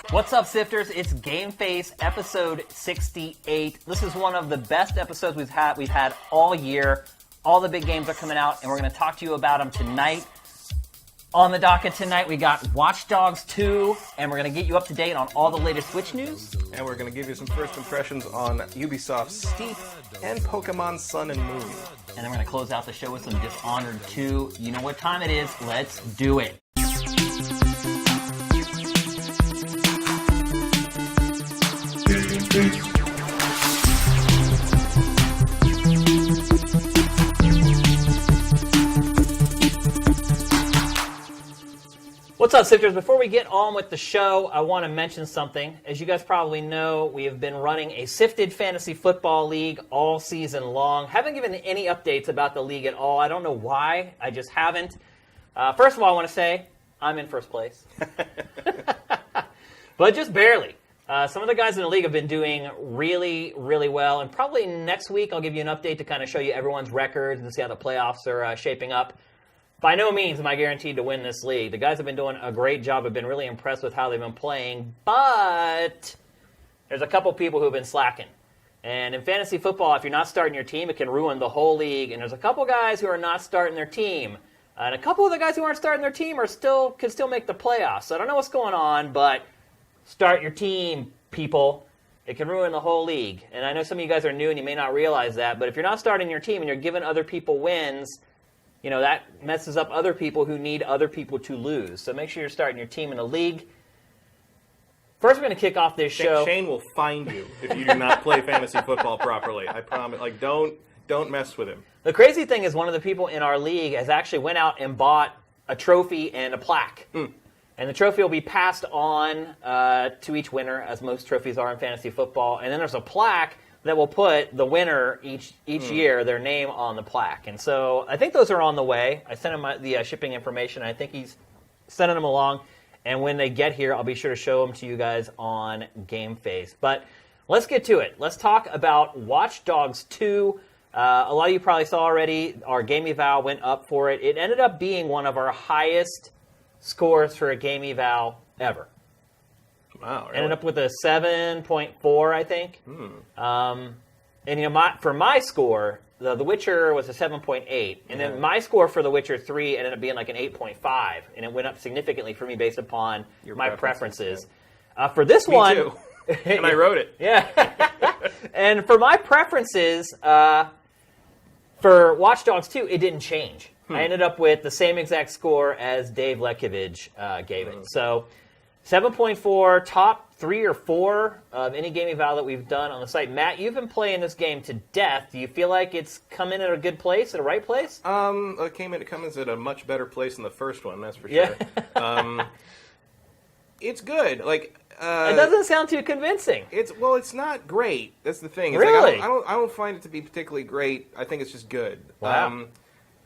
What's up, Sifters? It's GameFace episode 68. This is one of the best episodes we've had all year. All the big games are coming out, and we're going to talk to you about them tonight. On the docket tonight, we got Watch Dogs 2, and we're going to get you up to date on all the latest Switch news. And we're going to give you some first impressions on Ubisoft's Steep and Pokemon Sun and Moon. And then we're going to close out the show with some Dishonored 2. You know what time it is. Let's do it. What's up, Sifters? Before we get on with the show, I want to mention something. As you guys probably know, we have been running a Sifted Fantasy Football League all season long. Haven't given any updates about the league at all. I don't know why. I just haven't. First of all, I want to say I'm in first place. But just barely. Some of the guys in the league have been doing really, really well. And probably next week I'll give you an update to kind of show you everyone's records and see how the playoffs are shaping up. By no means am I guaranteed to win this league. The guys have been doing a great job. I've been really impressed with how they've been playing. But there's a couple people who have been slacking. And in fantasy football, if you're not starting your team, it can ruin the whole league. And there's a couple guys who are not starting their team. And a couple of the guys who aren't starting their team can still make the playoffs. So I don't know what's going on, but start your team, people. It can ruin the whole league. And I know some of you guys are new and you may not realize that. But if you're not starting your team and you're giving other people wins, you know, that messes up other people who need other people to lose. So make sure you're starting your team in the league. First, we're going to kick off this show. Shane will find you if you do not play fantasy football properly. I promise. Like, don't mess with him. The crazy thing is one of the people in our league has actually went out and bought a trophy and a plaque. And the trophy will be passed on to each winner, as most trophies are in fantasy football. And then there's a plaque that will put the winner each year, their name on the plaque. And so I think those are on the way. I sent him the shipping information. I think he's sending them along. And when they get here, I'll be sure to show them to you guys on GameFace. But let's get to it. Let's talk about Watch Dogs 2. A lot of you probably saw already, our game eval went up for it. It ended up being one of our highest scores for a game eval ever. Wow, really? Ended up with a 7.4, I think. And you know, for my score, the Witcher was a 7.8, and then my score for The Witcher 3 ended up being like an 8.5, and it went up significantly for me based upon my preferences. For this me one, too. And I wrote it. Yeah. And for my preferences, for Watch Dogs 2, it didn't change. I ended up with the same exact score as Dave Lekevich gave it. So 7.4, top 3 or 4 of any game eval that we've done on the site. Matt, you've been playing this game to death. Do you feel like it's come in at a good place, at a right place? It comes at a much better place than the first one, that's for sure. Yeah. It's good. Like, it doesn't sound too convincing. It's not great. That's the thing. It's really? Like, I don't find it to be particularly great. I think it's just good. Wow.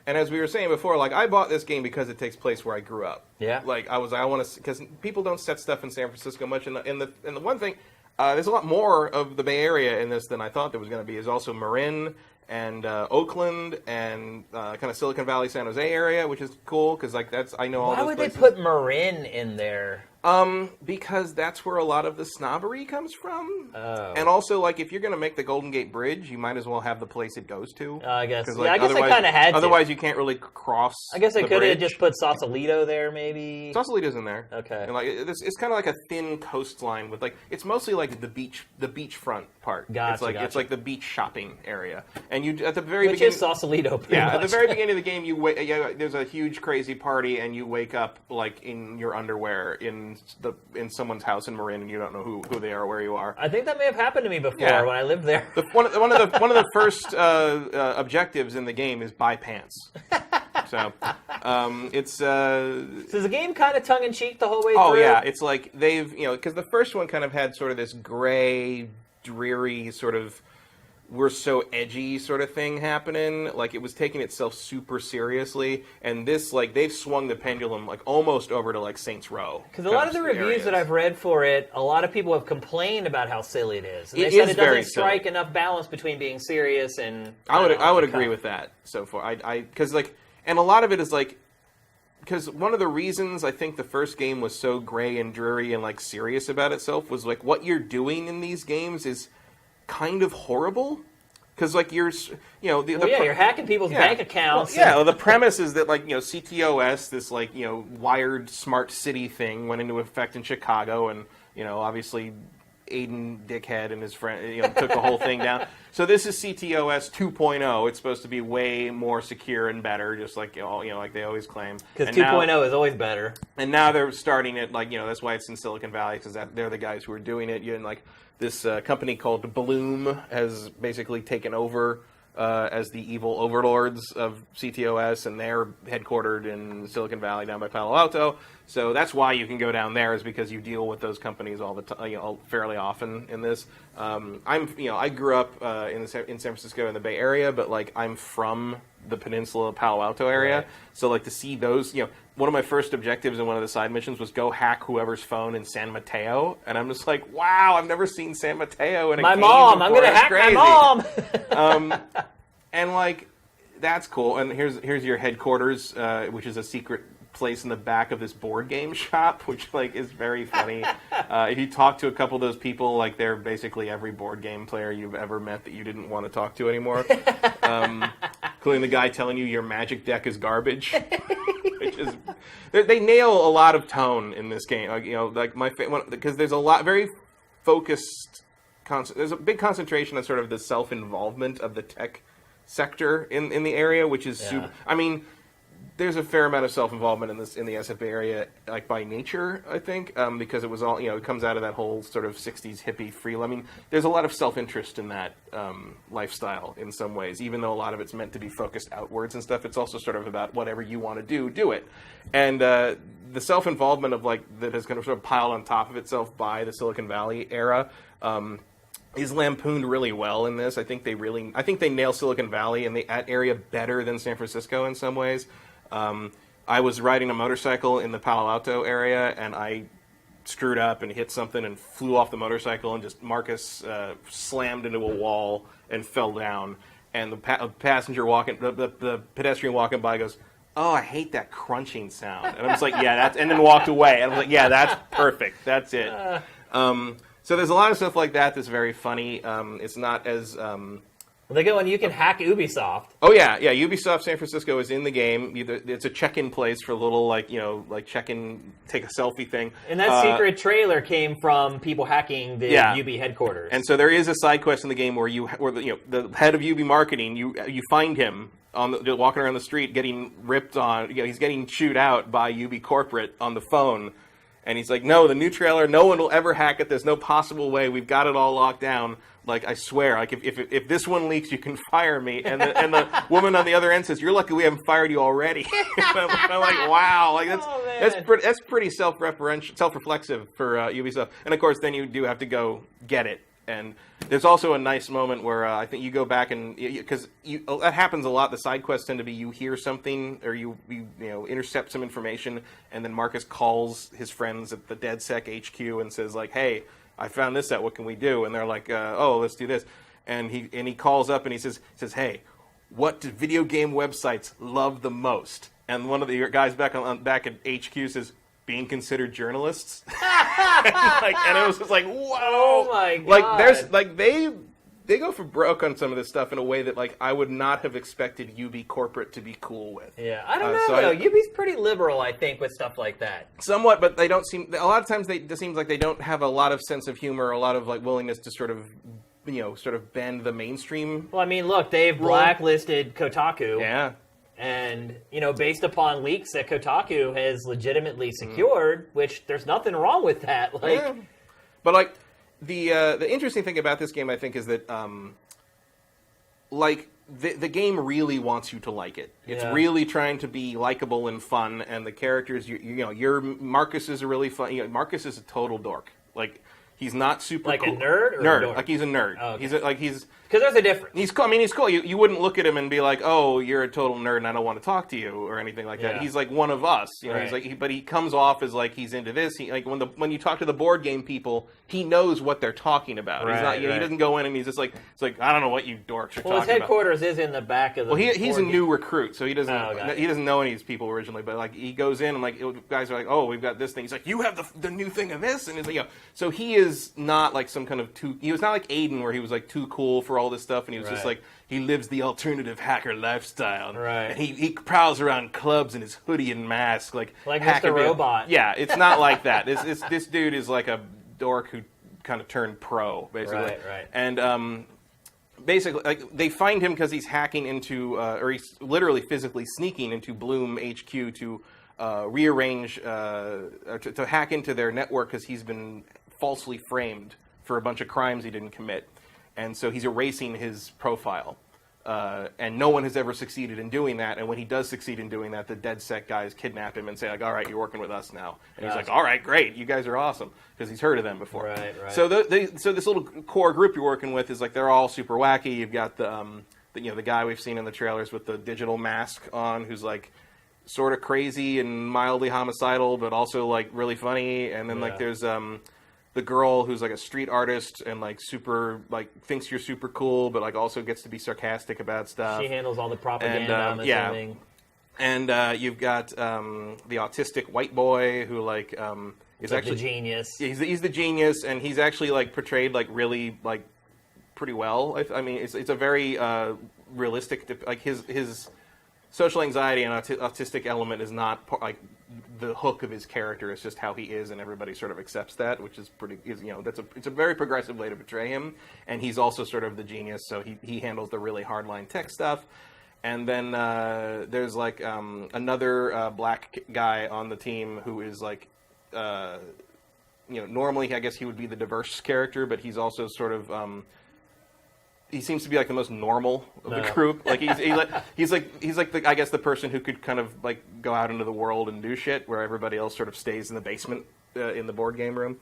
And as we were saying before, like, I bought this game because it takes place where I grew up. Yeah. Like, I want to, because people don't set stuff in San Francisco much. And the one thing, there's a lot more of the Bay Area in this than I thought there was going to be. There's also Marin and Oakland and kind of Silicon Valley, San Jose area, which is cool because like I know all those places. Why would they put Marin in there? Because that's where a lot of the snobbery comes from. Oh. And also, like, if you're going to make the Golden Gate Bridge, you might as well have the place it goes to. I guess. Like, I guess they kind of had to. Otherwise, you can't really cross. I guess they the could have bridge. just put Sausalito there, maybe. Sausalito's in there. Okay. And like it's kind of like a thin coastline with like it's mostly like the beachfront part. Gotcha. It's like the beach shopping area. And you at the very Which beginning, is Sausalito. Pretty yeah, much. at the very beginning of the game, there's a huge crazy party, and you wake up like in your underwear in someone's house in Marin, and you don't know who they are or where you are. I think that may have happened to me before when I lived there. One of the first objectives in the game is buy pants. So it's. So is the game kind of tongue in cheek the whole way through? Oh yeah, it's like they've because the first one kind of had sort of this gray, dreary sort of we're so edgy sort of thing happening. Like, it was taking itself super seriously. And this, like, they've swung the pendulum, like, almost over to, like, Saints Row. Because a lot of the reviews that I've read for it, a lot of people have complained about how silly it is. And they said it doesn't strike enough balance between being serious and... I would agree with that so far. Because, like... And a lot of it is, like... because one of the reasons I think the first game was so gray and dreary and like serious about itself was like what you're doing in these games is kind of horrible. Because like you're hacking people's bank accounts. Well, the premise is that like CTOS, this like wired smart city thing, went into effect in Chicago, and obviously Aiden Dickhead and his friend took the whole thing down. So this is CTOS 2.0. It's supposed to be way more secure and better, just like like they always claim. Because 2.0 is always better. And now they're starting it that's why it's in Silicon Valley, because they're the guys who are doing it. And like this company called Bloom has basically taken over as the evil overlords of CTOS, and they're headquartered in Silicon Valley down by Palo Alto. So that's why you can go down there, is because you deal with those companies all the time, fairly often in this. I grew up in San Francisco in the Bay Area, but like I'm from the Peninsula Palo Alto area, right. So like to see those, one of my first objectives in one of the side missions was go hack whoever's phone in San Mateo, and I'm just like, wow, I've never seen San Mateo in a game before. I'm gonna hack crazy. my mom. And like that's cool. And here's your headquarters, which is a secret place in the back of this board game shop, which like is very funny. If you talk to a couple of those people, like they're basically every board game player you've ever met that you didn't want to talk to anymore, including the guy telling you your Magic deck is garbage. Which is they nail a lot of tone in this game. Like because there's a lot very focused. There's a big concentration on sort of the self-involvement of the tech sector in the area, which is super. I mean, there's a fair amount of self-involvement in the SF Bay area, like by nature, I think, because it was all it comes out of that whole sort of '60s hippie free. I mean, there's a lot of self-interest in that lifestyle in some ways, even though a lot of it's meant to be focused outwards and stuff. It's also sort of about whatever you want to do it, and the self-involvement of like that has kind of sort of piled on top of itself by the Silicon Valley era. Is lampooned really well in this. I think they nail Silicon Valley and that area better than San Francisco in some ways. I was riding a motorcycle in the Palo Alto area, and I screwed up and hit something and flew off the motorcycle, and just Marcus slammed into a wall and fell down. And the the pedestrian walking by goes, "Oh, I hate that crunching sound." And I was like, "Yeah, and then walked away." And I was like, "Yeah, that's perfect. That's it." So there's a lot of stuff like that that's very funny. It's not as... They go and you can hack Ubisoft. Oh, yeah. Ubisoft San Francisco is in the game. It's a check-in place for a little, like check-in, take a selfie thing. And that secret trailer came from people hacking the UB headquarters. And so there is a side quest in the game where the head of UB marketing, you find him walking around the street getting ripped on. He's getting chewed out by UB corporate on the phone. And he's like, "No, the new trailer, no one will ever hack it. There's no possible way. We've got it all locked down. Like, I swear, like if this one leaks, you can fire me." And the woman on the other end says, "You're lucky we haven't fired you already." I'm like, wow, like that's pretty self-reflexive for Ubisoft. And of course, then you do have to go get it. And there's also a nice moment where I think you go back and because that happens a lot. The side quests tend to be you hear something or you intercept some information, and then Marcus calls his friends at the DedSec HQ and says like, "Hey, I found this out. What can we do?" And they're like, "Oh, let's do this." And he calls up and he says, "What do video game websites love the most?" And one of the guys back at HQ says, "Being considered journalists." and it was just like, whoa! Oh my god! Like there's they go for broke on some of this stuff in a way that like I would not have expected UB corporate to be cool with. Yeah, I don't know though. UB's pretty liberal, I think, with stuff like that. Somewhat, but they don't seem. A lot of times, it seems like they don't have a lot of sense of humor, a lot of like willingness to sort of bend the mainstream. Well, I mean, look, they've blacklisted Kotaku. Yeah. And, based upon leaks that Kotaku has legitimately secured, which there's nothing wrong with that. But, like, the interesting thing about this game, I think, is that, the game really wants you to like it. It's really trying to be likable and fun, and the characters, your Marcus is a really fun... Marcus is a total dork. Like, He's not super like cool. a nerd or nerd. a dork? Like he's a nerd. Oh, okay. He's because there's a difference. He's cool. I mean, he's cool. You wouldn't look at him and be like, "Oh, you're a total nerd, and I don't want to talk to you," or anything like that. Yeah. He's like one of us. You know, Right. he's like, but he comes off as like he's into this. He like when you talk to the board game people, he knows what they're talking about. He's not. He doesn't go in and he's just like, it's like, I don't know what you dorks are Well, his talking about. headquarters is in the back of the. Well, he's a board new game. recruit, so he doesn't know any of these people originally. But like he goes in and like guys are like, "Oh, we've got this thing." He's like, "You have the new thing of this," and he's like, you know. So he is not like some kind of he was not like Aiden where he was like too cool for all this stuff, and he was just like, he lives the alternative hacker lifestyle, right? And he prowls around clubs in his hoodie and mask, like Mr. Robot. Yeah, it's not like that. This dude is like a dork who kind of turned pro, basically. Right. And basically, like they find him because he's hacking into, or he's literally physically sneaking into Bloom HQ to rearrange, to hack into their network because he's been falsely framed for a bunch of crimes he didn't commit. And so he's erasing his profile. And no one has ever succeeded in doing that. And when he does succeed in doing that, the DedSec guys kidnap him and say, like, all right, you're working with us now. And he's like, all right, great. You guys are awesome. Because he's heard of them before. Right. So so this little core group you're working with is like, they're all super wacky. You've got the guy we've seen in the trailers with the digital mask on, who's like sort of crazy and mildly homicidal, but also like really funny. And then like there's the girl who's like a street artist and like super like thinks you're super cool, but like also gets to be sarcastic about stuff. She handles all the propaganda. I'm assuming. And you've got the autistic white boy who like is like actually the genius. He's the genius, and he's actually like portrayed like really like pretty well. I mean, it's a very realistic like his social anxiety and autistic element is not like the hook of his character. It's just how he is, and everybody sort of accepts that, which is it's a very progressive way to portray him. And he's also sort of the genius, so he handles the really hardline tech stuff. And then there's like another black guy on the team who is like, normally I guess he would be the diverse character, but he's also sort of he seems to be like the most normal of the group. Like he's like I guess the person who could kind of like go out into the world and do shit, where everybody else sort of stays in the basement in the board game room.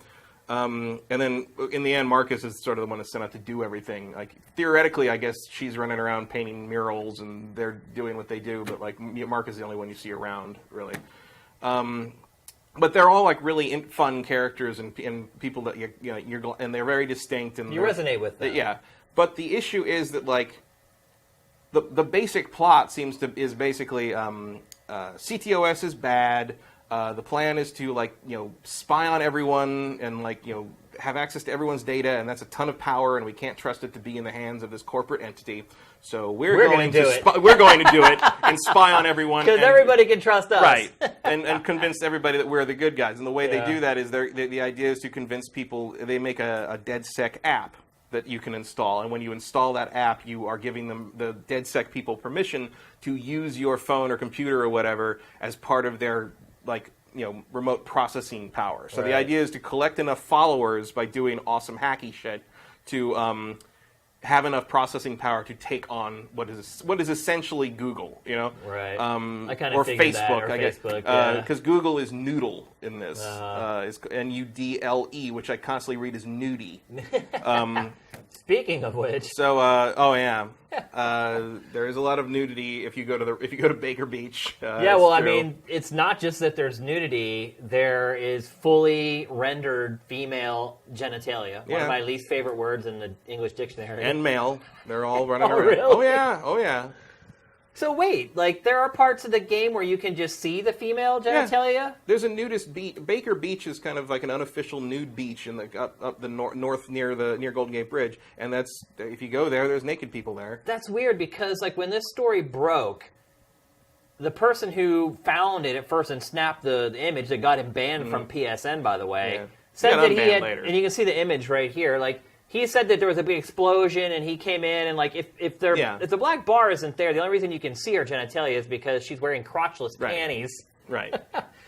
And then in the end, Marcus is sort of the one that's sent out to do everything. Like theoretically, I guess she's running around painting murals and they're doing what they do, but like Marcus is the only one you see around, really. But they're all like really fun characters and people that you're and they're very distinct and you resonate with them. Yeah. But the issue is that like the basic plot is basically CTOS is bad. The plan is to like spy on everyone and like have access to everyone's data, and that's a ton of power, and we can't trust it to be in the hands of this corporate entity. So we're going to do it and spy on everyone because everybody can trust us, right? And convince everybody that we're the good guys. And the way they do that is the idea is to convince people. They make a DedSec app that you can install, and when you install that app, you are giving them the DedSec people permission to use your phone or computer or whatever as part of their remote processing power. So the idea is to collect enough followers by doing awesome hacky shit to have enough processing power to take on what is essentially Google, right? I kind of or Facebook, that, or I guess, because Google is Noodle in this. It's Nudle, which I constantly read as nudie. Speaking of which, so there is a lot of nudity if you go to Baker Beach. I mean, it's not just that there's nudity. There is fully rendered female genitalia. One of my least favorite words in the English dictionary. And male. They're all running around. Really? Oh yeah. So wait, like there are parts of the game where you can just see the female genitalia? Yeah. There's a nudist beach. Baker Beach is kind of like an unofficial nude beach in the up the north near Golden Gate Bridge, and that's if you go there, there's naked people there. That's weird because like when this story broke, the person who found it at first and snapped the image that got him banned from PSN, by the way, said that he had, later. And you can see the image right here, like. He said that there was a big explosion, and he came in, and like if the black bar isn't there, the only reason you can see her genitalia is because she's wearing crotchless panties. Right.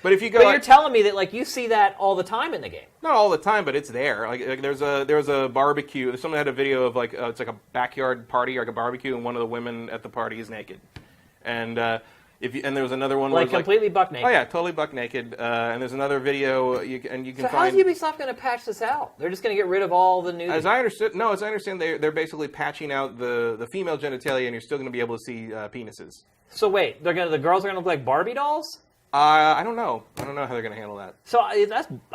But if you go, but you're telling me that like you see that all the time in the game. Not all the time, but it's there. Like there's a barbecue. Someone had a video of it's like a backyard party, like a barbecue, and one of the women at the party is naked, and And there was another one like where completely buck naked. Oh yeah, totally buck naked. And there's another video you can So find. how's Ubisoft going to patch this out? They're just going to get rid of all the nudity. As I understand, they're basically patching out the female genitalia, and you're still going to be able to see penises. So wait, the girls are going to look like Barbie dolls? I don't know. I don't know how they're going to handle that. So I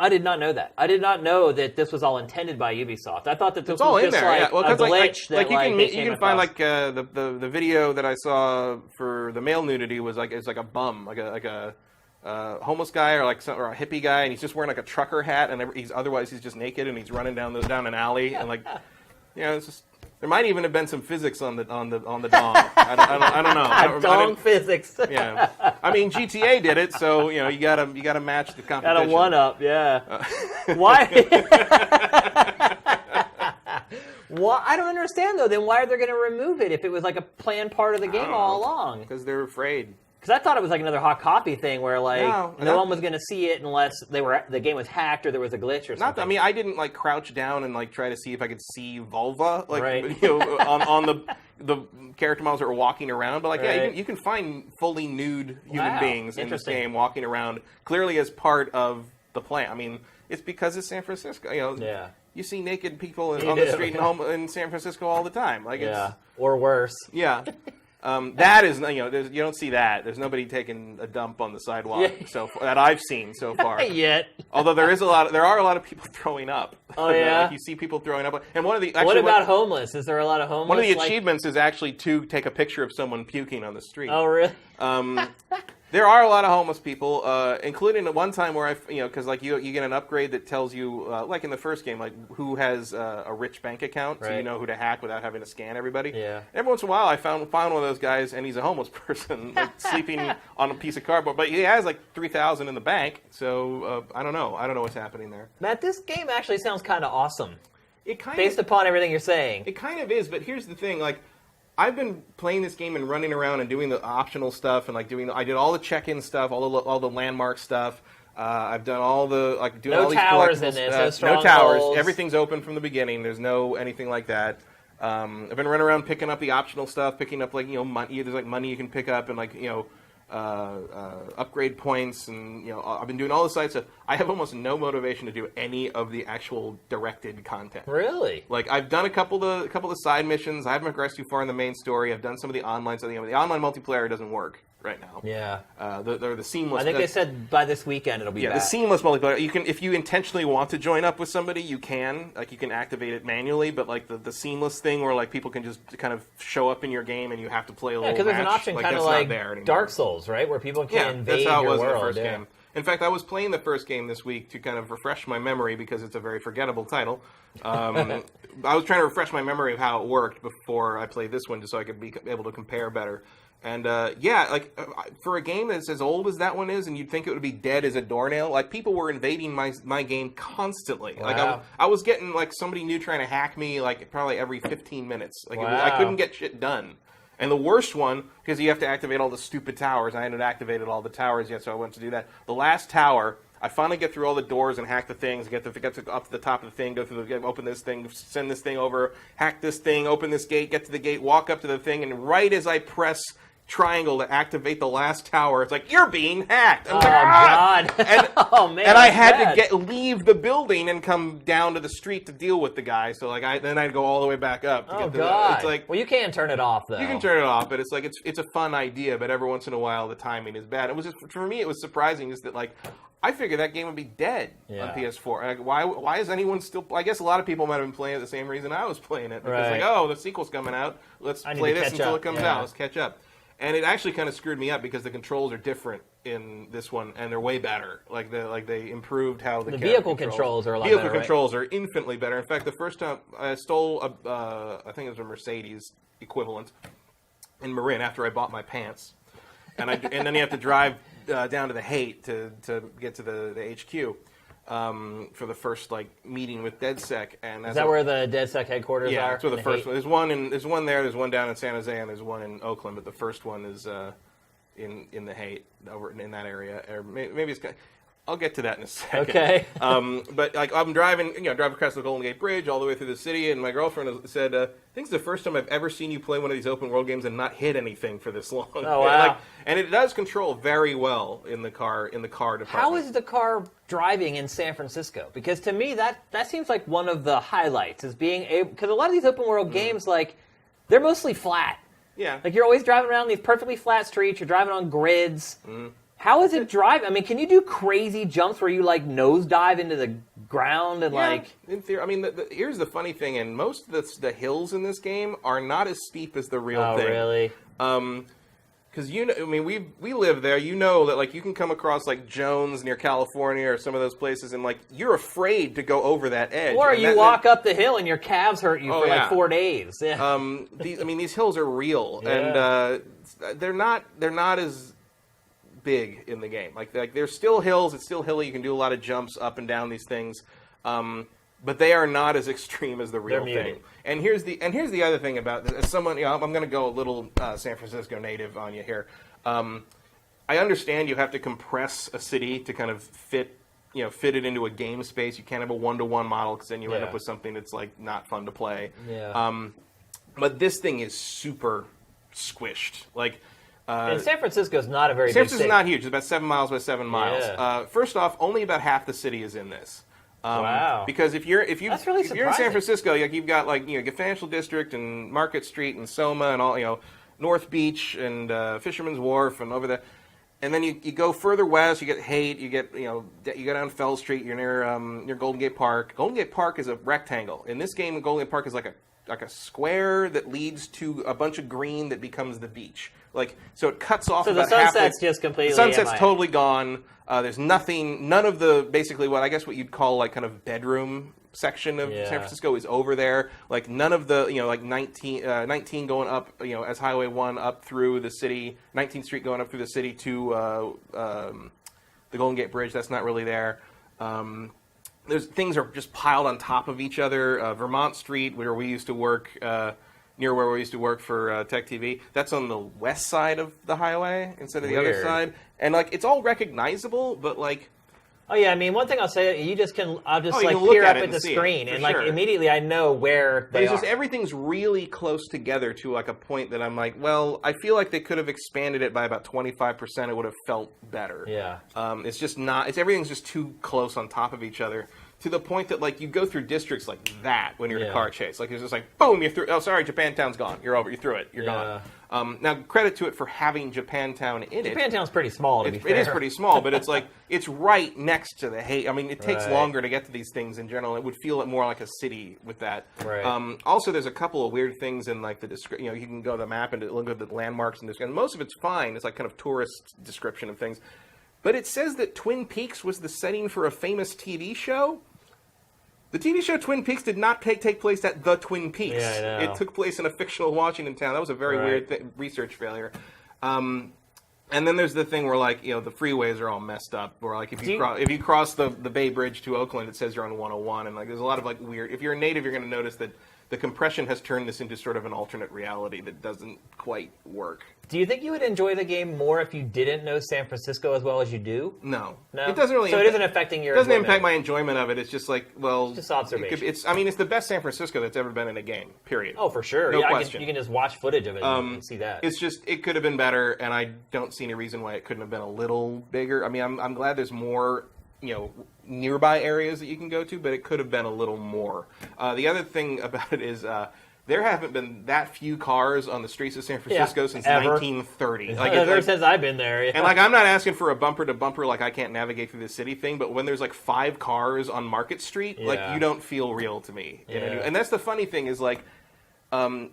did not know that. I did not know that this was all intended by Ubisoft. I thought that this It's all was in just there. like Yeah. Well, a glitch like you can find across. like the video that I saw for the male nudity was like it's like a bum, like a homeless guy or or a hippie guy, and he's just wearing like a trucker hat, and he's just naked, and he's running down an alley, and like it's just. There might even have been some physics on the dong. I don't know. Dong physics. Yeah, I mean GTA did it, so you gotta match the competition. Got a one up, yeah. Why? Well, I don't understand though. Then why are they going to remove it if it was like a planned part of the game all along? Because they're afraid. Because I thought it was like another hot copy thing where no one was going to see it unless the game was hacked or there was a glitch or something. I mean, I didn't like crouch down and like try to see if I could see vulva, like right. on the character models that were walking around. But like, right. yeah, you can find fully nude human beings in this game walking around, clearly as part of the plan. I mean, it's because it's San Francisco. Yeah. You see naked people on the street in San Francisco all the time. Like, yeah, or worse. Yeah. That is, you don't see that. There's nobody taking a dump on the sidewalk that I've seen so far. Not yet. Although there are a lot of people throwing up. Oh yeah. Like you see people throwing up. And what about homeless? Is there a lot of homeless? One of the achievements is actually to take a picture of someone puking on the street. Oh really? There are a lot of homeless people, including at one time where because like you get an upgrade that tells you, like in the first game, like who has a rich bank account, so you know who to hack without having to scan everybody. Yeah. Every once in a while, I found one of those guys, and he's a homeless person, like sleeping on a piece of cardboard, but he has like 3,000 in the bank. So I don't know. I don't know what's happening there. Matt, this game actually sounds kind of awesome. Based upon everything you're saying. It kind of is, but here's the thing, like. I've been playing this game and running around and doing the optional stuff and like I did all the check-in stuff, all the landmark stuff. I've done all the doing all these towers in this, no towers. Everything's open from the beginning. There's no anything like that. I've been running around picking up the optional stuff, picking up money. There's like money you can pick up and upgrade points, and I've been doing all the side stuff. I have almost no motivation to do any of the actual directed content. Really? Like I've done a couple of the side missions. I haven't progressed too far in the main story. I've done some of the online stuff. The online multiplayer doesn't work right now. Yeah. They're the seamless. I think they said by this weekend it'll be back. The seamless multiplayer. You can, if you intentionally want to join up with somebody, you can. Like you can activate it manually, but like the seamless thing where like people can just kind of show up in your game and you have to play a little match. Yeah, because there's an option kind of like Dark Souls, right, where people can invade that's how it was your world. In the first game. In fact, I was playing the first game this week to kind of refresh my memory because it's a very forgettable title. I was trying to refresh my memory of how it worked before I played this one, just so I could be able to compare better. And for a game that's as old as that one is, and you'd think it would be dead as a doornail, like people were invading my game constantly. Wow. Like I was getting like somebody new trying to hack me like probably every 15 minutes. Like I couldn't get shit done. And the worst one, because you have to activate all the stupid towers. I hadn't activated all the towers yet, so I went to do that. The last tower, I finally get through all the doors and hack the things, get up to the top of the thing, open this thing, send this thing over, hack this thing, open this gate, get to the gate, walk up to the thing, and right as I press triangle to activate the last tower, it's like, you're being hacked. I'm God. And, oh, man. And I had to leave the building and come down to the street to deal with the guy. So then I'd go all the way back up. To get God. It's like, well, you can turn it off, though. You can turn it off, but it's like, it's a fun idea, but every once in a while the timing is bad. It was just, for me, it was surprising just that, like, I figured that game would be dead on PS4. Like, why is anyone still... I guess a lot of people might have been playing it the same reason I was playing it. Because the sequel's coming out. Let's play this until it comes out. Let's catch up. And it actually kind of screwed me up because the controls are different in this one, and they're way better. Like they improved how the vehicle controls are a lot better. Vehicle controls are infinitely better. In fact, the first time I stole I think it was a Mercedes equivalent in Marin after I bought my pants, and then you have to drive down to the Haight to get to the HQ. For the first meeting with DedSec, and is that where the DedSec headquarters are? Yeah, that's where the first one. There's one there. There's one down in San Jose, and there's one in Oakland. But the first one is in the Haight over in that area, or maybe it's. I'll get to that in a second. Okay. But like I'm driving across the Golden Gate Bridge all the way through the city, and my girlfriend said, "I think it's the first time I've ever seen you play one of these open world games and not hit anything for this long." Oh wow! And it does control very well in the car department. How is the car driving in San Francisco? Because to me, that seems like one of the highlights is being able. Because a lot of these open world games, like they're mostly flat. Yeah. Like you're always driving around these perfectly flat streets. You're driving on grids. How is it driving? I mean, can you do crazy jumps where you like nosedive into the ground and like? In theory, I mean, here's the funny thing: and most of the hills in this game are not as steep as the real thing. Oh, really? Because I mean, we live there. You know that like you can come across like Jones near California or some of those places, and like you're afraid to go over that edge. Or you walk up the hill and your calves hurt you for like 4 days. Yeah. These hills are real, and they're not as big in the game. Like there's still hills. It's still hilly. You can do a lot of jumps up and down these things, but they are not as extreme as the real thing. And here's the other thing about this. As someone, I'm going to go a little San Francisco native on you here. I understand you have to compress a city to kind of fit it into a game space. You can't have a one-to-one model because then you end up with something that's like not fun to play. Yeah. But this thing is super squished. Like. And San Francisco is not a very big San city. Francisco's not huge. It's about 7 miles by 7 miles. Yeah. First off, only about half the city is in this. Wow. Because if you're That's really in San Francisco, you've got like Financial District and Market Street and Soma and all North Beach and Fisherman's Wharf and over there. And then you go further west, you get Haight, you go down Fell Street, you're near Golden Gate Park. Golden Gate Park is a rectangle. In this game, Golden Gate Park is like a square that leads to a bunch of green that becomes the beach. So it cuts off. So the sunset's just completely. The sunset's totally gone. There's nothing. None of the basically what you'd call like kind of bedroom section of San Francisco is over there. Like none of the 19 going up as Highway 1 up through the city, 19th Street going up through the city to the Golden Gate Bridge. That's not really there. Things are just piled on top of each other. Vermont Street, where we used to work. Near where we used to work for Tech TV. That's on the west side of the highway instead of the other side. And, it's all recognizable, but, Oh, yeah, I mean, one thing I'll say, I'll just, peer up at the screen, and, immediately I know where they are. But it's just everything's really close together to, a point that I'm like, well, I feel like they could have expanded it by about 25%. It would have felt better. Yeah. It's just not, everything's just too close on top of each other. To the point that, you go through districts like that when you're in a car chase. It's just boom, you're through. Oh, sorry, Japantown's gone. You're over. You're through it. You're gone. Now, credit to it for having Japantown in it. Japantown's pretty small, to be fair. It is pretty small, but it's it's right next to the Haight. I mean, it takes longer to get to these things in general. It would feel more like a city with that. Right. Also, there's a couple of weird things in, the description. You can go to the map and look at the landmarks and most of it's fine. It's, kind of tourist description of things. But it says that Twin Peaks was the setting for a famous TV show. The TV show Twin Peaks did not take place at the Twin Peaks. Yeah, I know. It took place in a fictional Washington town. That was a very weird research failure. And then there's the thing where, the freeways are all messed up. Where, if you cross the Bay Bridge to Oakland, it says you're on 101. And, there's a lot of, weird... If you're a native, you're going to notice that the compression has turned this into sort of an alternate reality that doesn't quite work. Do you think you would enjoy the game more if you didn't know San Francisco as well as you do? No. No? It doesn't really... So it isn't affecting your enjoyment. It doesn't impact my enjoyment enjoyment of it. It's just It's just observation. It's the best San Francisco that's ever been in a game, period. Oh, for sure. No question. You can just watch footage of it and see that. It's just, it could have been better, and I don't see any reason why it couldn't have been a little bigger. I mean, I'm glad there's more, nearby areas that you can go to, but it could have been a little more. The other thing about it is... there haven't been that few cars on the streets of San Francisco since ever. 1930. Ever since I've been there. Yeah. And I'm not asking for a bumper-to-bumper I can't navigate through the city thing, but when there's 5 cars on Market Street, you don't feel real to me. Yeah. And that's the funny thing is certain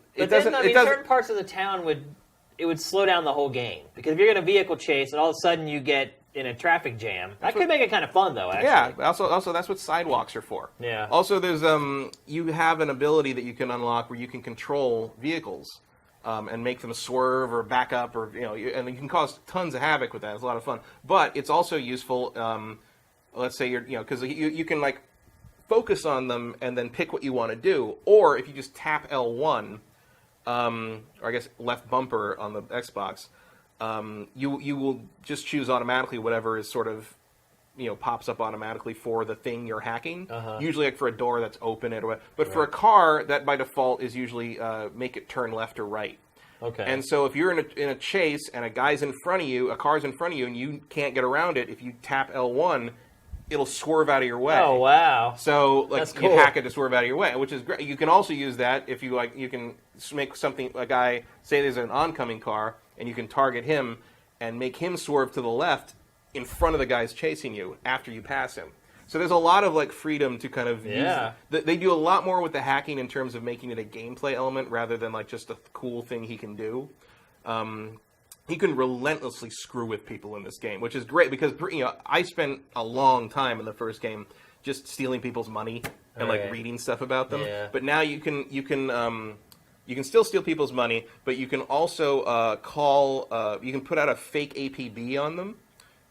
parts of the town would slow down the whole game. Because if you're going to vehicle chase and all of a sudden you get in a traffic jam, that could make it kind of fun though, actually. Yeah, also that's what sidewalks are for. Yeah. Also, there's you have an ability that you can unlock where you can control vehicles and make them swerve or back up, or and you can cause tons of havoc with that. It's a lot of fun. But it's also useful. Let's say because you can focus on them and then pick what you want to do, or if you just tap L1, or I guess left bumper on the Xbox. You will just choose automatically whatever is sort of, pops up automatically for the thing you're hacking. Uh-huh. Usually, like for a door that's open, but for a car, that by default is usually make it turn left or right. Okay. And so if you're in a chase and a car's in front of you, and you can't get around it, if you tap L1, it'll swerve out of your way. Oh, wow. So That's cool. you hack it to swerve out of your way, which is great. You can also use that if you like. You can make a guy say there's an oncoming car, and you can target him and make him swerve to the left in front of the guys chasing you after you pass him. So there's a lot of like freedom to kind of use. They do a lot more with the hacking in terms of making it a gameplay element rather than like just a cool thing he can do. He can relentlessly screw with people in this game, which is great because I spent a long time in the first game just stealing people's money and like reading stuff about them. Yeah. But now you can still steal people's money, but you can also you can put out a fake APB on them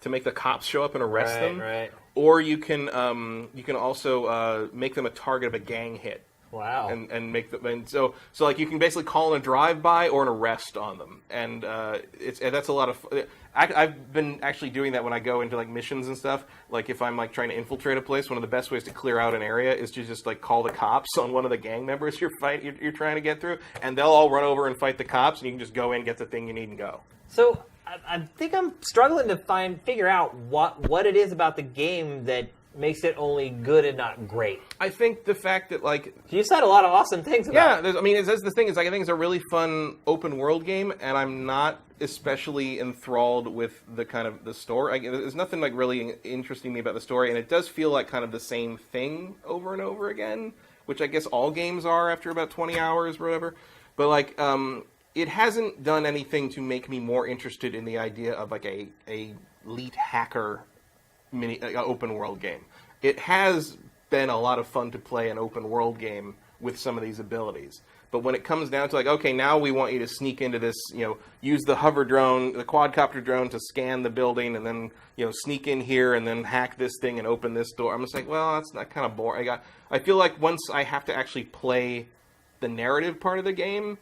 to make the cops show up and arrest them. Right. Or you can also make them a target of a gang hit. Wow. And make them, and so like you can basically call in a drive-by or an arrest on them, and that's a lot of. I've been actually doing that when I go into like missions and stuff. Like if I'm like trying to infiltrate a place, one of the best ways to clear out an area is to just like call the cops on one of the gang members you're trying to get through, and they'll all run over and fight the cops, and you can just go in, get the thing you need, and go. So I think I'm struggling to figure out what it is about the game that makes it only good and not great. I think the fact that like you said a lot of awesome things about it. Yeah, that's the thing is like I think it's a really fun open world game, and I'm not especially enthralled with the kind of the story. There's nothing like really interesting to me about the story, and it does feel like kind of the same thing over and over again, which I guess all games are after about 20 hours or whatever. But like it hasn't done anything to make me more interested in the idea of like a elite hacker open world game. It has been a lot of fun to play an open world game with some of these abilities. But when it comes down to like, okay, now we want you to sneak into this, use the hover drone, the quadcopter drone to scan the building, and then, sneak in here and then hack this thing and open this door. I'm just like, well, that's not kind of boring. I feel like once I have to actually play the narrative part of the game,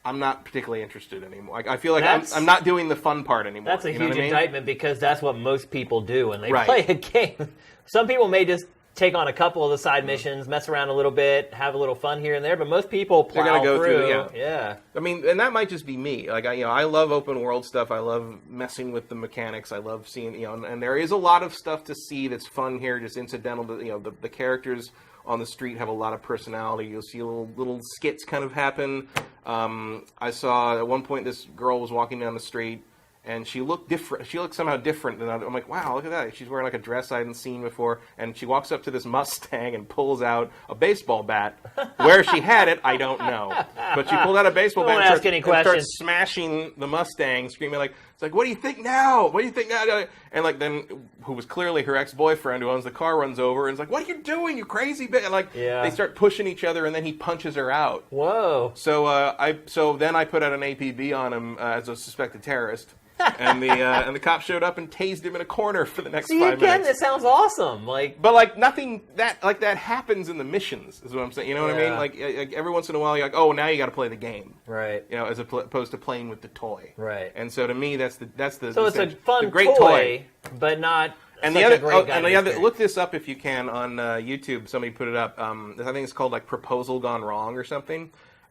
I'm not particularly interested anymore. I feel like I'm not doing the fun part anymore. That's a huge indictment because that's what most people do when they play a game. Some people may just take on a couple of the side missions, mess around a little bit, have a little fun here and there, but most people plow through. Yeah. I mean, and that might just be me. Like, I love open world stuff. I love messing with the mechanics. I love seeing, and there is a lot of stuff to see that's fun here, just incidental to, the characters on the street have a lot of personality. You'll see little skits kind of happen. I saw at one point this girl was walking down the street, and she looked different. She looked somehow different than I'm like, wow, look at that. She's wearing like a dress I hadn't seen before, and she walks up to this Mustang and pulls out a baseball bat. Where she had it, I don't know. But she pulled out a baseball bat and starts smashing the Mustang, screaming like, it's like, what do you think now? What do you think now? And like then, who was clearly her ex-boyfriend who owns the car runs over and is like, what are you doing, you crazy bitch? And like, they start pushing each other, and then he punches her out. Whoa. So then I put out an APB on him as a suspected terrorist. And the cop showed up and tased him in a corner for the next 5 minutes. Again, that sounds awesome. But nothing that happens in the missions is what I'm saying. You know what I mean? Like every once in a while, you're like, oh, now you got to play the game, right? As opposed to playing with the toy, right? And so to me, that's the so it's a fun great toy, but not. And the other, look this up if you can on YouTube. Somebody put it up. I think it's called like Proposal Gone Wrong or something.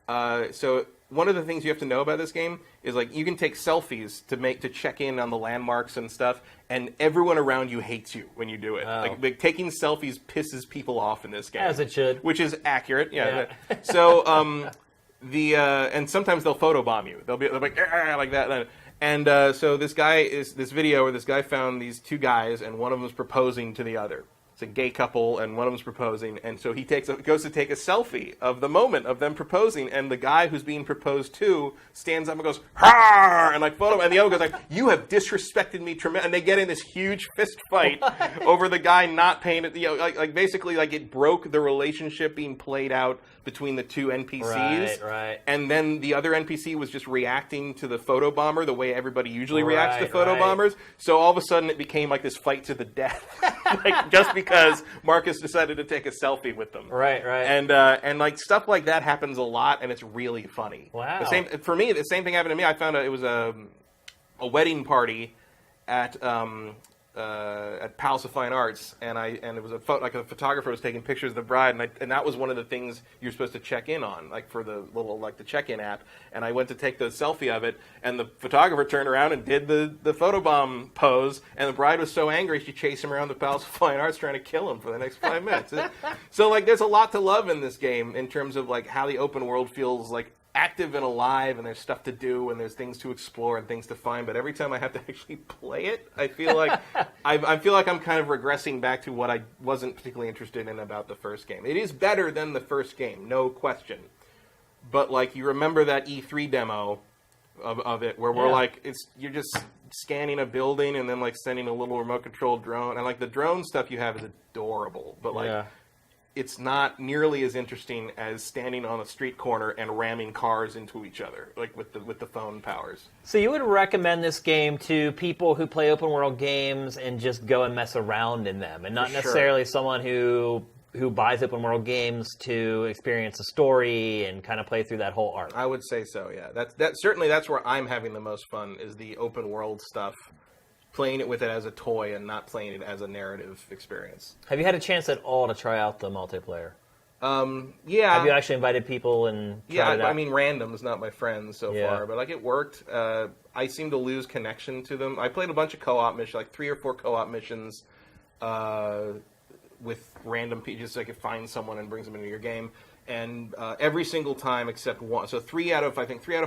So one of the things you have to know about this game is like you can take selfies to check in on the landmarks and stuff, and everyone around you hates you when you do it. Oh. Like taking selfies pisses people off in this game, as it should, which is accurate. Yeah. So and sometimes they'll photobomb you. They'll be like that. And so this video where this guy found these two guys, and one of them was proposing to the other. It's a gay couple, and one of them's proposing, and so he goes to take a selfie of the moment of them proposing, and the guy who's being proposed to stands up and goes, "Har!" and like photo, and the other goes like, "You have disrespected me tremendous," and they get in this huge fist fight over the guy not paying it. Like basically, like it broke the relationship being played out between the two NPCs, right. And then the other NPC was just reacting to the photobomber the way everybody usually reacts to photobombers. So all of a sudden, it became like this fight to the death, like just because Marcus decided to take a selfie with them. Right. And like stuff like that happens a lot, and it's really funny. Wow. The same thing happened to me. I found it was a wedding party at at Palace of Fine Arts, and it was a photographer was taking pictures of the bride, and that was one of the things you're supposed to check in on, like for the little the check-in app. And I went to take the selfie of it, and the photographer turned around and did the photobomb pose, and the bride was so angry she chased him around the Palace of Fine Arts trying to kill him for the next 5 minutes. So there's a lot to love in this game in terms of how the open world feels active and alive, and there's stuff to do, and there's things to explore and things to find. But every time I have to actually play it, I feel like I feel like I'm kind of regressing back to what I wasn't particularly interested in about the first game. It is better than the first game, no question. But you remember that E3 demo of it, where we're you're just scanning a building and then sending a little remote controlled drone, and the drone stuff you have is adorable, but it's not nearly as interesting as standing on a street corner and ramming cars into each other, with the phone powers. So you would recommend this game to people who play open world games and just go and mess around in them, and not necessarily someone who buys open world games to experience a story and kind of play through that whole arc? I would say so, yeah. That's where I'm having the most fun, is the open world stuff. Playing it with it as a toy and not playing it as a narrative experience. Have you had a chance at all to try out the multiplayer? Yeah. Have you actually invited people and tried it out? I mean, randoms, not my friends so far, but it worked. I seem to lose connection to them. I played a bunch of co-op missions, 3 or 4 co-op missions with random people, just so I could find someone and brings them into your game. And every single time except one, so 3 out of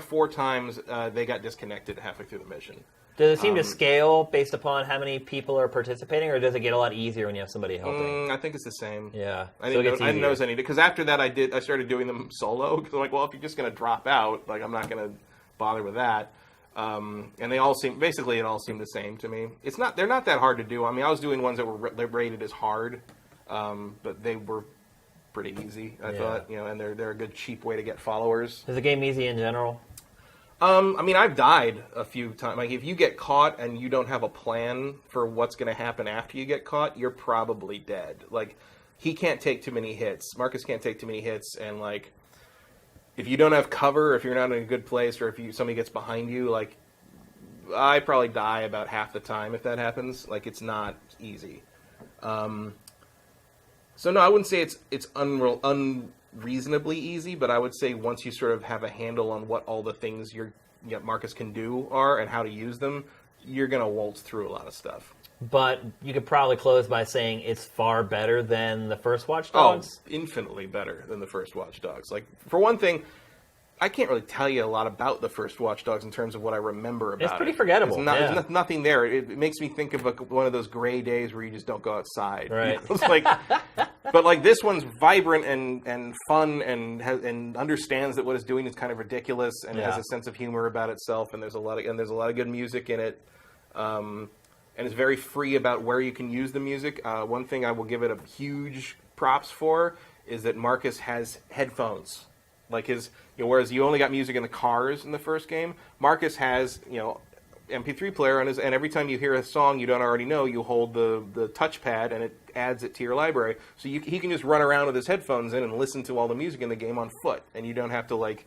4 times they got disconnected halfway through the mission. Does it seem to scale based upon how many people are participating, or does it get a lot easier when you have somebody helping? I think it's the same. Yeah. I didn't notice any, because after that I started doing them solo, because I'm well, if you're just going to drop out, I'm not going to bother with that. And it all seemed the same to me. They're not that hard to do. I mean, I was doing ones that were rated as hard, but they were pretty easy, I thought, and they're a good cheap way to get followers. Is the game easy in general? I mean, I've died a few times. If you get caught and you don't have a plan for what's going to happen after you get caught, you're probably dead. He can't take too many hits. Marcus can't take too many hits, and if you don't have cover, if you're not in a good place, or if somebody gets behind you, I probably die about half the time if that happens. It's not easy. So no, I wouldn't say it's unreasonably easy, but I would say once you sort of have a handle on what all the things Marcus can do are and how to use them, you're going to waltz through a lot of stuff. But you could probably close by saying it's far better than the first Watch Dogs? Oh, infinitely better than the first Watch Dogs. For one thing, I can't really tell you a lot about the first Watch Dogs in terms of what I remember about it. It's pretty forgettable. There's nothing there. It makes me think of one of those gray days where you just don't go outside. Right. But this one's vibrant and fun and understands that what it's doing is kind of ridiculous, and it has a sense of humor about itself, and there's a lot of good music in it. And it's very free about where you can use the music. One thing I will give it a huge props for is that Marcus has headphones. Whereas you only got music in the cars in the first game, Marcus has, MP3 player on his, and every time you hear a song you don't already know, you hold the touchpad and it adds it to your library. So he can just run around with his headphones in and listen to all the music in the game on foot, and you don't have to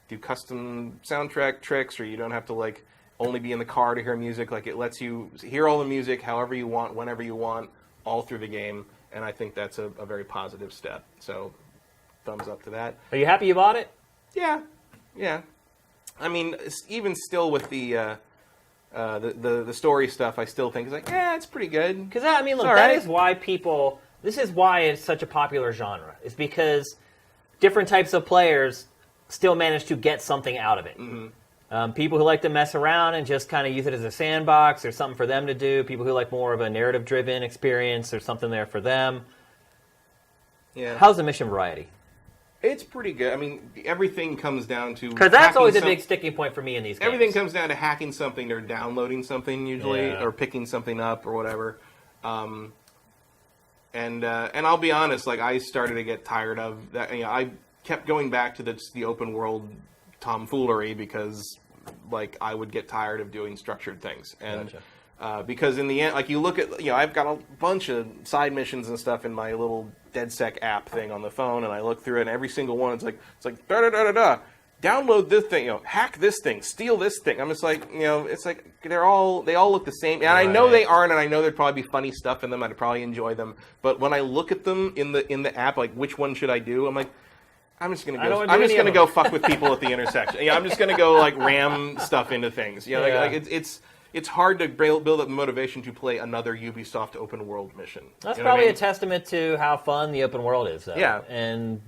do custom soundtrack tricks, or you don't have to only be in the car to hear music. It lets you hear all the music however you want, whenever you want, all through the game, and I think that's a very positive step. So thumbs up to that. Are you happy you bought it? Yeah. I mean, even still with the story stuff, I still think it's it's pretty good. Because that is why this is why it's such a popular genre. It's because different types of players still manage to get something out of it. Mm-hmm. People who like to mess around and just kind of use it as a sandbox, there's something for them to do. People who like more of a narrative-driven experience, there's something there for them. Yeah. How's the mission variety? It's pretty good. I mean, everything comes down to... Because that's always a big sticking point for me in these games. Everything comes down to hacking something or downloading something, usually, or picking something up or whatever. And I'll be honest, I started to get tired of that. I kept going back to the open world tomfoolery because, I would get tired of doing structured things. And because in the end, you look at, I've got a bunch of side missions and stuff in my little DedSec app thing on the phone, and I look through it, and every single one, it's like da da da da da. download this thing, hack this thing, steal this thing. I'm just like, it's like they all look the same. And I know they aren't, and I know there'd probably be funny stuff in them. I'd probably enjoy them. But when I look at them in the app, like which one should I do? I'm like, I'm just gonna go fuck with people at the intersection. Yeah, I'm just gonna go like ram stuff into things. Like it's hard to build up motivation to play another Ubisoft open world mission. That's probably a testament to how fun the open world is, though. Yeah. And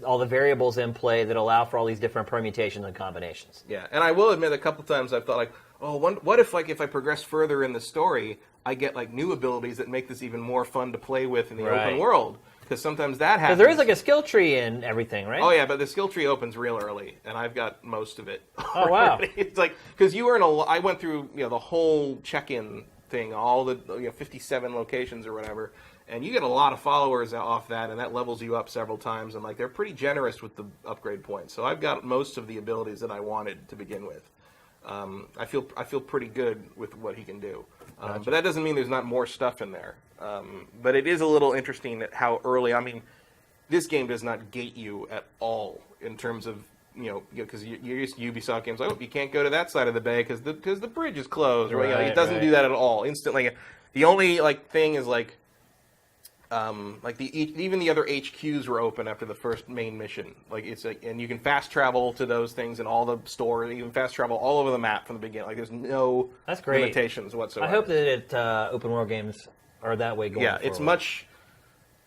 all the variables in play that allow for all these different permutations and combinations. Yeah, and I will admit a couple times I've thought like, what if like if I progress further in the story, I get like new abilities that make this even more fun to play with in the open world? Because sometimes that happens. Because there is like a skill tree and everything, right? Oh yeah, but the skill tree opens real early, and I've got most of it. Oh wow! It's like because I went through the whole check-in thing, all the 57 locations or whatever, and you get a lot of followers off that, and that levels you up several times, and like they're pretty generous with the upgrade points. So I've got most of the abilities that I wanted to begin with. I feel pretty good with what he can do, but that doesn't mean there's not more stuff in there. But it is a little interesting at how early. I mean, this game does not gate you at all in terms of because you're used to Ubisoft games like, you can't go to that side of the bay because the bridge is closed. Or it doesn't do that at all. Instantly, the only thing is even the other HQs were open after the first main mission. And you can fast travel to those things in all the stores. You can fast travel all over the map from the beginning. There's no limitations whatsoever. I hope that open world games are that way going forward. It's much.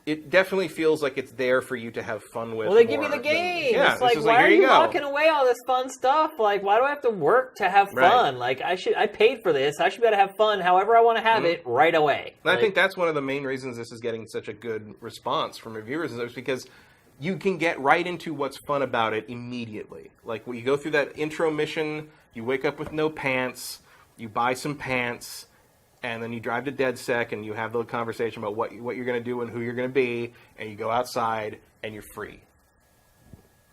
It definitely feels like it's there for you to have fun with. Well, they give you the game. It's like, why are you locking away all this fun stuff? Like, why do I have to work to have fun? Like, I paid for this. I should be able to have fun however I want to have it right away. And I think that's one of the main reasons this is getting such a good response from reviewers is because you can get right into what's fun about it immediately. Like, when you go through that intro mission, you wake up with no pants, you buy some pants, and then you drive to DedSec and you have the conversation about what you're going to do and who you're going to be, and you go outside and you're free.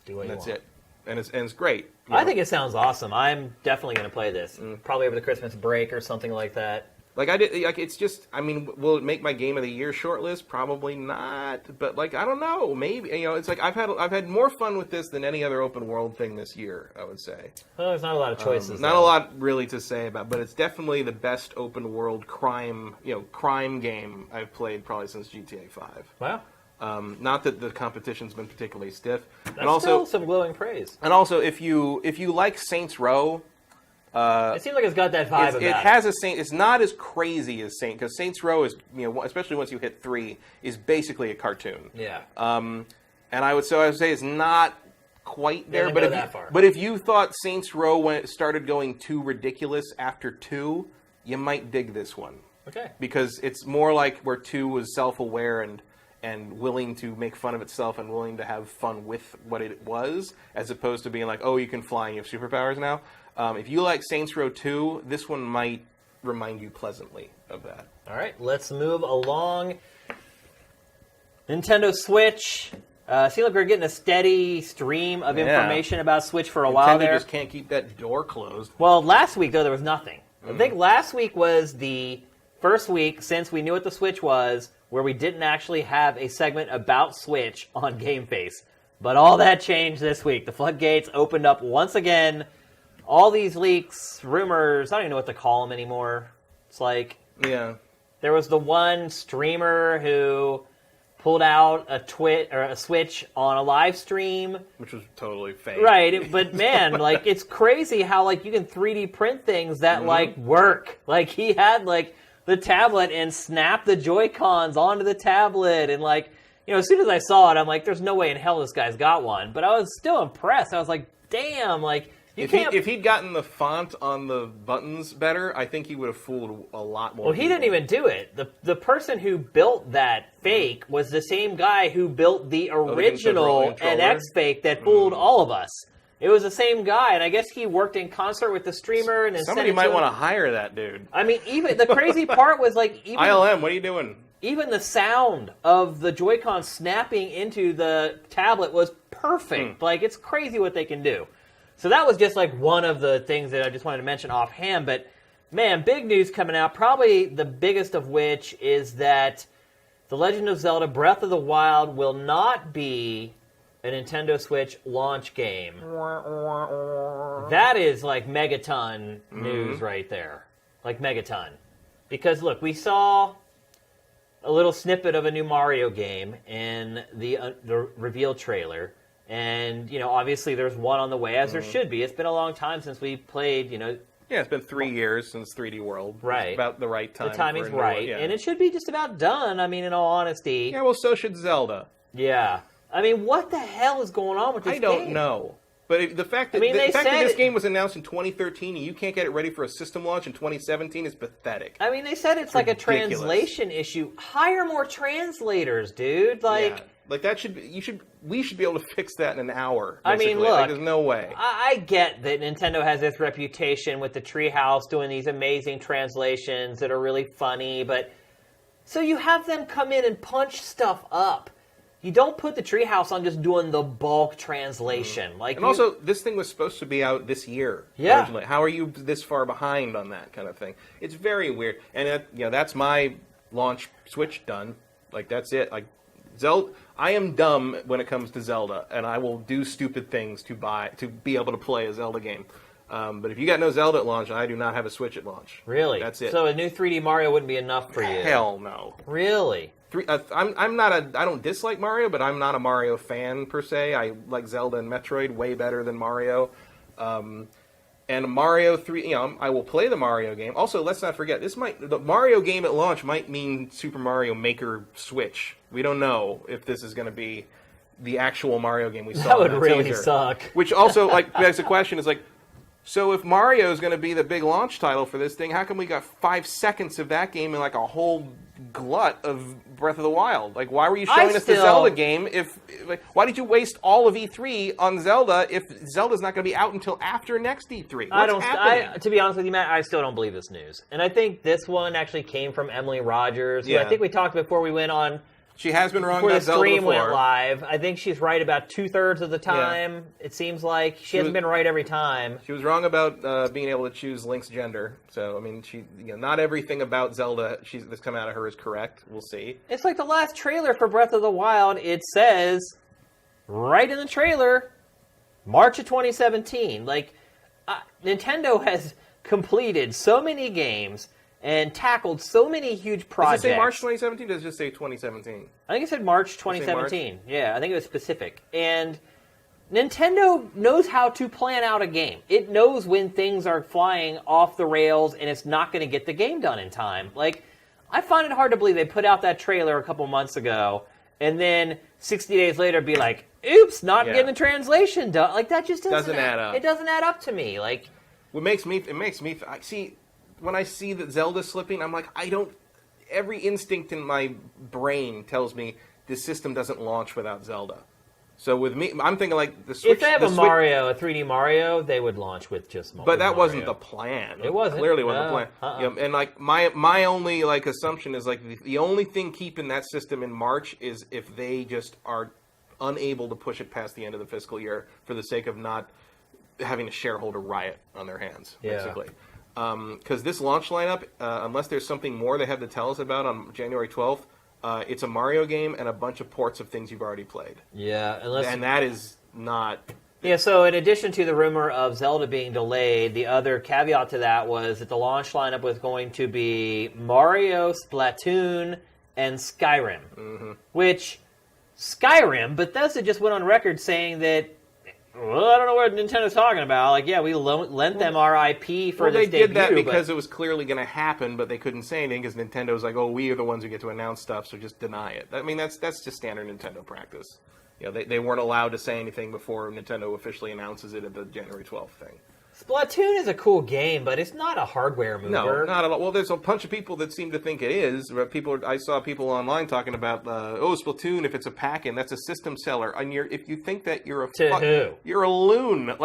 Do what you want. That's it. And it's great. I think it sounds awesome. I'm definitely going to play this. Probably over the Christmas break or something like that. It's just, I mean, will it make my Game of the Year shortlist? Probably not. But I don't know. Maybe it's like I've had more fun with this than any other open world thing this year, I would say. Well, there's not a lot of choices. Not a lot really to say about, but it's definitely the best open world crime game I've played probably since GTA 5. Wow. Not that the competition's been particularly stiff. That's still some glowing praise. And also, if you like Saints Row. It seems like it's got that vibe about it. It has a Saint. It's not as crazy as Saint, because Saints Row is, especially once you hit 3, is basically a cartoon. Yeah. And I would say it's not quite there. But if you thought Saints Row started going too ridiculous after 2, you might dig this one. Okay. Because it's more like where 2 was self-aware and willing to make fun of itself and willing to have fun with what it was, as opposed to being like, oh, you can fly and you have superpowers now. If you like Saints Row 2, this one might remind you pleasantly of that. All right, let's move along. Nintendo Switch. Seems like we're getting a steady stream of information about Switch for a while there. Nintendo just can't keep that door closed. Well, last week, though, there was nothing. I think last week was the first week since we knew what the Switch was where we didn't actually have a segment about Switch on GameFace. But all that changed this week. The floodgates opened up once again. All these leaks, rumors, I don't even know what to call them anymore. It's like... Yeah. There was the one streamer who pulled out a Switch on a live stream. Which was totally fake. Right, but man, it's crazy how, you can 3D print things that, work. He had, the tablet and snapped the Joy-Cons onto the tablet. And, as soon as I saw it, I'm like, there's no way in hell this guy's got one. But I was still impressed. I was like, damn, If he'd gotten the font on the buttons better, I think he would have fooled a lot more. Well, he didn't even do it. The person who built that fake was the same guy who built the original NX fake that fooled all of us. It was the same guy, and I guess he worked in concert with the streamer. And then somebody might want to hire that dude. I mean, even the crazy part was ILM, what are you doing? Even the sound of the Joy-Con snapping into the tablet was perfect. It's crazy what they can do. So that was just one of the things that I just wanted to mention offhand. But, man, big news coming out. Probably the biggest of which is that The Legend of Zelda Breath of the Wild will not be a Nintendo Switch launch game. That is like megaton news right there. Like megaton. Because look, we saw a little snippet of a new Mario game in the reveal trailer. And, obviously there's one on the way, as there should be. It's been a long time since we played, Yeah, it's been 3 years since 3D World. Right. It's about the right time. The timing's right. Yeah. And it should be just about done, in all honesty. Yeah, well, so should Zelda. Yeah. What the hell is going on with this game? I don't know. But the fact that, this game was announced in 2013 and you can't get it ready for a system launch in 2017 is pathetic. They said it's like ridiculous. A translation issue. Hire more translators, dude. That we should be able to fix that in an hour. Basically. Look, there's no way. I get that Nintendo has this reputation with the Treehouse doing these amazing translations that are really funny, but so you have them come in and punch stuff up. You don't put the Treehouse on just doing the bulk translation. Also, this thing was supposed to be out this year. Yeah. Originally. How are you this far behind on that kind of thing? It's very weird. And that's my launch Switch done. That's it. Zelda. I am dumb when it comes to Zelda, and I will do stupid things to be able to play a Zelda game. But if you got no Zelda at launch, I do not have a Switch at launch. Really? That's it. So a new 3D Mario wouldn't be enough for you? Hell no. Really? I don't dislike Mario, but I'm not a Mario fan per se. I like Zelda and Metroid way better than Mario. And Mario 3, I will play the Mario game. Also, let's not forget, the Mario game at launch might mean Super Mario Maker Switch. We don't know if this is going to be the actual Mario game we saw. That would really suck. Which also, begs the question, is so if Mario is going to be the big launch title for this thing, how come we got 5 seconds of that game and a whole glut of Breath of the Wild? Why were you showing us the Zelda game why did you waste all of E3 on Zelda if Zelda's not going to be out until after next E3? What's happening? To be honest with you, Matt, I still don't believe this news. And I think this one actually came from Emily Rogers, who I think we talked before we went on. She has been wrong before about the Zelda stream before. went live. I think she's right about 2/3 of the time. Yeah. It seems like she hasn't been right every time. She was wrong about being able to choose Link's gender. So she, not everything about Zelda that's come out of her is correct. We'll see. It's like the last trailer for Breath of the Wild. It says right in the trailer, March of 2017. Nintendo has completed so many games and tackled so many huge projects. Does it say March 2017 or does it just say 2017? I think it said March 2017. Yeah, I think it was specific. And Nintendo knows how to plan out a game. It knows when things are flying off the rails and it's not going to get the game done in time. I find it hard to believe they put out that trailer a couple months ago and then 60 days later be like, oops, not getting the translation done. That just doesn't add up. It doesn't add up to me. It makes me see. When I see that Zelda's slipping, I'm like, every instinct in my brain tells me this system doesn't launch without Zelda. So with me, I'm thinking the Switch. If they have a 3D Mario, they would launch with just Mario. But that wasn't the plan. It wasn't. Clearly wasn't the plan. And my only assumption is the only thing keeping that system in March is if they just are unable to push it past the end of the fiscal year for the sake of not having a shareholder riot on their hands, basically. Because this launch lineup, unless there's something more they have to tell us about on January 12th, it's a Mario game and a bunch of ports of things you've already played. Yeah, and that is not... Yeah, so in addition to the rumor of Zelda being delayed, the other caveat to that was that the launch lineup was going to be Mario, Splatoon, and Skyrim. Mm-hmm. Which, Skyrim, Bethesda just went on record saying that, well, I don't know what Nintendo's talking about. We lent them our IP for this debut. They did that because it was clearly going to happen, but they couldn't say anything because Nintendo's we are the ones who get to announce stuff, so just deny it. That's just standard Nintendo practice. They weren't allowed to say anything before Nintendo officially announces it at the January 12th thing. Splatoon is a cool game, but it's not a hardware mover. No, not at all. Well, there's a bunch of people that seem to think it is. I saw people online talking about, Splatoon, if it's a pack-in, that's a system seller. And if you think that you're you're a loon.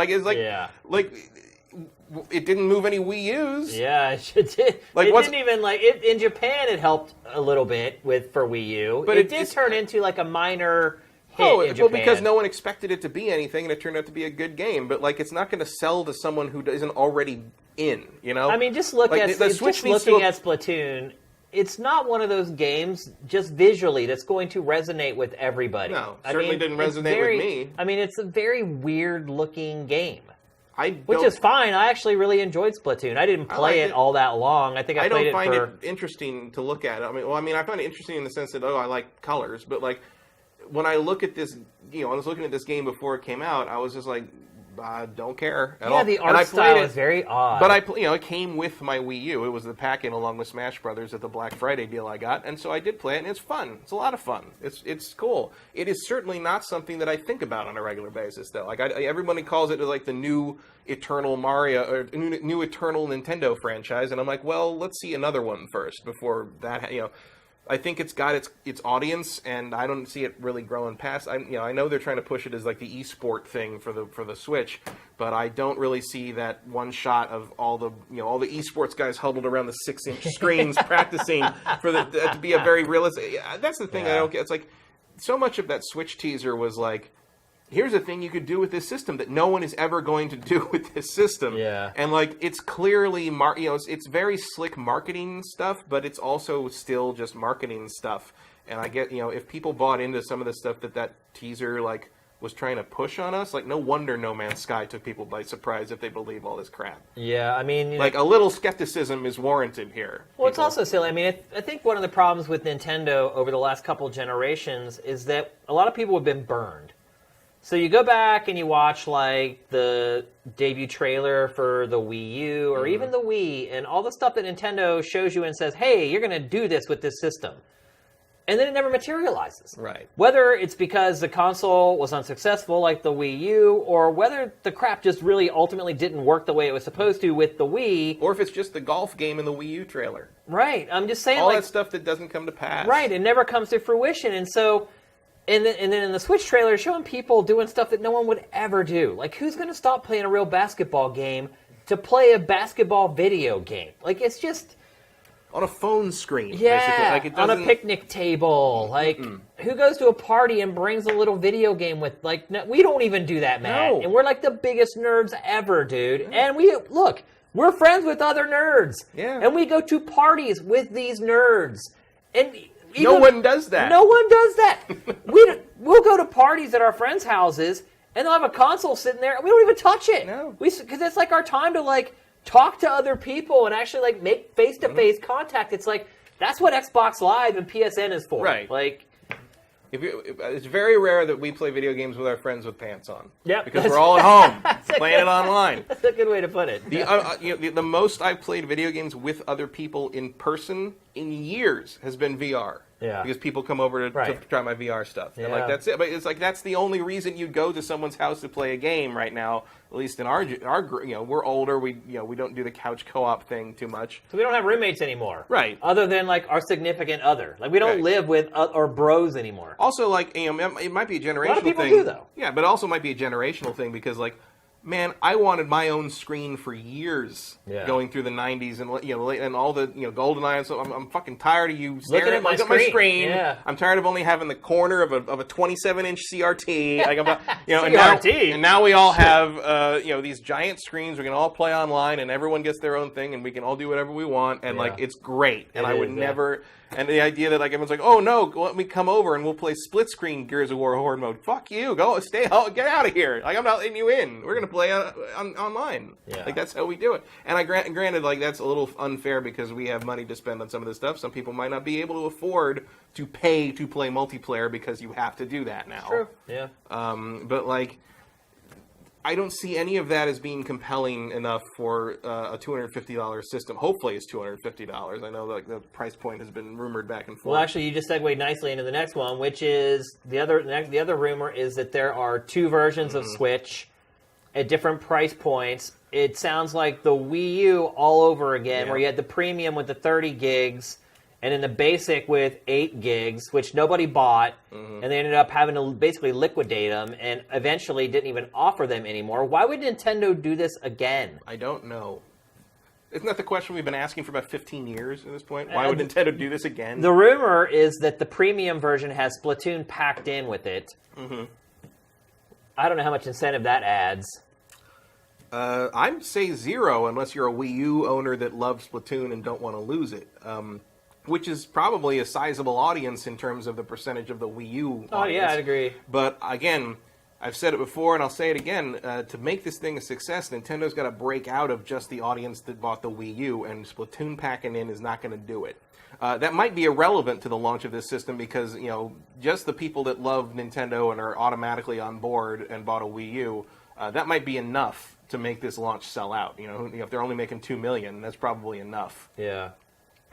It didn't move any Wii U's. Yeah, it did. Didn't even in Japan. It helped a little bit for Wii U, but it did turn into a minor. Because no one expected it to be anything, and it turned out to be a good game. But it's not going to sell to someone who isn't already in. Just look at Splatoon. it's not one of those games just visually that's going to resonate with everybody. No, certainly didn't resonate with me. I mean, it's a very weird-looking game. Which is fine. I actually really enjoyed Splatoon. I didn't play it all that long. I think I played it for... I don't find it interesting to look at. I find it interesting in the sense that, I like colors. But, like, when I look at this, I was looking at this game before it came out, I was just like, I don't care at all. Yeah, the art style is very odd. But it came with my Wii U. It was the pack-in along with Smash Brothers at the Black Friday deal I got, and so I did play it, and it's fun. It's a lot of fun. It's cool. It is certainly not something that I think about on a regular basis, though. Like everybody calls it like the new Eternal Mario or new Eternal Nintendo franchise, and I'm like, well, let's see another one first before that. I think it's got its audience, and I don't see it really growing past. I know they're trying to push it as like the esport thing for the Switch, but I don't really see that one shot of all the esports guys huddled around the 6-inch screens practicing to be a very realistic. That's the thing I don't get. It's like so much of that Switch teaser was like, here's a thing you could do with this system that no one is ever going to do with this system. Yeah. And like it's clearly it's very slick marketing stuff, but it's also still just marketing stuff. And I get, if people bought into some of the stuff that teaser like was trying to push on us, like no wonder No Man's Sky took people by surprise if they believe all this crap. Yeah, I mean, like a little skepticism is warranted here. Well, it's also silly. I mean, I think one of the problems with Nintendo over the last couple generations is that a lot of people have been burned. So you go back and you watch, like, the debut trailer for the Wii U or even the Wii and all the stuff that Nintendo shows you and says, hey, you're going to do this with this system. And then it never materializes. Right. Whether it's because the console was unsuccessful, like the Wii U, or whether the crap just really ultimately didn't work the way it was supposed to with the Wii. Or if it's just the golf game in the Wii U trailer. Right. I'm just saying, all that stuff that doesn't come to pass. Right. It never comes to fruition. And so... And then in the Switch trailer, showing people doing stuff that no one would ever do. Like, who's going to stop playing a real basketball game to play a basketball video game? Like, it's just... On a phone screen, yeah, basically. Like on a picnic table. Like, who goes to a party and brings a little video game with... Like, no, we don't even do that, Matt. No. And we're like the biggest nerds ever, dude. And we're friends with other nerds. Yeah. And we go to parties with these nerds. And... No one does that. No one does that. We'll go to parties at our friends' houses, and they'll have a console sitting there, and we don't even touch it. No. Because it's like our time to, like, talk to other people and actually, like, make face-to-face contact. It's like, that's what Xbox Live and PSN is for. Right. Like... It's very rare that we play video games with our friends with pants on. Yep. Because we're all at home playing it online. That's a good way to put it. The most I've played video games with other people in person in years has been VR. Yeah. Because people come over to try my VR stuff. Yeah. And like that's it. But it's like that's the only reason you'd go to someone's house to play a game right now. At least in our we're older. We don't do the couch co-op thing too much. So we don't have roommates anymore. Right. Other than like our significant other. Like we don't live with our bros anymore. Also, like it might be a generational thing. A lot of people do though. Yeah, but it also might be a generational thing because like. Man, I wanted my own screen for years, going through the '90s and and all the GoldenEye. So I'm fucking tired of you staring at my screen. Yeah. I'm tired of only having the corner of a 27-inch CRT. Like CRT. And now we all have these giant screens. We can all play online, and everyone gets their own thing, and we can all do whatever we want. And like it's great. And I would never. And the idea that like everyone's like, oh no, let me come over and we'll play split screen Gears of War Horde mode. Fuck you, get out of here. Like I'm not letting you in. We're gonna play online. Yeah. Like that's how we do it. And I granted, like that's a little unfair because we have money to spend on some of this stuff. Some people might not be able to afford to pay to play multiplayer because you have to do that now. True. Yeah. But like. I don't see any of that as being compelling enough for a $250 system. Hopefully it's $250. I know like the price point has been rumored back and forth. Well, actually, you just segued nicely into the next one, which is the other rumor is that there are two versions of Switch at different price points. It sounds like the Wii U all over again, where you had the premium with the 30 gigs, and then the basic with 8 gigs, which nobody bought, and they ended up having to basically liquidate them, and eventually didn't even offer them anymore. Why would Nintendo do this again? I don't know. Isn't that the question we've been asking for about 15 years at this point? Why would Nintendo do this again? The rumor is that the premium version has Splatoon packed in with it. I don't know how much incentive that adds. I'd say 0 unless you're a Wii U owner that loves Splatoon and don't want to lose it. which is probably a sizable audience in terms of the percentage of the Wii U audience. Oh, yeah, I'd agree. But again, I've said it before and I'll say it again, to make this thing a success, Nintendo's got to break out of just the audience that bought the Wii U, and Splatoon packing in is not going to do it. That might be irrelevant to the launch of this system because, just the people that love Nintendo and are automatically on board and bought a Wii U, that might be enough to make this launch sell out. If they're only making 2 million, that's probably enough. Yeah.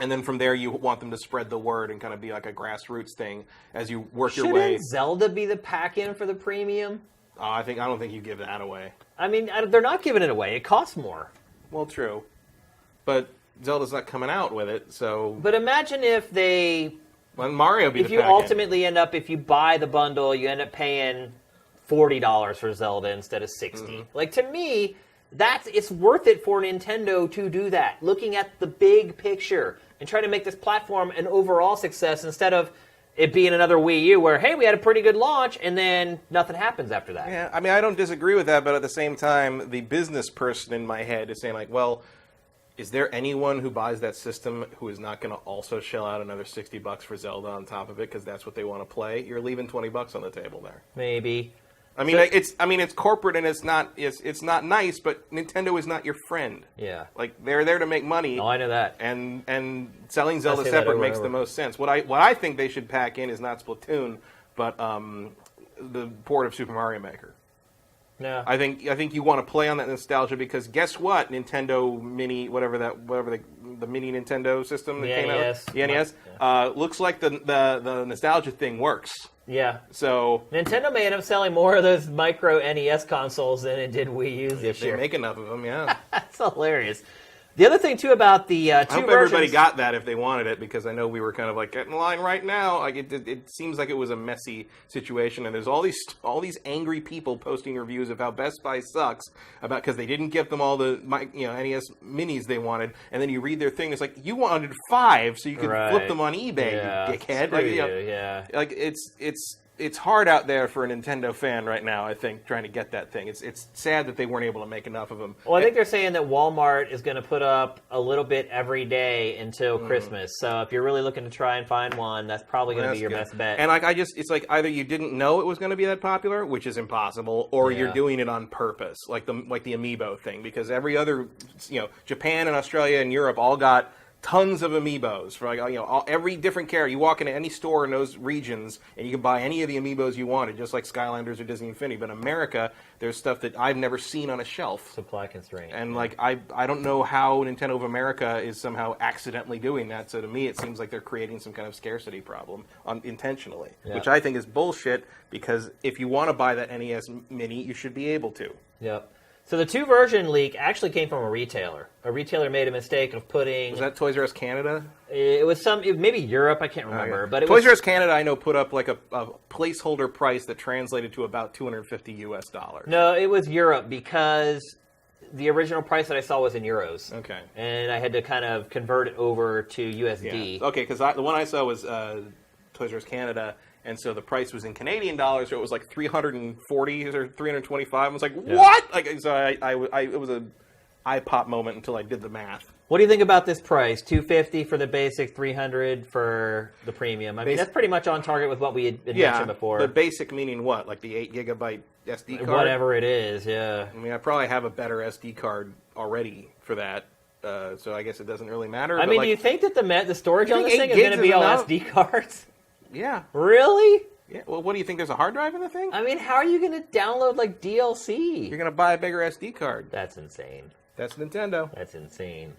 And then from there, you want them to spread the word and kind of be like a grassroots thing as you work your way. Shouldn't Zelda be the pack-in for the premium? I don't think you give that away. I mean, they're not giving it away. It costs more. Well, true. But Zelda's not coming out with it, so... But imagine if they... Let Mario be the If you pack-in. ultimately end up, if you buy the bundle, you end up paying $40 for Zelda instead of $60. Mm-hmm. Like, to me... It's worth it for Nintendo to do that, looking at the big picture and trying to make this platform an overall success instead of it being another Wii U where, hey, we had a pretty good launch and then nothing happens after that. Yeah, I mean, I don't disagree with that, but at the same time, the business person in my head is saying, like, well, is there anyone who buys that system who is not going to also shell out another $60 for Zelda on top of it because that's what they want to play? You're leaving $20 on the table there. Maybe. I mean, it's corporate and it's not nice, but Nintendo is not your friend. Yeah. Like they're there to make money. Oh, I know that. And selling Zelda say that separate over makes and the over. most sense. What I think they should pack in is not Splatoon, but the port of Super Mario Maker. No. I think you want to play on that nostalgia because guess what? Nintendo Mini, whatever the mini Nintendo system that came NES. out, the NES, looks like the nostalgia thing works. Yeah. So Nintendo may end up selling more of those micro NES consoles than it did Wii U this if they year. make enough of them, yeah. That's hilarious. The other thing, too, about the two I hope versions... everybody got that if they wanted it, because I know we were kind of like, get in line right now. Like it seems like it was a messy situation, and there's all these angry people posting reviews of how Best Buy sucks because they didn't get them all the NES minis they wanted, and then you read their thing, it's like you wanted 5 so you could flip them on eBay, yeah. you dickhead. Screw Like, you, yeah. Like it's hard out there for a Nintendo fan right now, I think, trying to get that thing. It's sad that they weren't able to make enough of them. Well, I think they're saying that Walmart is going to put up a little bit every day until Christmas. So if you're really looking to try and find one, that's probably going to be your best bet. And it's like either you didn't know it was going to be that popular, which is impossible, or you're doing it on purpose, like the Amiibo thing, because every other, Japan and Australia and Europe all got tons of amiibos for every different character. You walk into any store in those regions and you can buy any of the amiibos you wanted, just like Skylanders or Disney Infinity. But in America, there's stuff that I've never seen on a shelf. Supply constraint. And I don't know how Nintendo of America is somehow accidentally doing that. So to me, it seems like they're creating some kind of scarcity problem intentionally, which I think is bullshit. Because if you want to buy that NES Mini, you should be able to. Yep. So the 2-version leak actually came from a retailer. A retailer made a mistake of putting... Was that Toys R Us Canada? It was maybe Europe, I can't remember. But Toys R Us Canada, I know, put up like a placeholder price that translated to about $250 US. No, it was Europe because the original price that I saw was in euros. Okay. And I had to kind of convert it over to USD. Yeah. Okay, because the one I saw was Toys R Us Canada, and so the price was in Canadian dollars, so it was like 340 or 325. I was like, what? Like, so it was a eye pop moment until I did the math. What do you think about this price? $250 for the basic, $300 for the premium. I mean, that's pretty much on target with what we had mentioned before. The basic meaning what? Like the 8 gigabyte SD card? Whatever it is, yeah. I mean, I probably have a better SD card already for that, so I guess it doesn't really matter. I mean, do you think that the storage on this thing is going to be all SD cards? Yeah. Really? Yeah. Well, what do you think? There's a hard drive in the thing? I mean, how are you going to download like DLC? You're going to buy a bigger SD card. That's insane. That's Nintendo. That's insane.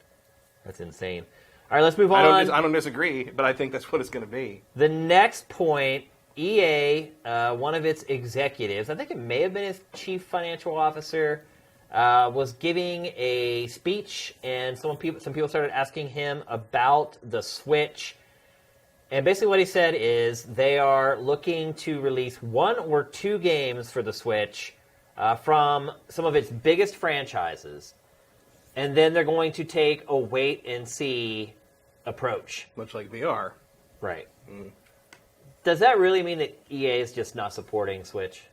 That's insane. All right, let's move on. I don't disagree, but I think that's what it's going to be. The next point, EA, one of its executives, I think it may have been its chief financial officer, was giving a speech, and some people started asking him about the Switch. And basically what he said is they are looking to release 1 or 2 games for the Switch from some of its biggest franchises. And then they're going to take a wait-and-see approach. Much like VR. Right. Does that really mean that EA is just not supporting Switch?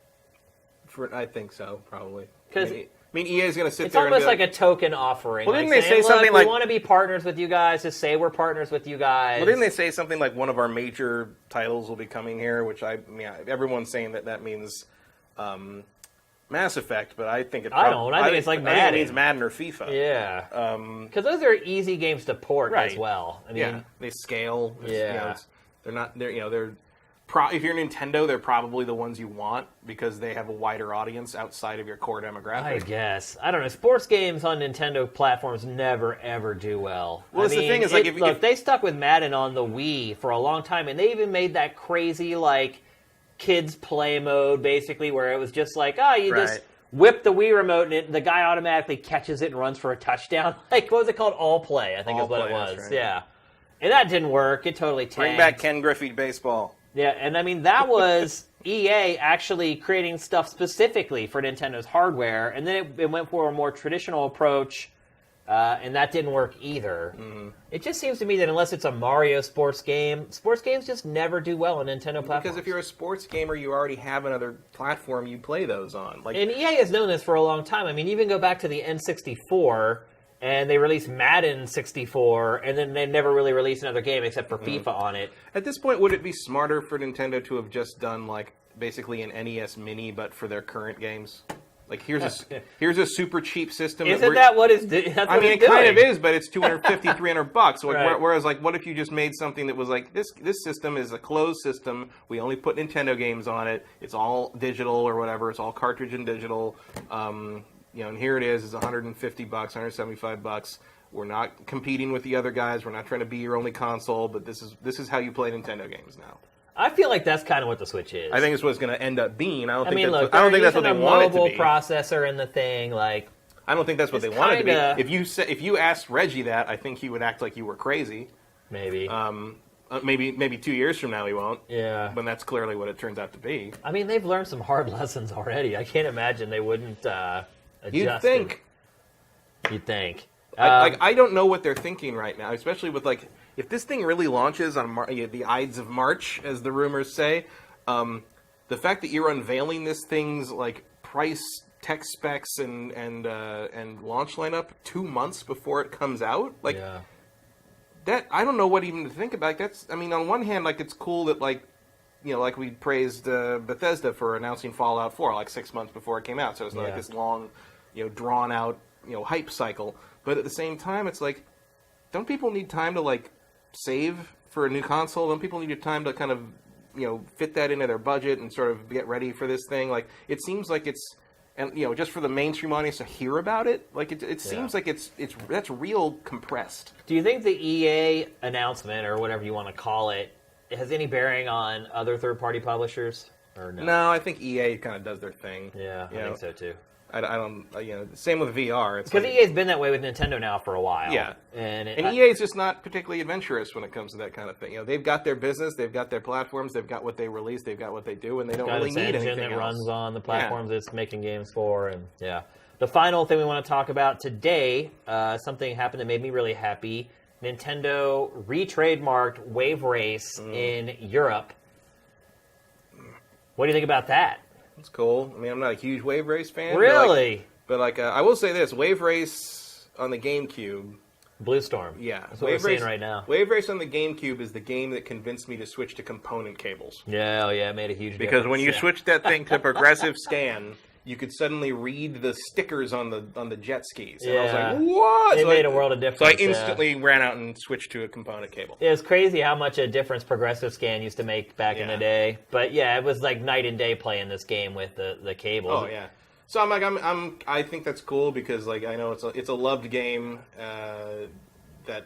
I think so, probably. 'Cause I mean, EA is going to sit It's there and almost be like a token offering. Well, like didn't they saying, say something "Look, like- we want to be partners with you guys. Just say we're partners with you guys." Well, didn't they say something like one of our major titles will be coming here? Which everyone's saying that means Mass Effect, but I think it. I don't. I think it's like I think Madden. it means Madden or FIFA. Yeah. Because those are easy games to port Right. as well. I mean, Yeah, they scale. Yeah. They're not. They're. If you're Nintendo, they're probably the ones you want because they have a wider audience outside of your core demographic. I guess. I don't know. Sports games on Nintendo platforms never, ever do well. Well, the thing is, like, if they stuck with Madden on the Wii for a long time, and they even made that crazy, like, kids play mode, basically, where it was just like, you just whip the Wii remote, and the guy automatically catches it and runs for a touchdown. Like, what was it called? All Play, I think All is what Play, it was. that's right. Yeah. And that didn't work. It totally tanked. Bring back Ken Griffey baseball. Yeah, and I mean, that was EA actually creating stuff specifically for Nintendo's hardware, and then it went for a more traditional approach, and that didn't work either. Mm-hmm. It just seems to me that unless it's a Mario sports games just never do well on Nintendo platforms. Because if you're a sports gamer, you already have another platform you play those on. Like, and EA has known this for a long time. I mean, even go back to the N64, and they released Madden 64, and then they never really released another game except for FIFA on it. At this point, would it be smarter for Nintendo to have just done, like, basically an NES Mini, but for their current games? Like, here's a super cheap system. Isn't that what it's doing? I mean, it kind of is, but it's $250, $300. So, like, whereas, like, what if you just made something that was like, this system is a closed system. We only put Nintendo games on it. It's all digital or whatever. It's all cartridge and digital. And here it is. It's $150, $175. We're not competing with the other guys. We're not trying to be your only console. But this is how you play Nintendo games now. I feel like that's kind of what the Switch is. I think it's what it's going to end up being. I don't think that's what they want it to be. Mobile processor in the thing, like. I don't think that's what they want it to be. If you asked Reggie that, I think he would act like you were crazy. Maybe. Maybe 2 years from now he won't. Yeah. But that's clearly what it turns out to be. I mean, they've learned some hard lessons already. I can't imagine they wouldn't adjust. You'd think. You'd think. I don't know what they're thinking right now, especially with, like, if this thing really launches on the Ides of March, as the rumors say, the fact that you're unveiling this thing's, like, price, tech specs, and launch lineup 2 months before it comes out, like, that, I don't know what even to think about. That's, I mean, on one hand, like, it's cool that, like, like we praised Bethesda for announcing Fallout 4, like, 6 months before it came out, so it's not like this long, drawn out, hype cycle. But at the same time, it's like, don't people need time to, like, save for a new console? Don't people need time to kind of, fit that into their budget and sort of get ready for this thing? Like, it seems like it's, and, just for the mainstream audience to hear about it, like, it seems like that's real compressed. Do you think the EA announcement, or whatever you want to call it, has any bearing on other third-party publishers? Or no? No, I think EA kind of does their thing. Yeah, I think so, too. I don't, same with VR. Because EA's been that way with Nintendo now for a while. Yeah. And EA's just not particularly adventurous when it comes to that kind of thing. They've got their business, they've got their platforms, they've got what they release, they've got what they do, and they don't really need anything that else. Runs on the platforms it's making games for, and The final thing we want to talk about today, something happened that made me really happy. Nintendo re-trademarked Wave Race in Europe. What do you think about that? It's cool. I mean, I'm not a huge Wave Race fan. Really? But I will say this: Wave Race on the GameCube, Blue Storm. Yeah, that's what we're seeing right now. Wave Race on the GameCube is the game that convinced me to switch to component cables. Yeah, it made a huge difference. Because when you switched that thing to progressive scan, you could suddenly read the stickers on the jet skis. And I was like, what? It made a world of difference. So I instantly ran out and switched to a component cable. It was crazy how much a difference progressive scan used to make back in the day. But it was like night and day playing this game with the cables. Oh yeah. So I think that's cool because, like, I know it's a loved game that,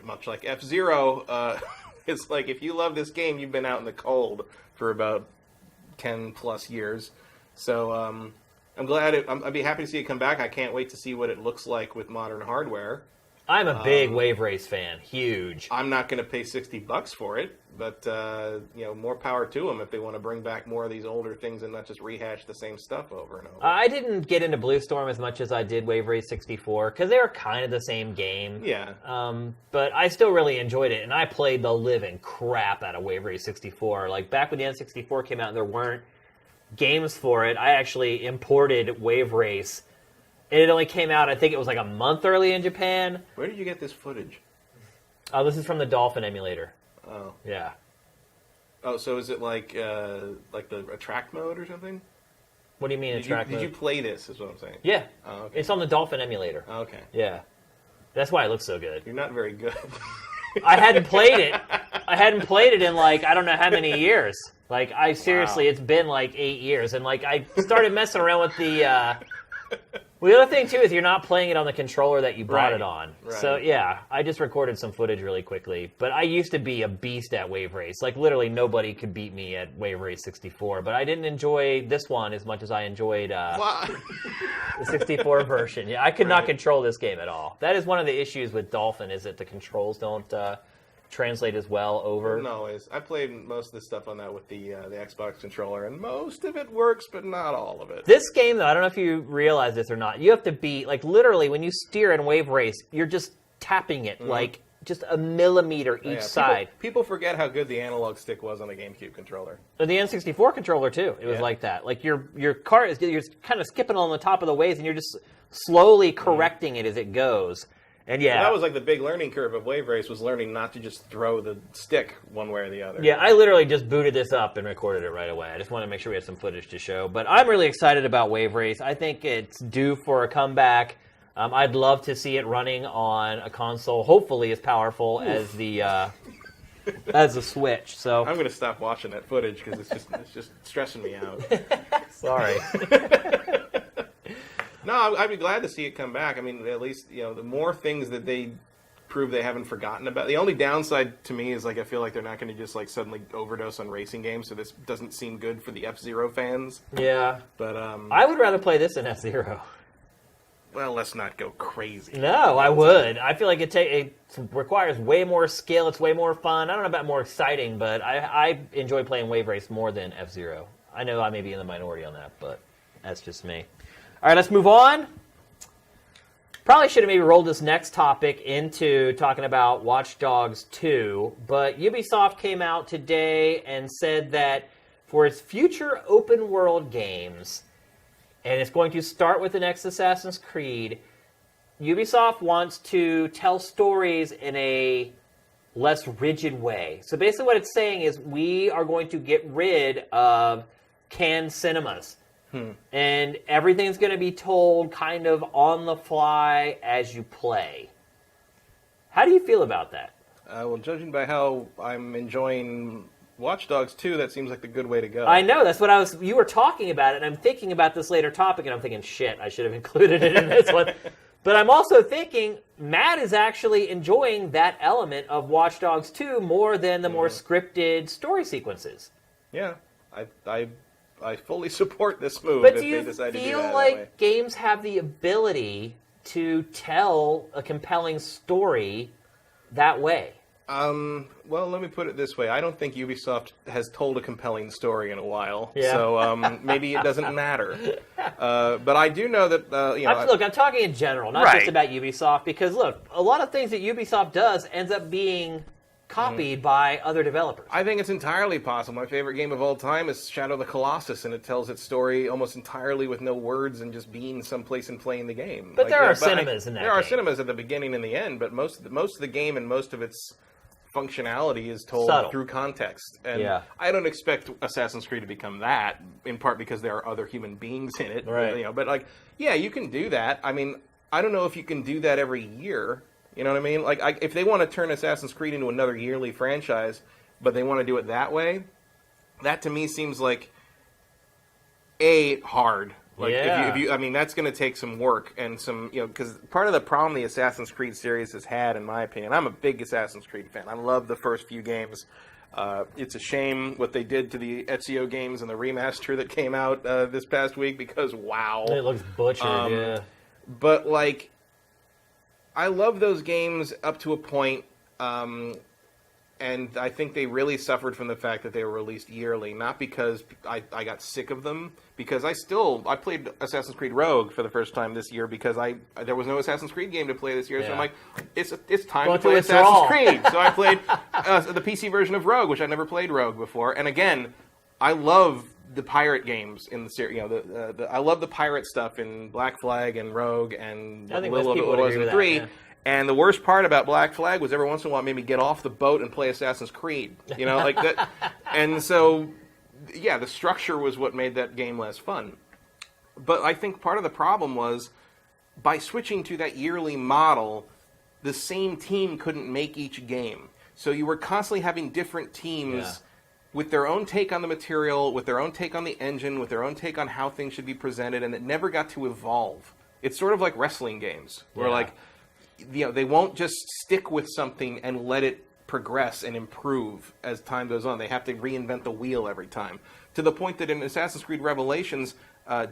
much like F-Zero, it's like, if you love this game, you've been out in the cold for about 10 plus years. So I'm glad I'd be happy to see it come back. I can't wait to see what it looks like with modern hardware. I'm a big Wave Race fan, huge. I'm not going to pay $60 for it, but more power to them if they want to bring back more of these older things and not just rehash the same stuff over and over. I didn't get into Blue Storm as much as I did Wave Race 64 because they were kind of the same game. Yeah. But I still really enjoyed it, and I played the living crap out of Wave Race 64. Like back when the N64 came out, there weren't games for it. I actually imported Wave Race. And it only came out, I think it was like a month early in Japan. Where did you get this footage? Oh, this is from the Dolphin emulator. Oh. Yeah. Oh, so is it like the attract mode or something? What do you mean attract mode? Did you play this, is what I'm saying? Yeah. Oh, okay. It's on the Dolphin emulator. Oh, okay. Yeah. That's why it looks so good. You're not very good. I hadn't played it. I hadn't played it in like, I don't know how many years. Like, seriously, It's been like 8 years. And like, I started messing around with the... Well, the other thing, too, is you're not playing it on the controller that you bought it on. Right. So, yeah, I just recorded some footage really quickly. But I used to be a beast at Wave Race. Like, literally nobody could beat me at Wave Race 64. But I didn't enjoy this one as much as I enjoyed the 64 version. Yeah, I could not control this game at all. That is one of the issues with Dolphin, is that the controls don't translate as well over. No, always. I played most of the stuff on that with the Xbox controller, and most of it works, but not all of it. This game, though, I don't know if you realize this or not, you have to be, like, literally, when you steer in Wave Race, you're just tapping it, like, just a millimeter each side. People forget how good the analog stick was on the GameCube controller. And the N64 controller, too, it was like that. Like, your car, you're kind of skipping on the top of the waves, and you're just slowly correcting it as it goes. And yeah, that was like the big learning curve of Wave Race, was learning not to just throw the stick one way or the other. Yeah, I literally just booted this up and recorded it right away. I just wanted to make sure we had some footage to show. But I'm really excited about Wave Race. I think it's due for a comeback. I'd love to see it running on a console, hopefully as powerful as the Switch. So I'm going to stop watching that footage because it's just stressing me out. Sorry. No, I'd be glad to see it come back. I mean, at least, the more things that they prove they haven't forgotten about. The only downside to me is, like, I feel like they're not going to just, like, suddenly overdose on racing games, so this doesn't seem good for the F-Zero fans. Yeah. But, I would rather play this than F-Zero. Well, let's not go crazy. No, I would. I feel like it requires way more skill. It's way more fun. I don't know about more exciting, but I enjoy playing Wave Race more than F-Zero. I know I may be in the minority on that, but that's just me. All right, let's move on. Probably should have maybe rolled this next topic into talking about Watch Dogs 2, but Ubisoft came out today and said that for its future open world games, and it's going to start with the next Assassin's Creed, Ubisoft wants to tell stories in a less rigid way. So basically what it's saying is we are going to get rid of canned cinemas. And everything's going to be told kind of on the fly as you play. How do you feel about that? Well, judging by how I'm enjoying Watch Dogs 2, that seems like the good way to go. I know, that's what you were talking about it, and I'm thinking about this later topic, and I'm thinking, shit, I should have included it in this one. But I'm also thinking, Matt is actually enjoying that element of Watch Dogs 2 more than the more scripted story sequences. Yeah, I fully support this move. But if do you they decide to do feel that like games have the ability to tell a compelling story that way? Well, let me put it this way. I don't think Ubisoft has told a compelling story in a while, Yeah. so maybe it doesn't matter. But I do know that, Look, I'm talking in general, not just about Ubisoft, because, look, a lot of things that Ubisoft does ends up being copied by other developers. I think it's entirely possible. My favorite game of all time is Shadow of the Colossus, and it tells its story almost entirely with no words and just being someplace and playing the game. But there are cinemas in that There are game. cinemas at the beginning and the end, but most of the game and most of its functionality is told Subtle. through context. And Yeah. I don't expect Assassin's Creed to become that, in part because there are other human beings in it. Right. But, like, yeah, you can do that. I mean, I don't know if you can do that every year. You know what I mean? Like, if they want to turn Assassin's Creed into another yearly franchise, but they want to do it that way, that to me seems like hard. Like, if you, I mean, that's going to take some work and some, because part of the problem the Assassin's Creed series has had, in my opinion, I'm a big Assassin's Creed fan. I love the first few games. It's a shame what they did to the Ezio games and the remaster that came out this past week, because wow, It looks butchered, yeah. But, like, I love those games up to a point, and I think they really suffered from the fact that they were released yearly, not because I got sick of them, because I played Assassin's Creed Rogue for the first time this year because there was no Assassin's Creed game to play this year, so I'm like, it's time to play Assassin's Creed. So I played the PC version of Rogue, which I never played Rogue before, and again, I love the pirate games in the series. I love the pirate stuff in Black Flag and Rogue and I think a little most bit people would was agree in with 3. that, yeah. And the worst part about Black Flag was every once in a while it made me get off the boat and play Assassin's Creed. Like that. And so, yeah, the structure was what made that game less fun. But I think part of the problem was, by switching to that yearly model, the same team couldn't make each game. So you were constantly having different teams with their own take on the material, with their own take on the engine, with their own take on how things should be presented, and it never got to evolve. It's sort of like wrestling games, where they won't just stick with something and let it progress and improve as time goes on. They have to reinvent the wheel every time. To the point that in Assassin's Creed Revelations,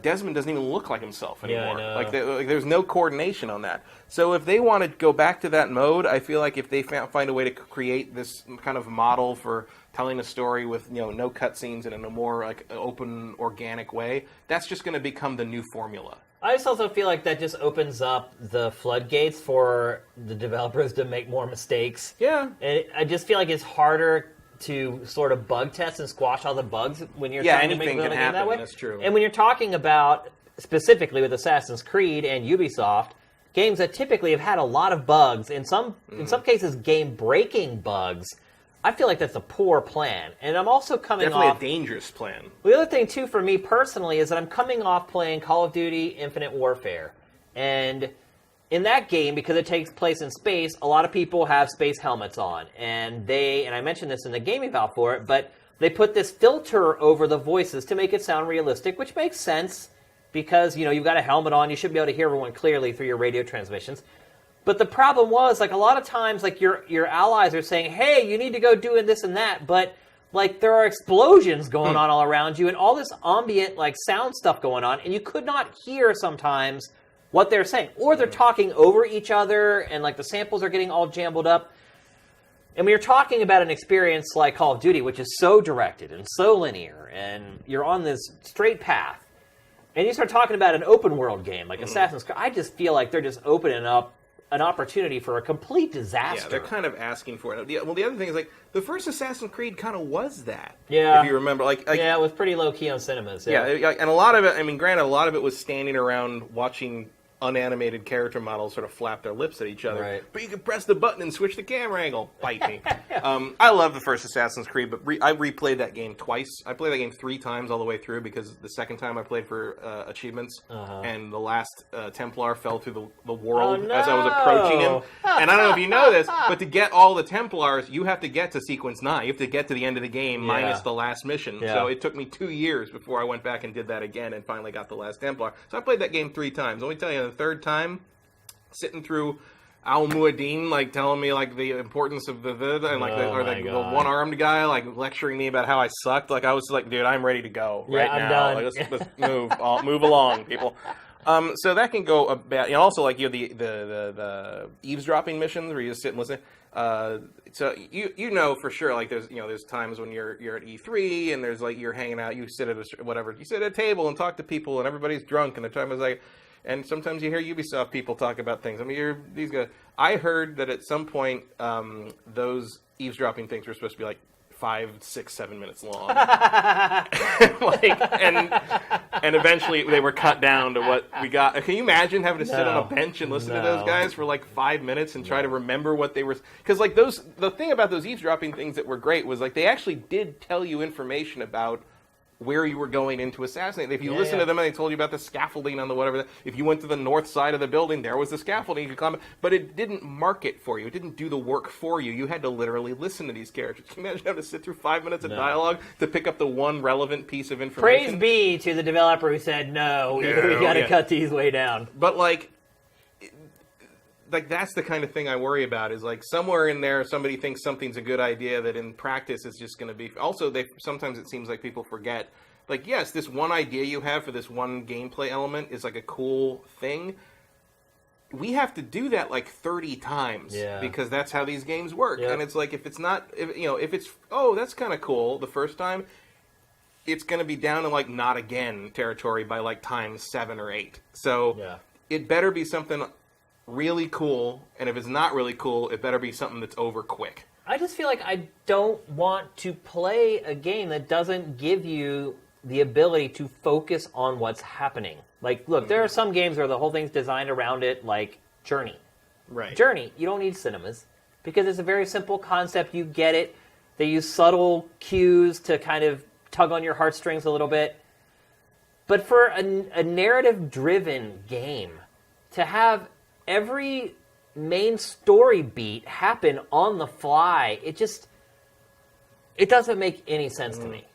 Desmond doesn't even look like himself anymore. Yeah, I know. There's no coordination on that. So if they want to go back to that mode, I feel like if they find a way to create this kind of model for telling a story with no cutscenes and in a more open, organic way, that's just going to become the new formula. I just also feel like that just opens up the floodgates for the developers to make more mistakes. Yeah. And I just feel like it's harder to sort of bug test and squash all the bugs when you're trying to make a anything can game happen. that way. That's true. And when you're talking about, specifically with Assassin's Creed and Ubisoft, games that typically have had a lot of bugs, in some cases game-breaking bugs, I feel like that's a poor plan. And I'm also coming Definitely off... a dangerous plan. The other thing, too, for me personally, is that I'm coming off playing Call of Duty Infinite Warfare. And in that game, because it takes place in space, a lot of people have space helmets on. And I mentioned this in the game eval for it, but they put this filter over the voices to make it sound realistic, which makes sense because, you've got a helmet on. You should be able to hear everyone clearly through your radio transmissions. But the problem was, a lot of times, your allies are saying, hey, you need to go doing this and that, but, there are explosions going on all around you and all this ambient, sound stuff going on, and you could not hear sometimes what they're saying. Or they're talking over each other, and, the samples are getting all jumbled up. And when you're talking about an experience like Call of Duty, which is so directed and so linear, and you're on this straight path, and you start talking about an open-world game like Assassin's Creed, I just feel like they're just opening up an opportunity for a complete disaster. Yeah, they're kind of asking for it. The other thing is, the first Assassin's Creed kind of was that. Yeah. If you remember. Yeah, it was pretty low-key on cinemas. Yeah, and a lot of it, granted, a lot of it was standing around watching unanimated character models sort of flap their lips at each other. Right. But you can press the button and switch the camera angle. Bite me. I love the first Assassin's Creed, but I replayed that game twice. I played that game 3 times all the way through because the second time I played for achievements, and the last Templar fell through the world as I was approaching him. And I don't know if you know this, but to get all the Templars, you have to get to Sequence 9. You have to get to the end of the game minus the last mission. Yeah. So it took me 2 years before I went back and did that again and finally got the last Templar. So I played that game 3 times. Let me tell you, the third time, sitting through Al Muad'Din telling me the importance of the the one-armed guy lecturing me about how I sucked. I was dude, I'm ready to go right I'm now. done. Let's move along, people. So that can go about. Also, the eavesdropping missions where you just sit and listen. So you know for sure there's times when you're at E3 and there's you're hanging out, you sit at a table and talk to people and everybody's drunk and the time is and sometimes you hear Ubisoft people talk about things. These guys. I heard that at some point those eavesdropping things were supposed to be 5, 6, 7 minutes long, and eventually they were cut down to what we got. Can you imagine having to sit on a bench and listen to those guys for 5 minutes and try to remember what they were? Because the thing about those eavesdropping things that were great was they actually did tell you information about where you were going in to assassinate. If you listen to them and they told you about the scaffolding on the whatever, if you went to the north side of the building, there was the scaffolding you could climb. But it didn't mark it for you. It didn't do the work for you. You had to literally listen to these characters. Can you imagine having to sit through 5 minutes of dialogue to pick up the one relevant piece of information? Praise be to the developer who said, no, we got to cut these way down. But that's the kind of thing I worry about is somewhere in there somebody thinks something's a good idea that in practice is just going to be. Also, sometimes it seems like people forget yes, this one idea you have for this one gameplay element is a cool thing. We have to do that 30 times because that's how these games work. And it's if it's not if it's that's kind of cool the first time, it's going to be down to not again territory by times 7 or 8. So it better be something really cool, and if it's not really cool, it better be something that's over quick. I just feel I don't want to play a game that doesn't give you the ability to focus on what's happening. Like, look, there are some games where the whole thing's designed around it, like Journey. Right. Journey, you don't need cinemas because it's a very simple concept. You get it. They use subtle cues to kind of tug on your heartstrings a little bit. But for a narrative-driven game, to have every main story beat happen on the fly, it doesn't make any sense to me.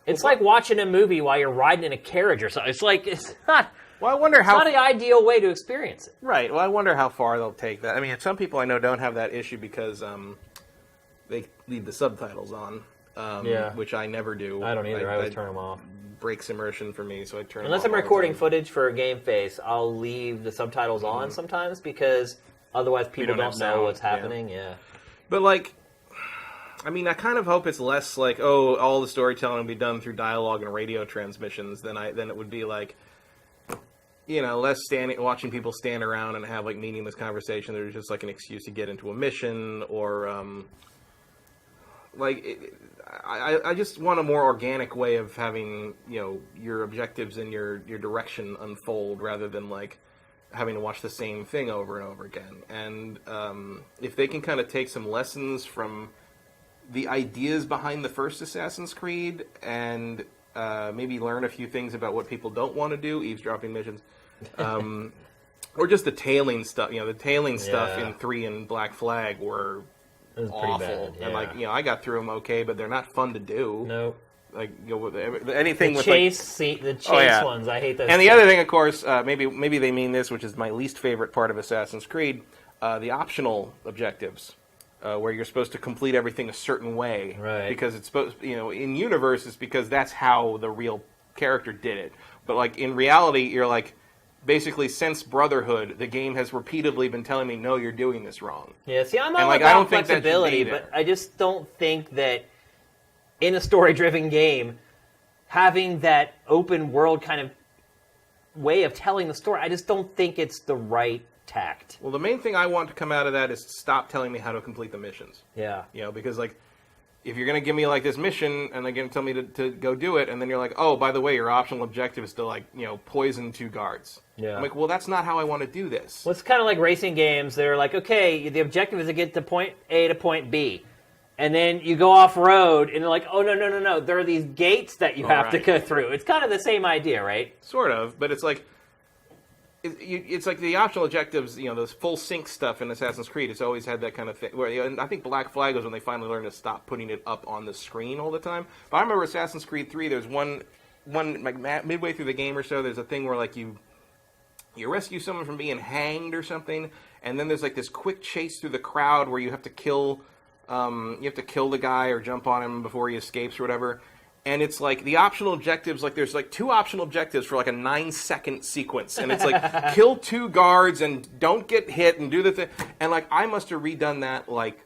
It's like watching a movie while you're riding in a carriage or something. It's not. Well, I wonder how. It's not the ideal way to experience it. Right. Well, I wonder how far they'll take that. I mean, some people I know don't have that issue because they leave the subtitles on, which I never do. I don't either. I always turn them off. Breaks immersion for me, so I turn. Unless them I'm off recording footage for GameFace, I'll leave the subtitles on sometimes because otherwise people don't know what's happening. Yeah. But like, I mean, I kind of hope it's less like, oh, all the storytelling will be done through dialogue and radio transmissions than it would be like, less watching people stand around and have like meaningless conversation. There's just like an excuse to get into a mission or I just want a more organic way of having your objectives and your direction unfold rather than like having to watch the same thing over and over again. And if they can kind of take some lessons from the ideas behind the first Assassin's Creed and maybe learn a few things about what people don't want to do, eavesdropping missions, or just the tailing stuff. The tailing stuff in 3 and Black Flag were awful. Bad, yeah. And I got through them okay, but they're not fun to do. Nope. Like anything with the chase ones, I hate those. And the other thing, of course, maybe they mean this, which is my least favorite part of Assassin's Creed, the optional objectives. Where you're supposed to complete everything a certain way, right? Because it's supposed, in universe, it's because that's how the real character did it. But like in reality, you're like, basically since Brotherhood, the game has repeatedly been telling me, no, you're doing this wrong. Yeah, see, I'm all about flexibility, but I just don't think that in a story-driven game, having that open world kind of way of telling the story, I just don't think it's the right tact. Well, the main thing I want to come out of that is stop telling me how to complete the missions. Yeah. Because like, if you're going to give me like this mission and they're going to tell me to go do it, and then you're like, oh, by the way, your optional objective is to like, poison 2 guards. Yeah. I'm like, well, that's not how I want to do this. Well, it's kind of like racing games. They're like, okay, the objective is to get to point A to point B. And then you go off-road, and they're like, oh, no. There are these gates that you have to go through. It's kind of the same idea, right? Sort of, but it's like, it's like the optional objectives, those full sync stuff in Assassin's Creed. It's always had that kind of thing. Where, and I think Black Flag was when they finally learned to stop putting it up on the screen all the time. But I remember Assassin's Creed 3. There's one like midway through the game or so. There's a thing where like you rescue someone from being hanged or something, and then there's like this quick chase through the crowd where you have to kill the guy or jump on him before he escapes or whatever. And it's like the optional objectives, like there's like 2 optional objectives for like a 9-second sequence. And it's like kill 2 guards and don't get hit and do the thing. And like I must have redone that like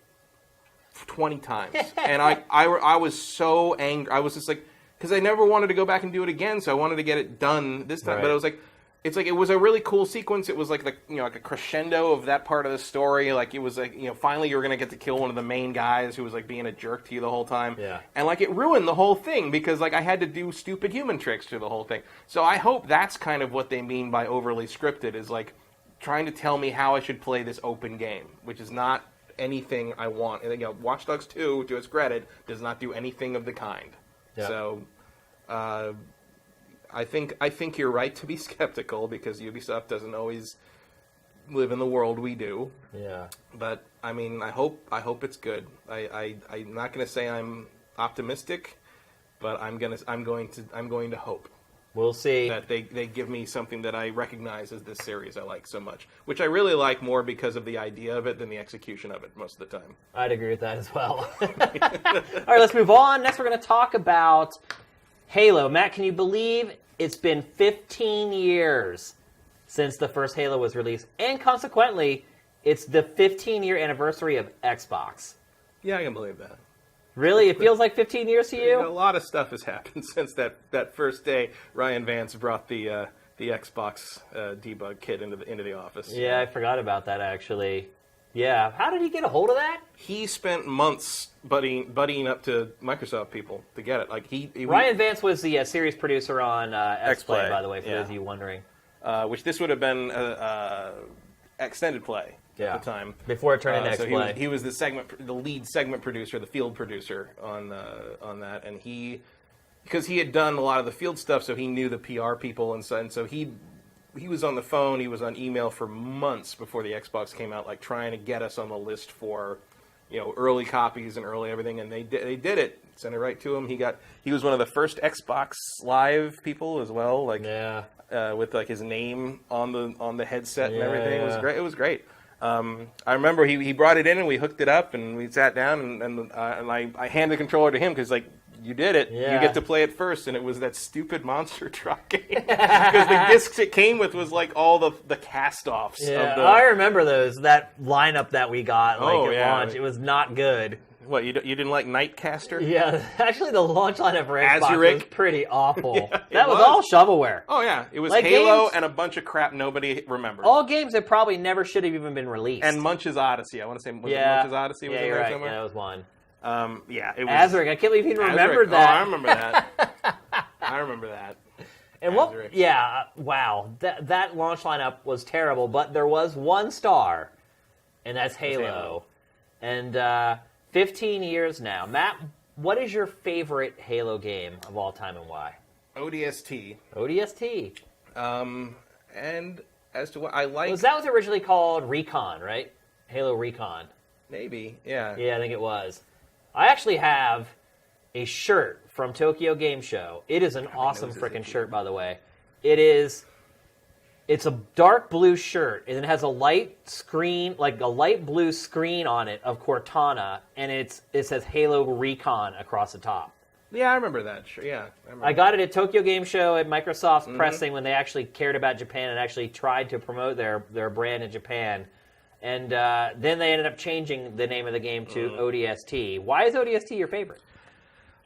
20 times. And I was so angry. I was just like, because I never wanted to go back and do it again. So I wanted to get it done this time. Right. But it was like, it was a really cool sequence. It was like like a crescendo of that part of the story. Like it was like, finally you were going to get to kill one of the main guys who was like being a jerk to you the whole time. Yeah. And like it ruined the whole thing because like I had to do stupid human tricks through the whole thing. So I hope that's kind of what they mean by overly scripted, is like trying to tell me how I should play this open game, which is not anything I want. And Watch Dogs 2, to its credit, does not do anything of the kind. Yeah. So I think you're right to be skeptical because Ubisoft doesn't always live in the world we do. Yeah. But I mean, I hope it's good. I'm not going to say I'm optimistic, but I'm going to hope. We'll see. That they give me something that I recognize as this series I like so much, which I really like more because of the idea of it than the execution of it most of the time. I'd agree with that as well. All right, let's move on. Next, we're going to talk about Halo. Matt, can you believe it's been 15 years since the first Halo was released? And consequently, it's the 15-year anniversary of Xbox. Yeah, I can believe that. Really? It feels like 15 years to you? A lot of stuff has happened since that first day Ryan Vance brought the Xbox debug kit into the office. Yeah, I forgot about that, actually. Yeah. How did he get a hold of that? He spent months buddying up to Microsoft people to get it. Like Ryan Vance was the series producer on X-Play, X-Play, by the way, for those of you wondering. Which this would have been extended play at the time. Before it turned into X-Play. He was the lead segment producer, the field producer on that, and because he had done a lot of the field stuff, so he knew the PR people, and so he was on the phone, he was on email for months before the Xbox came out, like trying to get us on the list for, early copies and early everything, and they did it. Sent it right to him. He was one of the first Xbox Live people as well, with like his name on the headset and everything. It was great. It was great. I remember he brought it in and we hooked it up and we sat down and I handed the controller to him because like, you did it. Yeah. You get to play it first, and it was that stupid monster truck game. Because the discs it came with was like all the cast-offs. Yeah, I remember those. That lineup that we got at launch, it was not good. What, you didn't like Nightcaster? Yeah, actually the launch lineup for Xbox was pretty awful. Yeah, that was all shovelware. Oh yeah, it was like Halo games, and a bunch of crap nobody remembers. All games that probably never should have even been released. And Munch's Odyssey. I want to say Munch's Odyssey was in there somewhere? Yeah, that was one. It was Azaric. I can't believe you remembered that. Oh, I remember that. I remember that. And wow. That launch lineup was terrible, but there was one star, and that's Halo. And 15 years now. Matt, what is your favorite Halo game of all time and why? ODST. ODST. And as to what I like... Was that originally called Recon, right? Halo Recon. Maybe, yeah. Yeah, I think it was. I actually have a shirt from Tokyo Game Show. It is an awesome freaking shirt, by the way. It's a dark blue shirt, and it has a light screen, like a light blue screen on it of Cortana, and it says Halo Recon across the top. Yeah, I remember that. Yeah, I got it at Tokyo Game Show at Microsoft's pressing when they actually cared about Japan and actually tried to promote their brand in Japan. And then they ended up changing the name of the game to ODST. Why is ODST your favorite?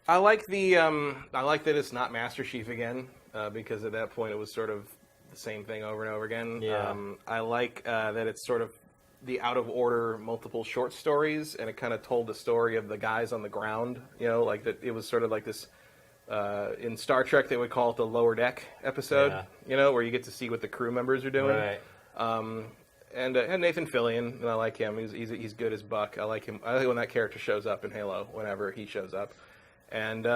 I like I like that it's not Master Chief again, because at that point it was sort of the same thing over and over again. Yeah. I like that it's sort of the out of order multiple short stories, and it kind of told the story of the guys on the ground. Like that it was sort of like this. In Star Trek, they would call it the lower deck episode. Yeah. Where you get to see what the crew members are doing. Right. And Nathan Fillion, and I like him. He's good as Buck. I like him. I like when that character shows up in Halo. Whenever he shows up, and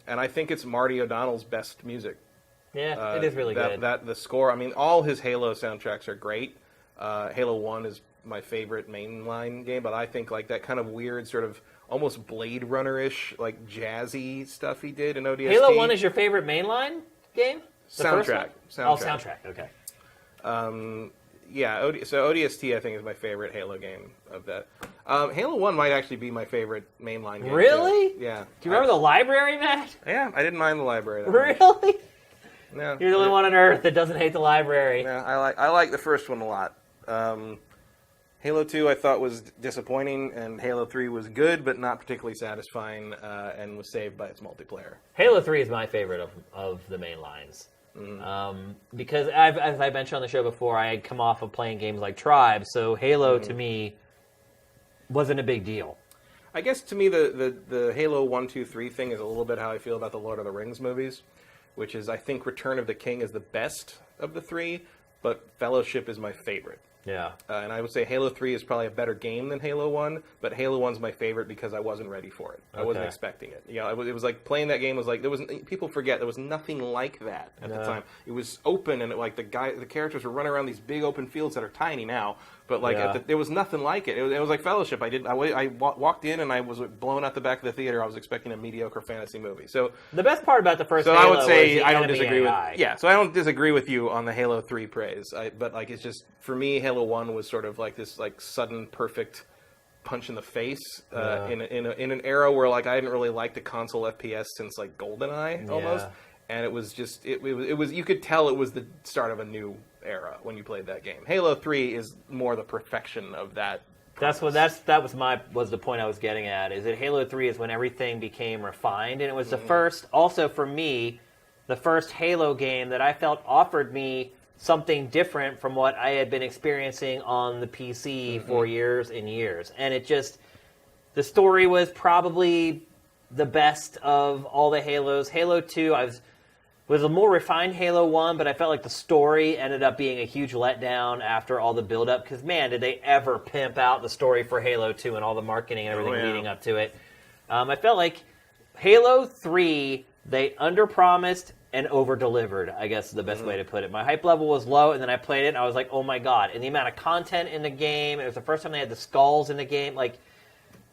I think it's Marty O'Donnell's best music. Yeah, it is really good. The score. I mean, all his Halo soundtracks are great. Halo 1 is my favorite mainline game, but I think like that kind of weird sort of almost Blade Runner-ish, like jazzy stuff he did in ODST. Halo 1 is your favorite mainline game? Soundtrack. Oh, soundtrack. Okay. Yeah, so ODST I think is my favorite Halo game of that. Halo 1 might actually be my favorite mainline game. Really? Too. Yeah. Do you remember the library, Matt? Yeah, I didn't mind the library. Really? No. You're the only one on Earth that doesn't hate the library. Yeah, I like the first one a lot. Halo 2 I thought was disappointing, and Halo 3 was good, but not particularly satisfying, and was saved by its multiplayer. Halo 3 is my favorite of the main lines. Because as I mentioned on the show before, I had come off of playing games like Tribe, so Halo to me wasn't a big deal. I guess to me the Halo 1, 2, 3 thing is a little bit how I feel about the Lord of the Rings movies, which is I think Return of the King is the best of the three, but Fellowship is my favorite. Yeah. And I would say Halo 3 is probably a better game than Halo 1, but Halo 1's my favorite because I wasn't ready for it. I wasn't expecting it. It was like playing that game was like people forget there was nothing like that at the time. It was open and the characters were running around these big open fields that are tiny now, but there was nothing like it. It was like Fellowship. I walked in and I was blown out the back of the theater. I was expecting a mediocre fantasy movie. So the best part about the first Halo I would say was the I don't disagree AI. so I don't disagree with you on the Halo 3 praise. But like it's just for me Halo 1 was sort of like this like sudden perfect punch in the face in an era where like I didn't really like the console FPS since like GoldenEye almost, and it was just it was you could tell it was the start of a new era when you played that game. Halo 3 is more the perfection of that. That was the point I was getting at. Is that Halo 3 is when everything became refined, and it was the first, also for me, the first Halo game that I felt offered me something different from what I had been experiencing on the PC for years and years. And it just, the story was probably the best of all the Halos. Halo 2, was a more refined Halo 1, but I felt like the story ended up being a huge letdown after all the build-up, because, man, did they ever pimp out the story for Halo 2 and all the marketing and everything leading up to it. I felt like Halo 3, they under-promised and over-delivered, I guess is the best way to put it. My hype level was low, and then I played it, and I was like, oh my god. And the amount of content in the game, it was the first time they had the skulls in the game. Like,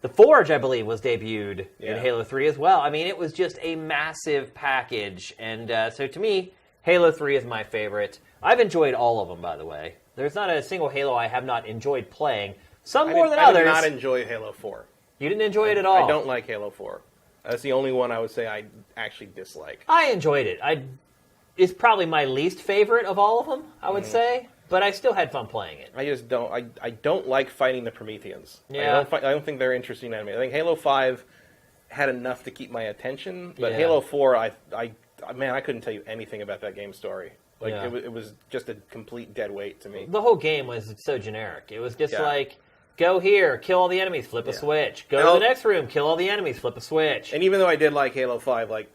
the Forge, I believe, was debuted in Halo 3 as well. I mean, it was just a massive package. And so to me, Halo 3 is my favorite. I've enjoyed all of them, by the way. There's not a single Halo I have not enjoyed playing. Some more than others. I did not enjoy Halo 4. You didn't enjoy it at all? I don't like Halo 4. That's the only one I would say I actually dislike. I enjoyed it. It's probably my least favorite of all of them, I would say. But I still had fun playing it. I just don't. I don't like fighting the Prometheans. Yeah. I don't think they're interesting enemies. I think Halo 5 had enough to keep my attention, but Halo 4, I couldn't tell you anything about that game story. Like it was just a complete dead weight to me. The whole game was so generic. It was just like, go here, kill all the enemies, flip a switch. Go to the next room, kill all the enemies, flip a switch. And even though I did like Halo 5, like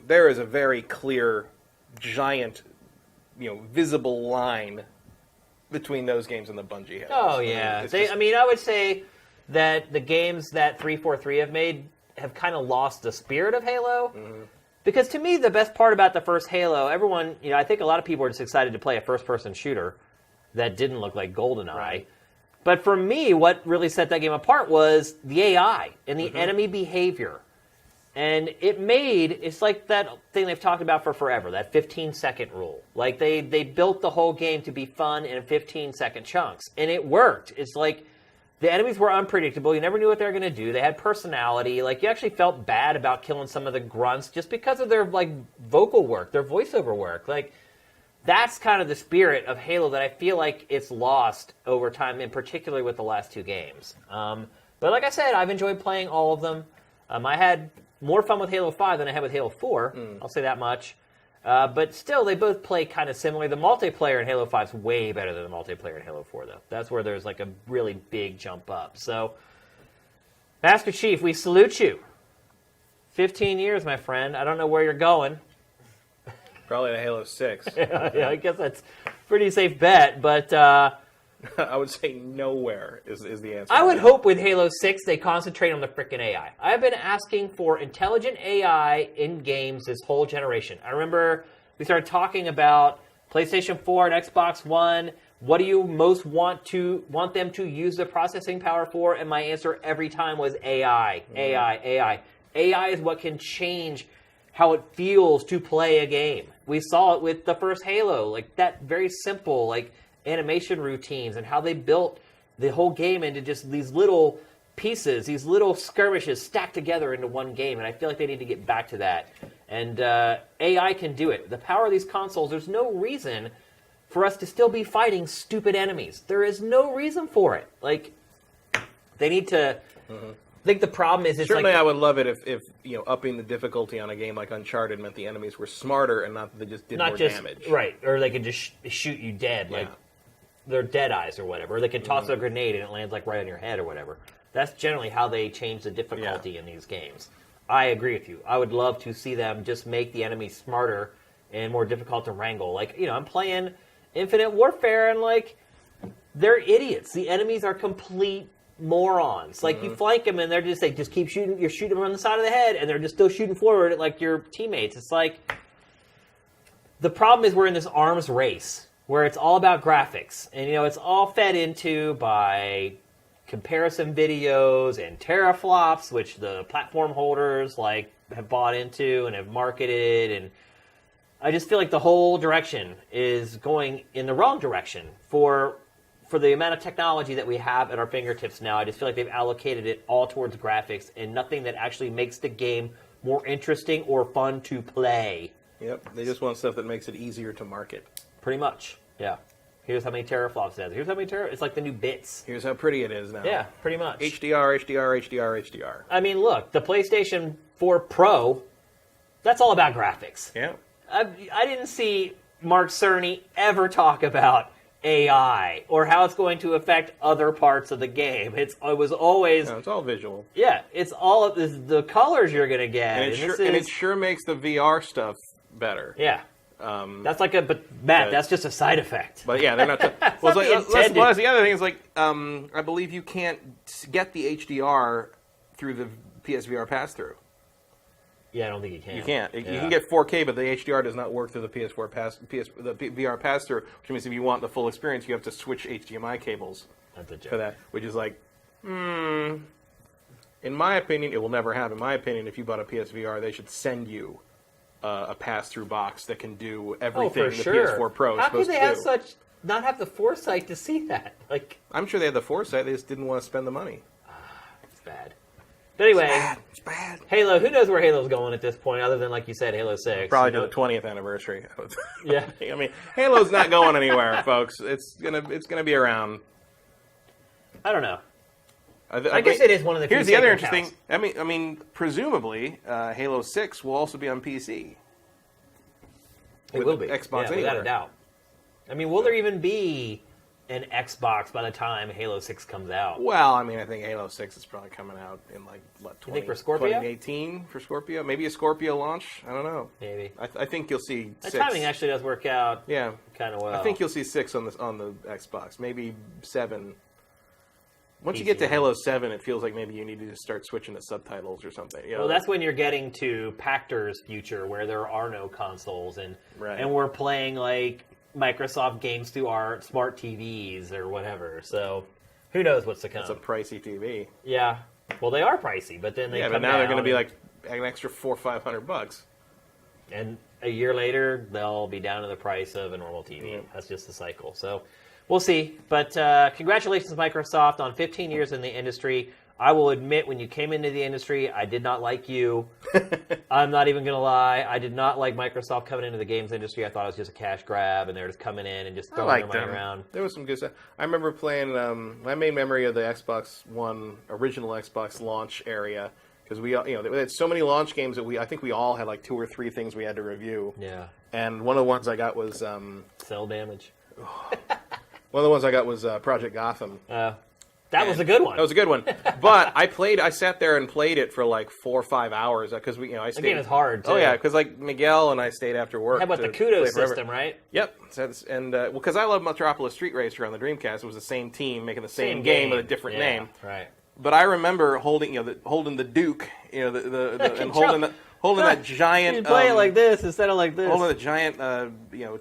there is a very clear, giant, visible line between those games and the Bungie Halos. Oh, yeah. I would say that the games that 343 have made have kind of lost the spirit of Halo. Because to me, the best part about the first Halo, everyone, I think a lot of people were just excited to play a first-person shooter that didn't look like GoldenEye. Right. But for me, what really set that game apart was the AI and the enemy behavior. And it's like that thing they've talked about for forever, that 15-second rule. Like, they built the whole game to be fun in 15-second chunks. And it worked. It's like, the enemies were unpredictable. You never knew what they were going to do. They had personality. Like, you actually felt bad about killing some of the grunts just because of their, like, vocal work, their voiceover work. Like, that's kind of the spirit of Halo that I feel like it's lost over time, and particularly with the last two games. But like I said, I've enjoyed playing all of them. I had more fun with Halo 5 than I had with Halo 4. I'll say that much. But still, they both play kind of similarly. The multiplayer in Halo 5 is way better than the multiplayer in Halo 4, though. That's where there's like a really big jump up. So, Master Chief, we salute you. 15 years, my friend. I don't know where you're going. Probably to Halo 6. Yeah, I guess that's a pretty safe bet, but I would say nowhere is the answer. I would hope with Halo 6 they concentrate on the frickin' AI. I've been asking for intelligent AI in games this whole generation. I remember we started talking about PlayStation 4 and Xbox One. What do you most want them to use the processing power for? And my answer every time was AI, AI. AI is what can change how it feels to play a game. We saw it with the first Halo, like that very simple, like animation routines and how they built the whole game into just these little pieces, these little skirmishes stacked together into one game. And I feel like they need to get back to that. And AI can do it. The power of these consoles, there's no reason for us to still be fighting stupid enemies. There is no reason for it. Like, they need to... I think the problem is certainly I would love it if upping the difficulty on a game like Uncharted meant the enemies were smarter and not that they just did more damage. Right, or they could just shoot you dead, like they're dead eyes or whatever. Or they can toss a grenade and it lands like right on your head or whatever. That's generally how they change the difficulty in these games. I agree with you. I would love to see them just make the enemies smarter and more difficult to wrangle. Like, I'm playing Infinite Warfare and like they're idiots. The enemies are complete morons. Like, you flank them and they're just like, just keep shooting. You're shooting them on the side of the head and they're just still shooting forward at like your teammates. It's like, the problem is we're in this arms race where it's all about graphics. And, it's all fed into by comparison videos and teraflops, which the platform holders like have bought into and have marketed. And I just feel like the whole direction is going in the wrong direction for the amount of technology that we have at our fingertips now. I just feel like they've allocated it all towards graphics and nothing that actually makes the game more interesting or fun to play. Yep, they just want stuff that makes it easier to market. Pretty much, yeah. Here's how many teraflops it has. Here's how many it's like the new bits. Here's how pretty it is now. Yeah, pretty much. HDR, HDR, HDR, HDR. I mean, look, the PlayStation 4 Pro, that's all about graphics. Yeah. I didn't see Mark Cerny ever talk about AI or how it's going to affect other parts of the game. It was always... No, it's all visual. Yeah, it's all of this, the colors you're going to get. And it sure makes the VR stuff better. Yeah. That's like but Matt, that's just a side effect. But yeah, they're not... That's the other thing is, like, I believe you can't get the HDR through the PSVR pass-through. Yeah, I don't think you can. You can't. You can get 4K, but the HDR does not work through the VR pass-through, which means if you want the full experience, you have to switch HDMI cables for that, which is like, in my opinion, it will never happen. In my opinion, if you bought a PSVR, they should send you a pass-through box that can do everything the PS4 Pro is How supposed could to they do. not have the foresight to see that? Like, I'm sure they had the foresight, they just didn't want to spend the money. It's bad. But anyway, it's bad. Halo, who knows where Halo's going at this point, other than, like you said, Halo 6. Probably to the 20th anniversary. Yeah. I mean, Halo's not going anywhere, folks. It's gonna be around. I don't know. I guess it is one of the few. Here's the other interesting. I mean, presumably, Halo 6 will also be on PC. It will be Xbox Anywhere. Without a doubt. I mean, will there even be an Xbox by the time Halo 6 comes out? Well, I mean, I think Halo 6 is probably coming out in like what, 2018 for Scorpio? Maybe a Scorpio launch? I don't know. Maybe. I think you'll see 6. The timing actually does work out. Yeah, kind of well. I think you'll see 6 on the Xbox. Maybe 7. Once you get to Halo 7, it feels like maybe you need to just start switching to subtitles or something. You know? Well, that's when you're getting to Pactor's future, where there are no consoles, and we're playing like Microsoft games through our smart TVs or whatever. So, who knows what's to come? It's a pricey TV. Yeah. Well, they are pricey, but then they come but now they're going to be and, like an extra $400-500. And a year later, they'll be down to the price of a normal TV. Yeah. That's just the cycle. So, we'll see. But congratulations, Microsoft, on 15 years in the industry. I will admit, when you came into the industry, I did not like you. I'm not even going to lie. I did not like Microsoft coming into the games industry. I thought it was just a cash grab, and they were just coming in and just throwing their money around. There was some good stuff. I remember playing, my main memory of the Xbox One, original Xbox launch area, because we had so many launch games that I think we all had like 2 or 3 things we had to review. Yeah. And one of the ones I got was... Cell Damage. One of the ones I got was Project Gotham. That was a good one. That was a good one. But I sat there and played it for like 4 or 5 hours because I stayed. The game is hard, too. Oh, yeah, because like Miguel and I stayed after work. How about the kudos system, right? Yep. And because I love Metropolis Street Racer on the Dreamcast, it was the same team making the same game with a different name. Right. But I remember holding the Duke, and holding that giant. You play it like this instead of like this. Holding the giant,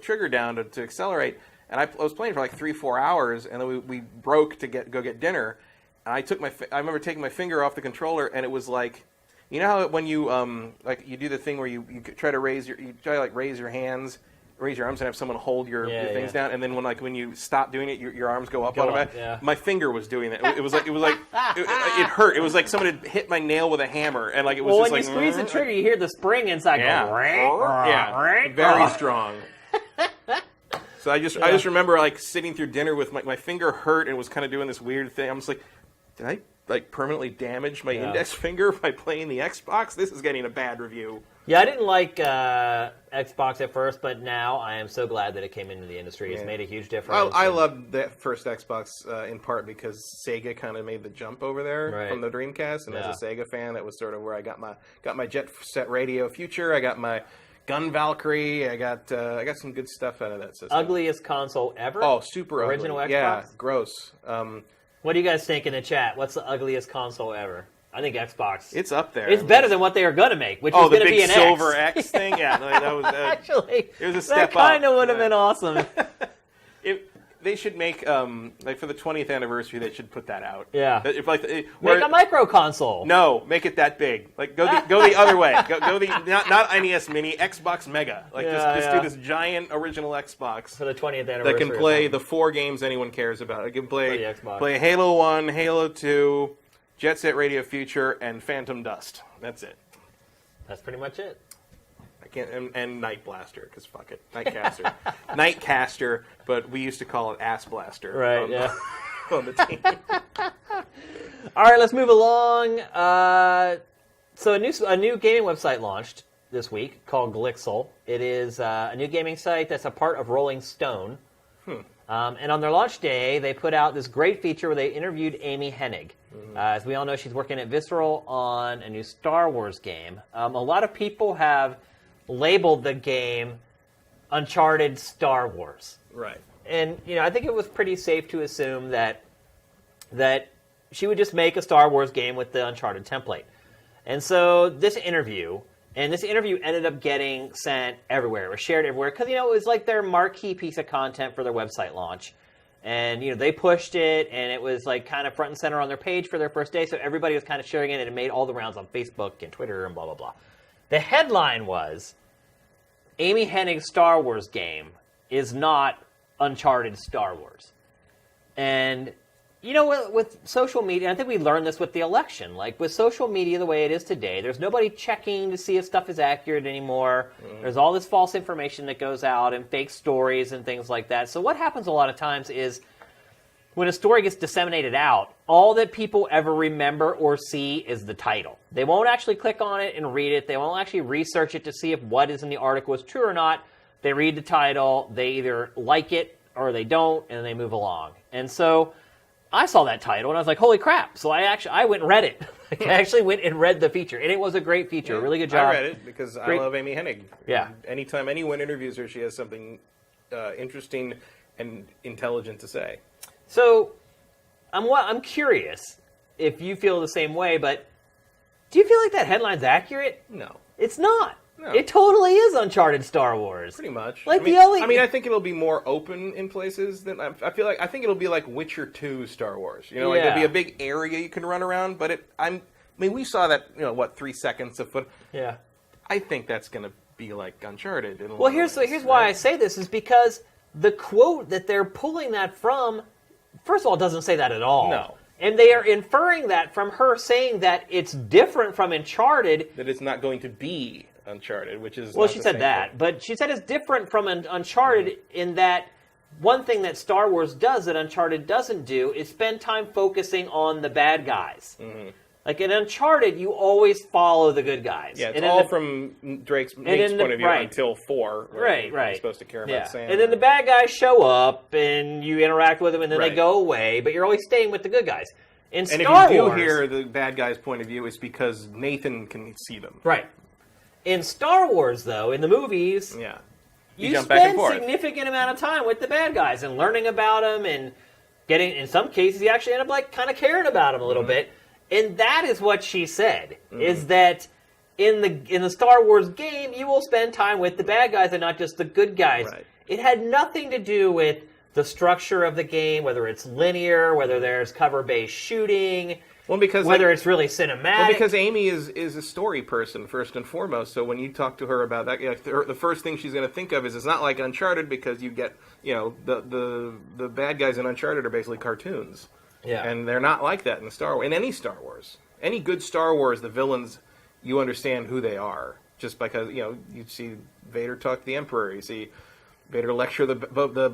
trigger down to accelerate. And I was playing for like 3-4 hours, and then we broke to go get dinner. And I remember taking my finger off the controller, and it was like, you know how when you you do the thing where you try to raise your hands, raise your arms, and have someone hold your things down, and then when you stop doing it, your arms go up automatically. Yeah. My finger was doing that. It was like it hurt. It was like someone had hit my nail with a hammer, and like it was just when like. you squeeze the trigger, you hear the spring inside. Yeah, very strong. So I just remember like sitting through dinner with my finger hurt and was kind of doing this weird thing. I'm just like, did I like permanently damage my index finger by playing the Xbox? This is getting a bad review. Yeah, I didn't like Xbox at first, but now I am so glad that it came into the industry. It's made a huge difference. I loved that first Xbox in part because Sega kind of made the jump over there from the Dreamcast, and as a Sega fan, that was sort of where I got my Jet Set Radio Future. I got my Gun Valkyrie. I got some good stuff out of that system. Ugliest console ever? Oh, super Original ugly. Xbox? Yeah, gross. What do you guys think in the chat? What's the ugliest console ever? I think Xbox. It's up there. It's better than what they are going to make, which is going to be an silver X thing. Yeah, that was actually. It was a step up. That kind of would have been awesome. They should make for the 20th anniversary. They should put that out. Yeah. Make a micro console. No, make it that big. Like go the other way. Go the not NES Mini, Xbox Mega. Just do this giant original Xbox for the 20th anniversary. That can play the 4 games anyone cares about. It can play Halo 1, Halo 2, Jet Set Radio Future, and Phantom Dust. That's it. That's pretty much it. And Night Blaster, because fuck it. Nightcaster. Nightcaster, but we used to call it Ass Blaster. Right, on the team. All right, let's move along. So a new gaming website launched. this week called Glixel. It is a new gaming site that's a part of Rolling Stone. And on their launch day, they put out this great feature where they interviewed Amy Hennig. As we all know, she's working at Visceral on a new Star Wars game. A lot of people have labeled the game Uncharted Star Wars. Right. And, I think it was pretty safe to assume that she would just make a Star Wars game with the Uncharted template. And so this interview ended up getting sent everywhere. It was shared everywhere because, it was like their marquee piece of content for their website launch. And, they pushed it, and it was like kind of front and center on their page for their first day, so everybody was kind of sharing it, and it made all the rounds on Facebook and Twitter and blah, blah, blah. The headline was, Amy Hennig's Star Wars game is not Uncharted Star Wars. And, with social media, I think we learned this with the election. Like, with social media the way it is today, there's nobody checking to see if stuff is accurate anymore. There's all this false information that goes out and fake stories and things like that. So what happens a lot of times is when a story gets disseminated out, all that people ever remember or see is the title. They won't actually click on it and read it. They won't actually research it to see if what is in the article is true or not. They read the title, they either like it or they don't, and they move along. And so I saw that title, and I was like, holy crap. So I went and read it. I actually went and read the feature, and it was a great feature. Yeah, a really good job. I read it because I love Amy Hennig. Yeah. Anytime anyone interviews her, she has something interesting and intelligent to say. So I'm curious if you feel the same way, but do you feel like that headline's accurate? No. It's not. No. It totally is Uncharted Star Wars. Pretty much. Like I think it'll be more open in places than I think it'll be like Witcher 2 Star Wars. Like there'll be a big area you can run around, but we saw that 3 seconds of foot. Yeah. I think that's going to be like Uncharted. Well, here's why I say this is because the quote that they're pulling that from, first of all, doesn't say that at all. No. And they are inferring that from her saying that it's different from Uncharted. That it's not going to be Uncharted, which is... Well, she said that, thing. But she said it's different from Uncharted in that one thing that Star Wars does that Uncharted doesn't do is spend time focusing on the bad guys. Mm-hmm. Like in Uncharted, you always follow the good guys. Yeah, it's all from Nate's point of view until 4. Right. You're supposed to care about Sam. And then the bad guys show up, and you interact with them, and then they go away, but you're always staying with the good guys. In Star Wars... And if you do hear the bad guy's point of view, it's because Nathan can see them. Right. In Star Wars, though, in the movies... Yeah. You spend a significant amount of time with the bad guys and learning about them and getting... In some cases, you actually end up kind of caring about them a little bit. And that is what she said, is that in the Star Wars game, you will spend time with the bad guys and not just the good guys. Right. It had nothing to do with the structure of the game, whether it's linear, whether there's cover-based shooting, whether it's really cinematic. Well, because Amy is a story person, first and foremost, so when you talk to her about that, the first thing she's going to think of is it's not like Uncharted because you get, the bad guys in Uncharted are basically cartoons. Yeah. And they're not like that in any Star Wars. Any good Star Wars, the villains, you understand who they are. Just because, you see Vader talk to the Emperor. You see Vader lecture the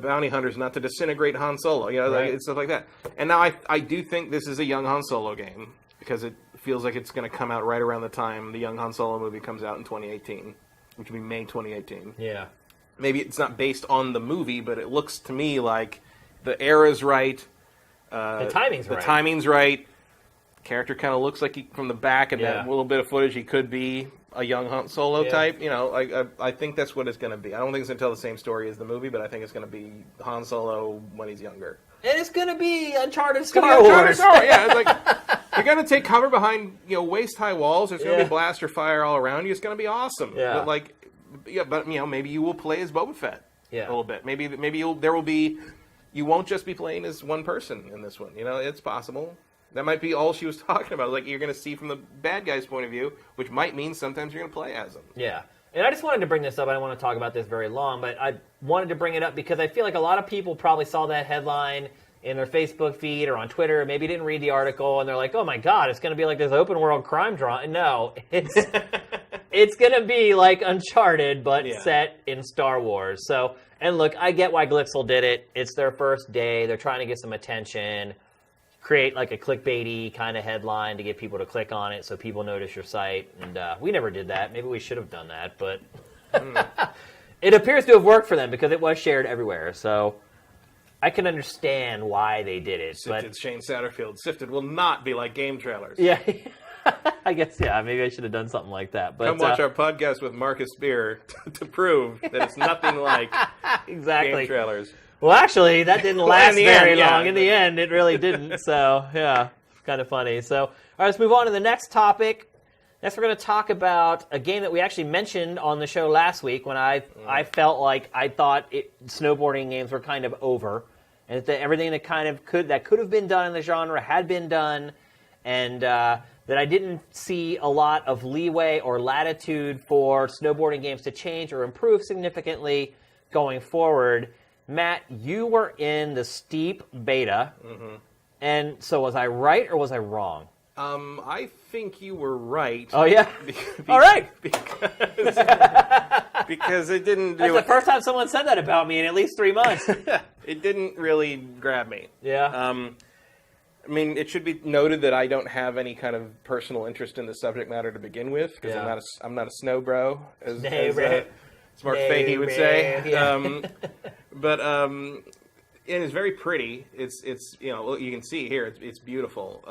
bounty hunters not to disintegrate Han Solo. Stuff like that. And now I do think this is a young Han Solo game. Because it feels like it's going to come out right around the time the young Han Solo movie comes out in 2018. Which will be May 2018. Yeah. Maybe it's not based on the movie, but it looks to me like the era's right. The timing's right. Character kind of looks like from the back and that little bit of footage he could be a young Han Solo type. I think that's what it's going to be. I don't think it's going to tell the same story as the movie, but I think it's going to be Han Solo when he's younger. And it's going to be Uncharted Star Wars. Yeah, it's like you're going to take cover behind waist-high walls. There's going to be blaster fire all around you. It's going to be awesome. Yeah. But maybe you will play as Boba Fett a little bit. Maybe there will be. You won't just be playing as one person in this one. It's possible. That might be all she was talking about. Like, you're going to see from the bad guy's point of view, which might mean sometimes you're going to play as them. Yeah. And I just wanted to bring this up. I don't want to talk about this very long, but I wanted to bring it up because I feel like a lot of people probably saw that headline in their Facebook feed or on Twitter, maybe didn't read the article, and they're like, oh my God, it's going to be like this open world crime drama. No, it's going to be like Uncharted, but set in Star Wars. So, and look, I get why Glixel did it. It's their first day. They're trying to get some attention. create like a clickbaity kind of headline to get people to click on it so people notice your site. And we never did that. Maybe we should have done that, but it appears to have worked for them because it was shared everywhere. So I can understand why they did it. Sifted Shane Satterfield. Sifted will not be like game trailers. Yeah. I guess, yeah, maybe I should have done something like that. But come watch our podcast with Marcus Spear to prove that it's nothing like exactly. game trailers. Well, actually, that didn't last very long. Yeah. In the end, it really didn't. So, yeah, it's kind of funny. So, all right, let's move on to the next topic. Next, we're going to talk about a game that we actually mentioned on the show last week when I felt like I thought snowboarding games were kind of over, and that everything that could have been done in the genre had been done, and that I didn't see a lot of leeway or latitude for snowboarding games to change or improve significantly going forward. Matt, you were in the Steep beta, and so was I right or was I wrong? I think you were right. Oh, yeah? All right. Because it didn't do That's the first time someone said that about me in at least 3 months. It didn't really grab me. Yeah. I mean, it should be noted that I don't have any kind of personal interest in the subject matter to begin with, because I'm not a snow bro, as Smart Fahey would say. Yeah. But it is very pretty. It's you can see here. It's beautiful.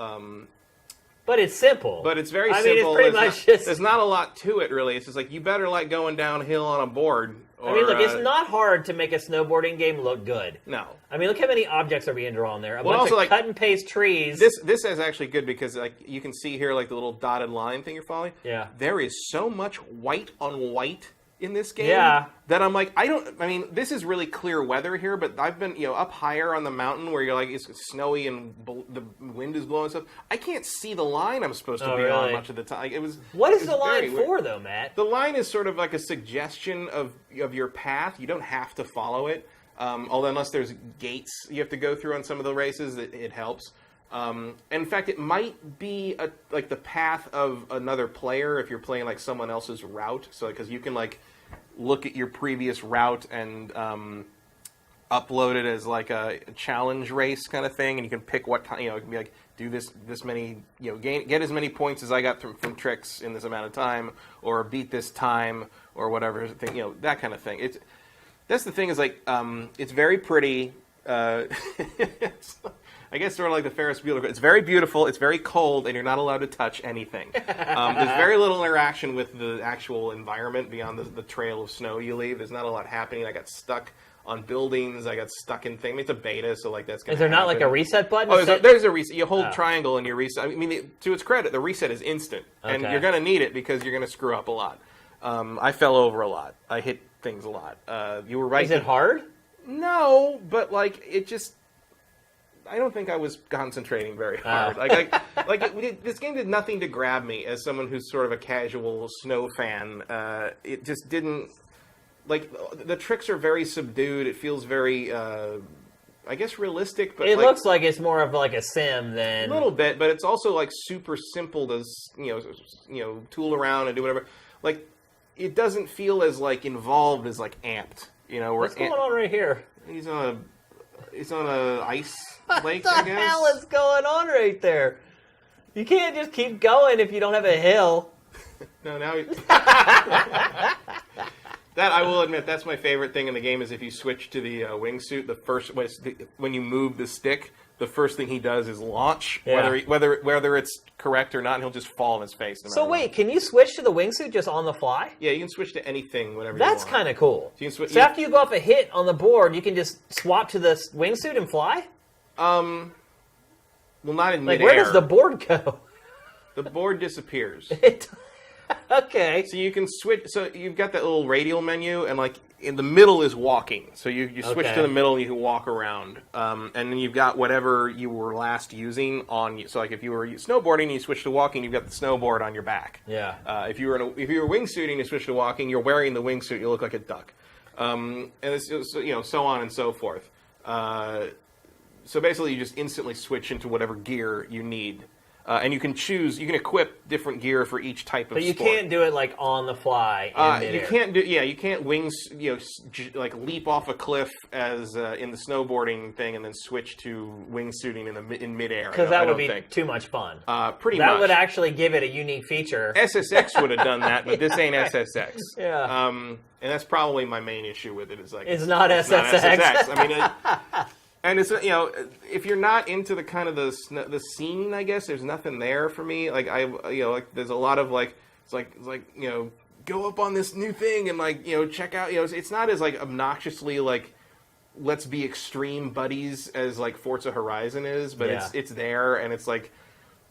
But it's simple. But it's very I simple. mean, it's pretty much just... There's not a lot to it, really. It's just like, you better like going downhill on a board. I mean, look, it's not hard to make a snowboarding game look good. No. I mean, look how many objects are being drawn there. A bunch of cut and paste trees. This is actually good because like you can see here like the little dotted line thing you're following. Yeah. There is so much white on white in this game that I'm like, I mean, this is really clear weather here, but I've been, up higher on the mountain where you're like, it's snowy and the wind is blowing stuff. I can't see the line I'm supposed to be on much of the time. What is the line for, though, Matt? The line is sort of like a suggestion of your path. You don't have to follow it, although unless there's gates you have to go through on some of the races, it helps. In fact, it might be like the path of another player if you're playing like someone else's route. So because you can like look at your previous route and upload it as like a challenge race kind of thing, and you can pick what time. It can be like, do this many, get as many points as I got from tricks in this amount of time, or beat this time, or whatever thing. That kind of thing. That's the thing is like it's very pretty. I guess sort of like the Ferris Bueller. It's very beautiful. It's very cold, and you're not allowed to touch anything. There's very little interaction with the actual environment beyond the trail of snow you leave. There's not a lot happening. I got stuck on buildings. I got stuck in things. I mean, it's a beta, so like that's going to happen. Is there not like a reset button? Oh, there's a reset. You hold triangle and you reset. I mean, to its credit, the reset is instant, and you're going to need it because you're going to screw up a lot. I fell over a lot. I hit things a lot. You were right. Is it hard? No, but like it just. I don't think I was concentrating very hard. This game did nothing to grab me as someone who's sort of a casual snow fan. It just didn't. Like, the tricks are very subdued. It feels very, I guess, realistic. But it looks like it's more of like a sim than a little bit. But it's also like super simple to tool around and do whatever. Like, it doesn't feel as like involved as like Amped. What's going on right here? He's on a ice lake, I guess. What the hell is going on right there? You can't just keep going if you don't have a hill. No, now... That, I will admit, that's my favorite thing in the game, is if you switch to the wingsuit, when you move the stick, the first thing he does is launch, whether it's correct or not, and he'll just fall in his face. So wait, can you switch to the wingsuit just on the fly? Yeah, you can switch to anything, whatever you want. That's kind of cool. So, after you go off a hit on the board, you can just swap to the wingsuit and fly? Well, not in midair. Where does the board go? The board disappears. Okay. So you can switch. So you've got that little radial menu, and like in the middle is walking. So you switch to the middle, and you can walk around. And then you've got whatever you were last using on you. So like if you were snowboarding, and you switch to walking, you've got the snowboard on your back. Yeah. If you were wingsuiting, and you switch to walking, you're wearing the wingsuit. You look like a duck. And it's so on and so forth. So basically, you just instantly switch into whatever gear you need. And you can equip different gear for each type of But you sport. can't do it like on the fly in midair. You can't like leap off a cliff as in the snowboarding thing and then switch to wingsuiting in midair. Because that would be too much fun. Pretty much. That would actually give it a unique feature. SSX would have done that, but this ain't SSX. Yeah. And that's probably my main issue with it. It's not SSX. Not SSX. I mean, and it's if you're not into the kind of the scene, I guess there's nothing there for me. Like there's a lot of it's like go up on this new thing and check out. It's not as obnoxiously let's be extreme buddies as Forza Horizon is, but it's there and it's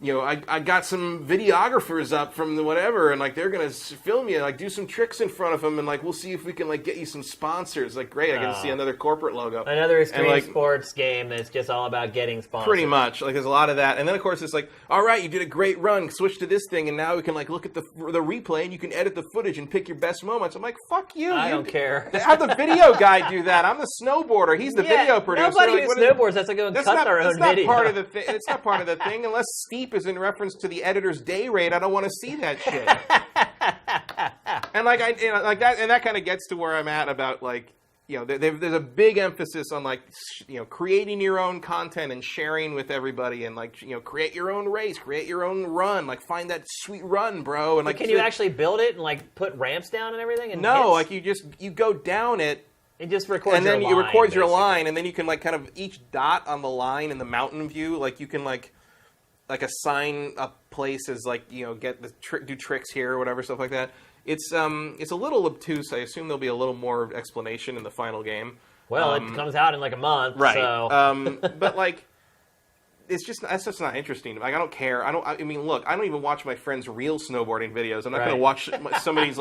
I got some videographers up from the whatever, and they're gonna film you, do some tricks in front of them, and we'll see if we can get you some sponsors. Great, I get to see another corporate logo, another extreme sports game that's just all about getting sponsors. Pretty much, there's a lot of that, and then of course it's all right, you did a great run, switch to this thing, and now we can look at the replay, and you can edit the footage and pick your best moments. I'm fuck you. I don't care. Have the video guy do that. I'm the snowboarder. He's the video producer. Nobody who snowboards has to go and cut their own video. Part of the thing. It's not part of the thing unless steep is in reference to the editor's day rate. I don't want to see that shit. And that kind of gets to where I'm at about there's a big emphasis on creating your own content and sharing with everybody and create your own race, create your own run, find that sweet run, bro. And can you actually build it and put ramps down and everything? And no, hits? you go down it. It just records and then your you line, record your basically. line, and then you can kind of each dot on the line in the mountain view, you can assign a place as get the do tricks here or whatever, stuff like that. It's a little obtuse. I assume there'll be a little more explanation in the final game. Well, it comes out in a month, right? So. But that's just not interesting. I don't care. I mean, look, I don't even watch my friends' real snowboarding videos. I'm not going to watch somebody's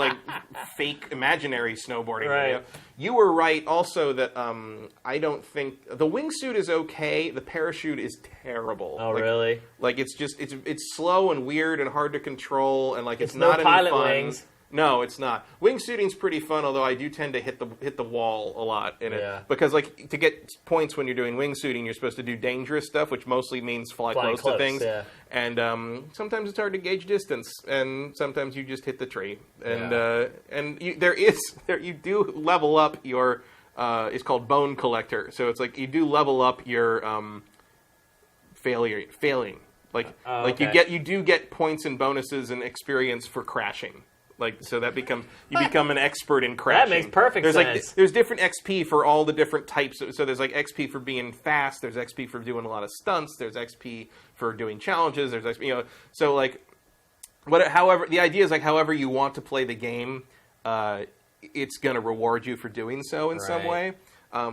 fake imaginary snowboarding video. You were right also that I don't think the wingsuit is okay. The parachute is terrible. Oh, really? It's slow and weird and hard to control, and it's no not any pilot fun. wings. No, it's not. Wingsuiting's pretty fun, although I do tend to hit the wall a lot in it. Because to get points when you're doing wingsuiting, you're supposed to do dangerous stuff, which mostly means fly close to things. Yeah. And sometimes it's hard to gauge distance, and sometimes you just hit the tree. And you do level up your it's called bone collector. So it's you do level up your failing. You do get points and bonuses and experience for crashing. So that you become an expert in crashing. That makes perfect sense. There's different XP for all the different types. So there's XP for being fast. There's XP for doing a lot of stunts. There's XP for doing challenges. There's XP, So however, the idea is however you want to play the game, it's going to reward you for doing so in some way,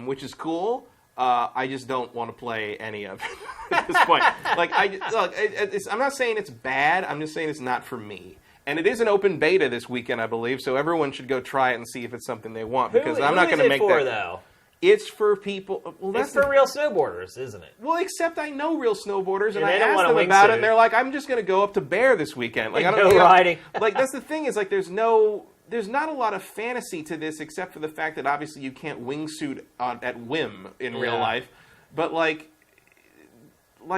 which is cool. I just don't want to play any of it at this point. I'm not saying it's bad. I'm just saying it's not for me. And it is an open beta this weekend, I believe, so everyone should go try it and see if it's something they want. Because I'm not going to make that. Though? It's for people. Well, it's for real snowboarders, isn't it? Well, except I know real snowboarders, and I asked them about it, and they're like, "I'm just going to go up to Bear this weekend." I don't know riding. That's the thing is there's not a lot of fantasy to this, except for the fact that obviously you can't wingsuit at whim in real life, but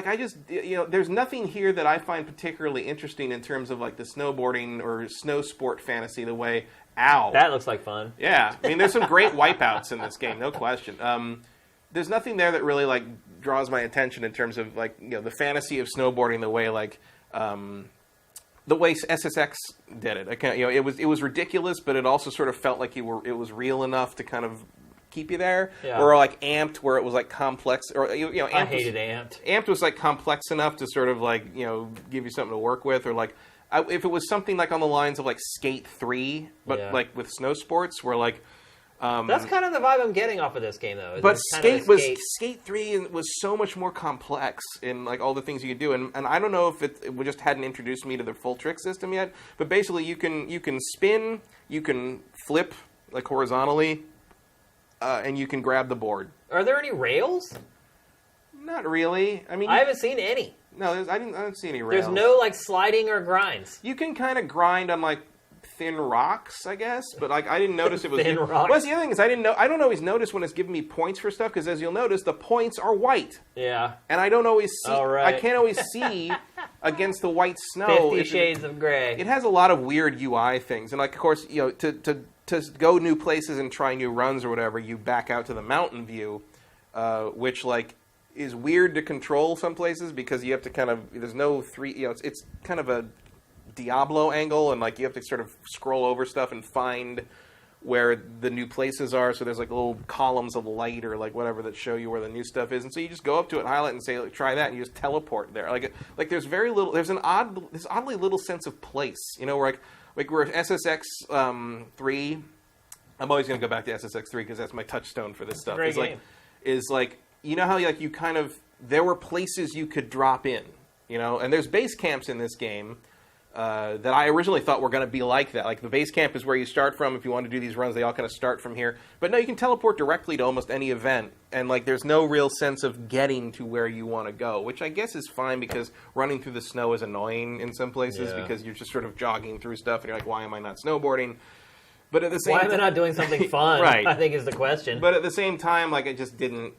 I just, there's nothing here that I find particularly interesting in terms of the snowboarding or snow sport fantasy the way, that looks like fun. Yeah. I mean, there's some great wipeouts in this game, no question. There's nothing there that really, draws my attention in terms of, the fantasy of snowboarding the way SSX did it. I can't, it was ridiculous, but it also sort of felt like it was real enough to kind of keep you there, or Amped, where it was complex, or Amped I hated Amped. Amped was complex enough to sort of give you something to work with, or if it was something on the lines of Skate 3, but with snow sports, where that's kind of the vibe I'm getting off of this game, though. But Skate 3 was so much more complex in all the things you could do, and I don't know if it just hadn't introduced me to the full trick system yet. But basically, you can spin, you can flip horizontally. And you can grab the board. Are there any rails? Not really. I mean, I haven't seen any. No, I don't see any rails. There's no sliding or grinds. You can kind of grind on thin rocks, I guess, but I didn't notice it was thin rocks. Well, the other thing is I don't always notice when it's giving me points for stuff, because as you'll notice, the points are white. Yeah. And I don't always see. Oh, right. I can't always see against the white snow. 50 Shades of Grey. It has a lot of weird UI things, and like, of course, you know, to go new places and try new runs or whatever, you back out to the mountain view, which like is weird to control some places because you have to kind of, there's no three, you know, it's kind of a Diablo angle, and like you have to sort of scroll over stuff and find where the new places are. So there's like little columns of light or like whatever that show you where the new stuff is, and so you just go up to it and highlight and say, like, try that, and you just teleport there. Like there's very little, there's this oddly little sense of place, you know, where like we're SSX 3. I'm always going to go back to SSX 3 because that's my touchstone for this stuff. Great game. Is like, you know how like you kind of, there were places you could drop in, you know, and there's base camps in this game that I originally thought were going to be like that. Like the base camp is where you start from. If you want to do these runs, they all kind of start from here. But no, you can teleport directly to almost any event, and like there's no real sense of getting to where you want to go, which I guess is fine because running through the snow is annoying in some places because you're just sort of jogging through stuff, and you're like, why am I not snowboarding? But at the same Why am I not doing something fun? Right. I think is the question. But at the same time, like it just didn't.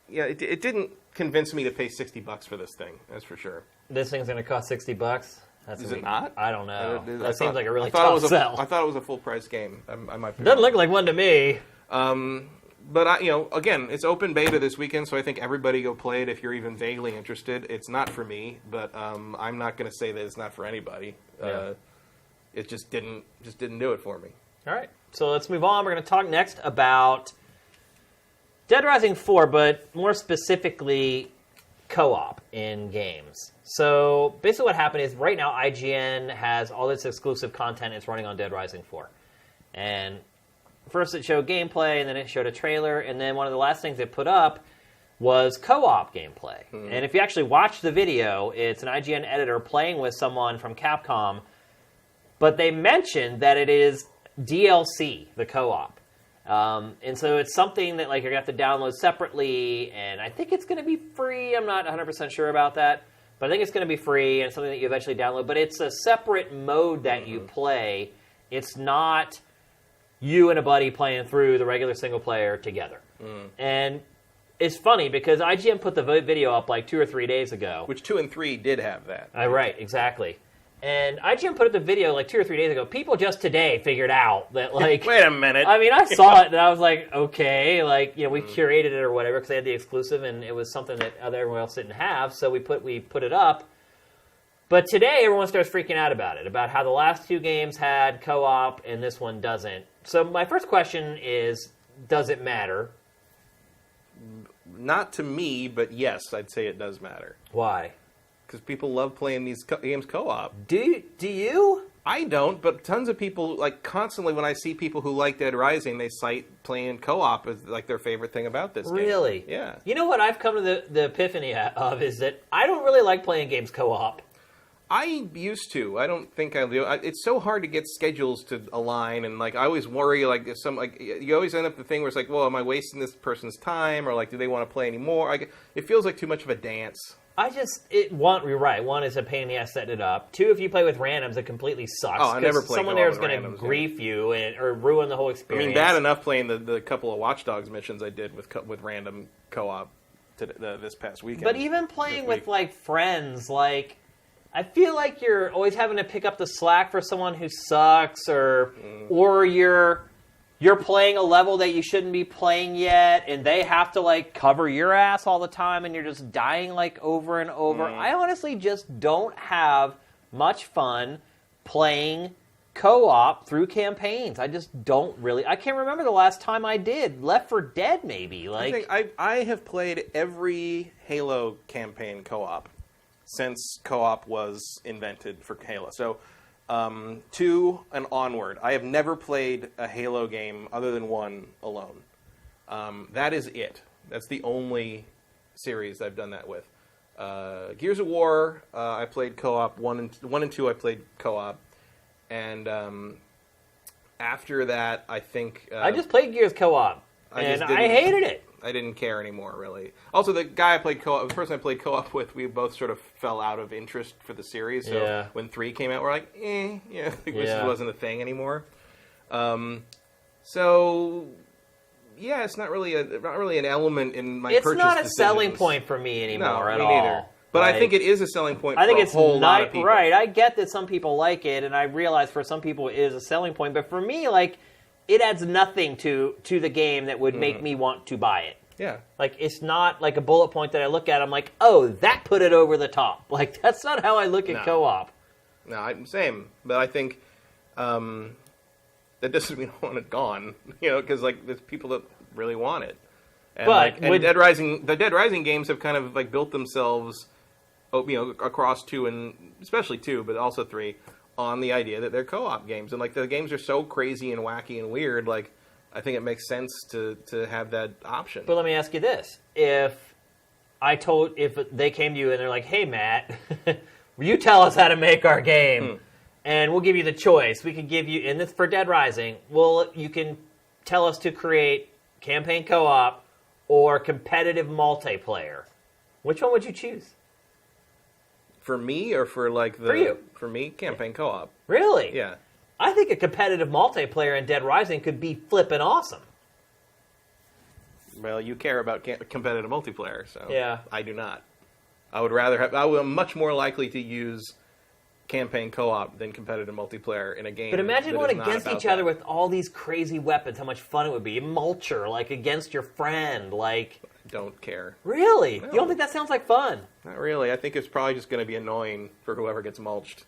Yeah, it didn't convince me to pay $60 for this thing. That's for sure. This thing's going to cost $60. Is it not? I don't know. I Seems like a really tough sell. I thought it was a full price game. I might be Doesn't wrong. look like one to me. But you know, again, it's open beta this weekend, so I think everybody go play it if you're even vaguely interested. It's not for me, but I'm not going to say that it's not for anybody. Yeah. It just didn't do it for me. All right, so let's move on. We're going to talk next about Dead Rising 4, but more specifically, co-op in games. So basically what happened is right now IGN has all this exclusive content it's running on Dead Rising 4. And first it showed gameplay, and then it showed a trailer, and then one of the last things it put up was co-op gameplay. And if you actually watch the video, it's an IGN editor playing with someone from Capcom, but they mentioned that it is DLC, the co-op. And so it's something that like you're going to have to download separately, and I think it's going to be free. I'm not 100% sure about that, but I think it's going to be free and something that you eventually download. But it's a separate mode that you play. It's not you and a buddy playing through the regular single player together. And it's funny because IGN put the video up like 2 or 3 days ago. Which 2 and 3 did have that. Right, exactly. And IGN put up the video like 2 or 3 days ago. People just today figured out that, like... Wait a minute. I mean, I saw it, and I was like, okay, like, you know, we curated it or whatever, because they had the exclusive, and it was something that everyone else didn't have, so we put it up. But today, everyone starts freaking out about it, about how the last 2 games had co-op, and this one doesn't. So my first question is, does it matter? Not to me, but yes, I'd say it does matter. Why? Because people love playing these games co-op. Do you? I don't, but tons of people, like, constantly when I see people who like Dead Rising, they cite playing co-op as, like, their favorite thing about this game. Really? Yeah. You know what I've come to the epiphany of is that I don't really like playing games co-op. I used to. I don't think I do. It's so hard to get schedules to align, and, like, I always worry, like, if you always end up the thing where it's like, well, am I wasting this person's time, or, like, do they want to play anymore? It feels like too much of a dance. You're right. One is a pain in the ass setting it up. 2, if you play with randoms, it completely sucks. Oh, I never play someone there is going to grief you or ruin the whole experience. I mean, bad enough playing the couple of Watch Dogs missions I did with random co-op this past weekend. But even playing with, like, friends, like, I feel like you're always having to pick up the slack for someone who sucks, or you're playing a level that you shouldn't be playing yet, and they have to, like, cover your ass all the time, and you're just dying, like, over and over. I honestly just don't have much fun playing co-op through campaigns. I just don't really... I can't remember the last time I did. Left 4 Dead, maybe. Like, I think I have played every Halo campaign co-op since co-op was invented for Halo. So... 2 and onward. I have never played a Halo game other than 1 alone. That is it. That's the only series I've done that with. Gears of War, I played co-op. 1 and 2 I played co-op. And after that, I think... I just played Gears co-op, and I hated it. I didn't care anymore, really. Also, the person I played co-op with, we both sort of fell out of interest for the series. So when 3 came out, we're like, this wasn't a thing anymore. So yeah, it's not really an element in my purchase decisions. It's not a selling point for me anymore at all. Neither. But Like, I think it is a selling point I think for it's a whole lot of people. Right, I get that some people like it, and I realize for some people it is a selling point. But for me, like, it adds nothing to the game that would make me want to buy it. Yeah. Like, it's not like a bullet point that I look at, I'm like, oh, that put it over the top. Like, that's not how I look at co-op. No, same. But I think that doesn't mean I want it gone. You know, because, like, there's people that really want it. And, but the Dead Rising games have kind of, like, built themselves, you know, across 2 and especially 2, but also 3, on the idea that they're co-op games. And, like, the games are so crazy and wacky and weird, like, I think it makes sense to have that option. But let me ask you this. If they came to you and they're like, hey, Matt, you tell us how to make our game, and we'll give you the choice. We can give you, and this for Dead Rising, you can tell us to create campaign co-op or competitive multiplayer. Which one would you choose? For me, or for, like, For you. For me, campaign co-op. Really? Yeah. I think a competitive multiplayer in Dead Rising could be flippin' awesome. Well, you care about competitive multiplayer, so yeah. I do not. I'm much more likely to use campaign co-op than competitive multiplayer in a game. But imagine going against each other with all these crazy weapons, how much fun it would be. Mulcher, like, against your friend, like... Don't care. Really? No. You don't think that sounds like fun? Not really. I think it's probably just going to be annoying for whoever gets mulched.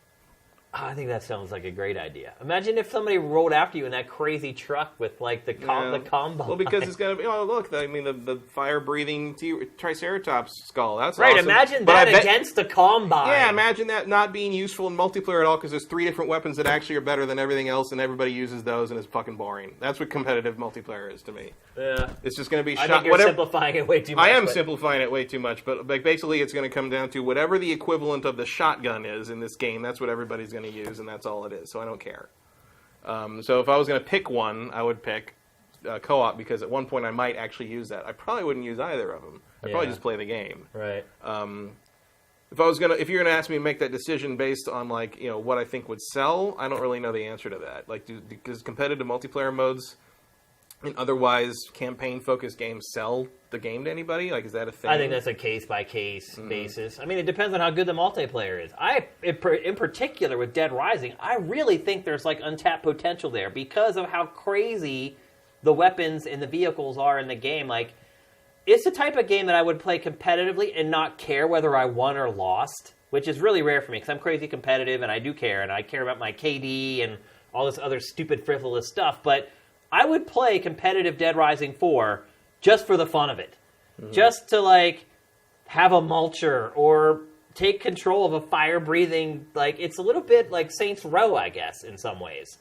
Oh, I think that sounds like a great idea. Imagine if somebody rolled after you in that crazy truck with, like, the combine. Well, because it's going to be... Oh, look, I mean, the fire-breathing Triceratops skull. That's right, awesome. Imagine that against the combine. Yeah, imagine that not being useful in multiplayer at all, because there's 3 different weapons that actually are better than everything else, and everybody uses those, and it's fucking boring. That's what competitive multiplayer is to me. Yeah. It's just going to be... I think you're simplifying it way too much. I am simplifying it way too much, but like, basically it's going to come down to whatever the equivalent of the shotgun is in this game, that's what everybody's going to use, and that's all it is, so I don't care. So if I was going to pick one, I would pick co-op, because at one point I might actually use that. I probably wouldn't use either of them. I'd probably just play the game. Right. If you're going to ask me to make that decision based on, like, you know, what I think would sell, I don't really know the answer to that. Like, because competitive multiplayer modes and otherwise campaign-focused games sell the game to anybody? Like, is that a thing? I think that's a case-by-case basis. I mean, it depends on how good the multiplayer is. In particular, with Dead Rising, I really think there's, like, untapped potential there because of how crazy the weapons and the vehicles are in the game. Like, it's the type of game that I would play competitively and not care whether I won or lost, which is really rare for me because I'm crazy competitive and I do care, and I care about my KD and all this other stupid, frivolous stuff, but I would play competitive Dead Rising 4 just for the fun of it. Just to, like, have a mulcher or take control of a fire-breathing... Like, it's a little bit like Saints Row, I guess, in some ways.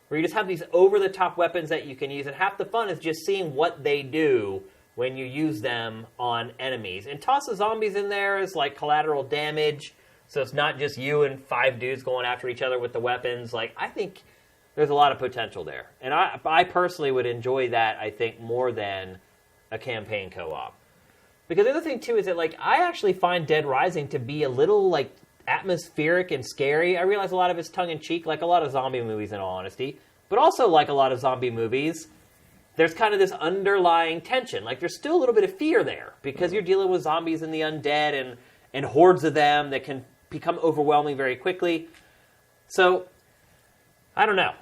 Where you just have these over-the-top weapons that you can use, and half the fun is just seeing what they do when you use them on enemies. And toss the zombies in there as, like, collateral damage, so it's not just you and 5 dudes going after each other with the weapons. Like, I think... there's a lot of potential there. And I personally would enjoy that, I think, more than a campaign co-op. Because the other thing, too, is that, like, I actually find Dead Rising to be a little, like, atmospheric and scary. I realize a lot of it's tongue-in-cheek, like a lot of zombie movies, in all honesty. But also, like a lot of zombie movies, there's kind of this underlying tension. Like, there's still a little bit of fear there. Because you're dealing with zombies and the undead and hordes of them that can become overwhelming very quickly. So... I don't know.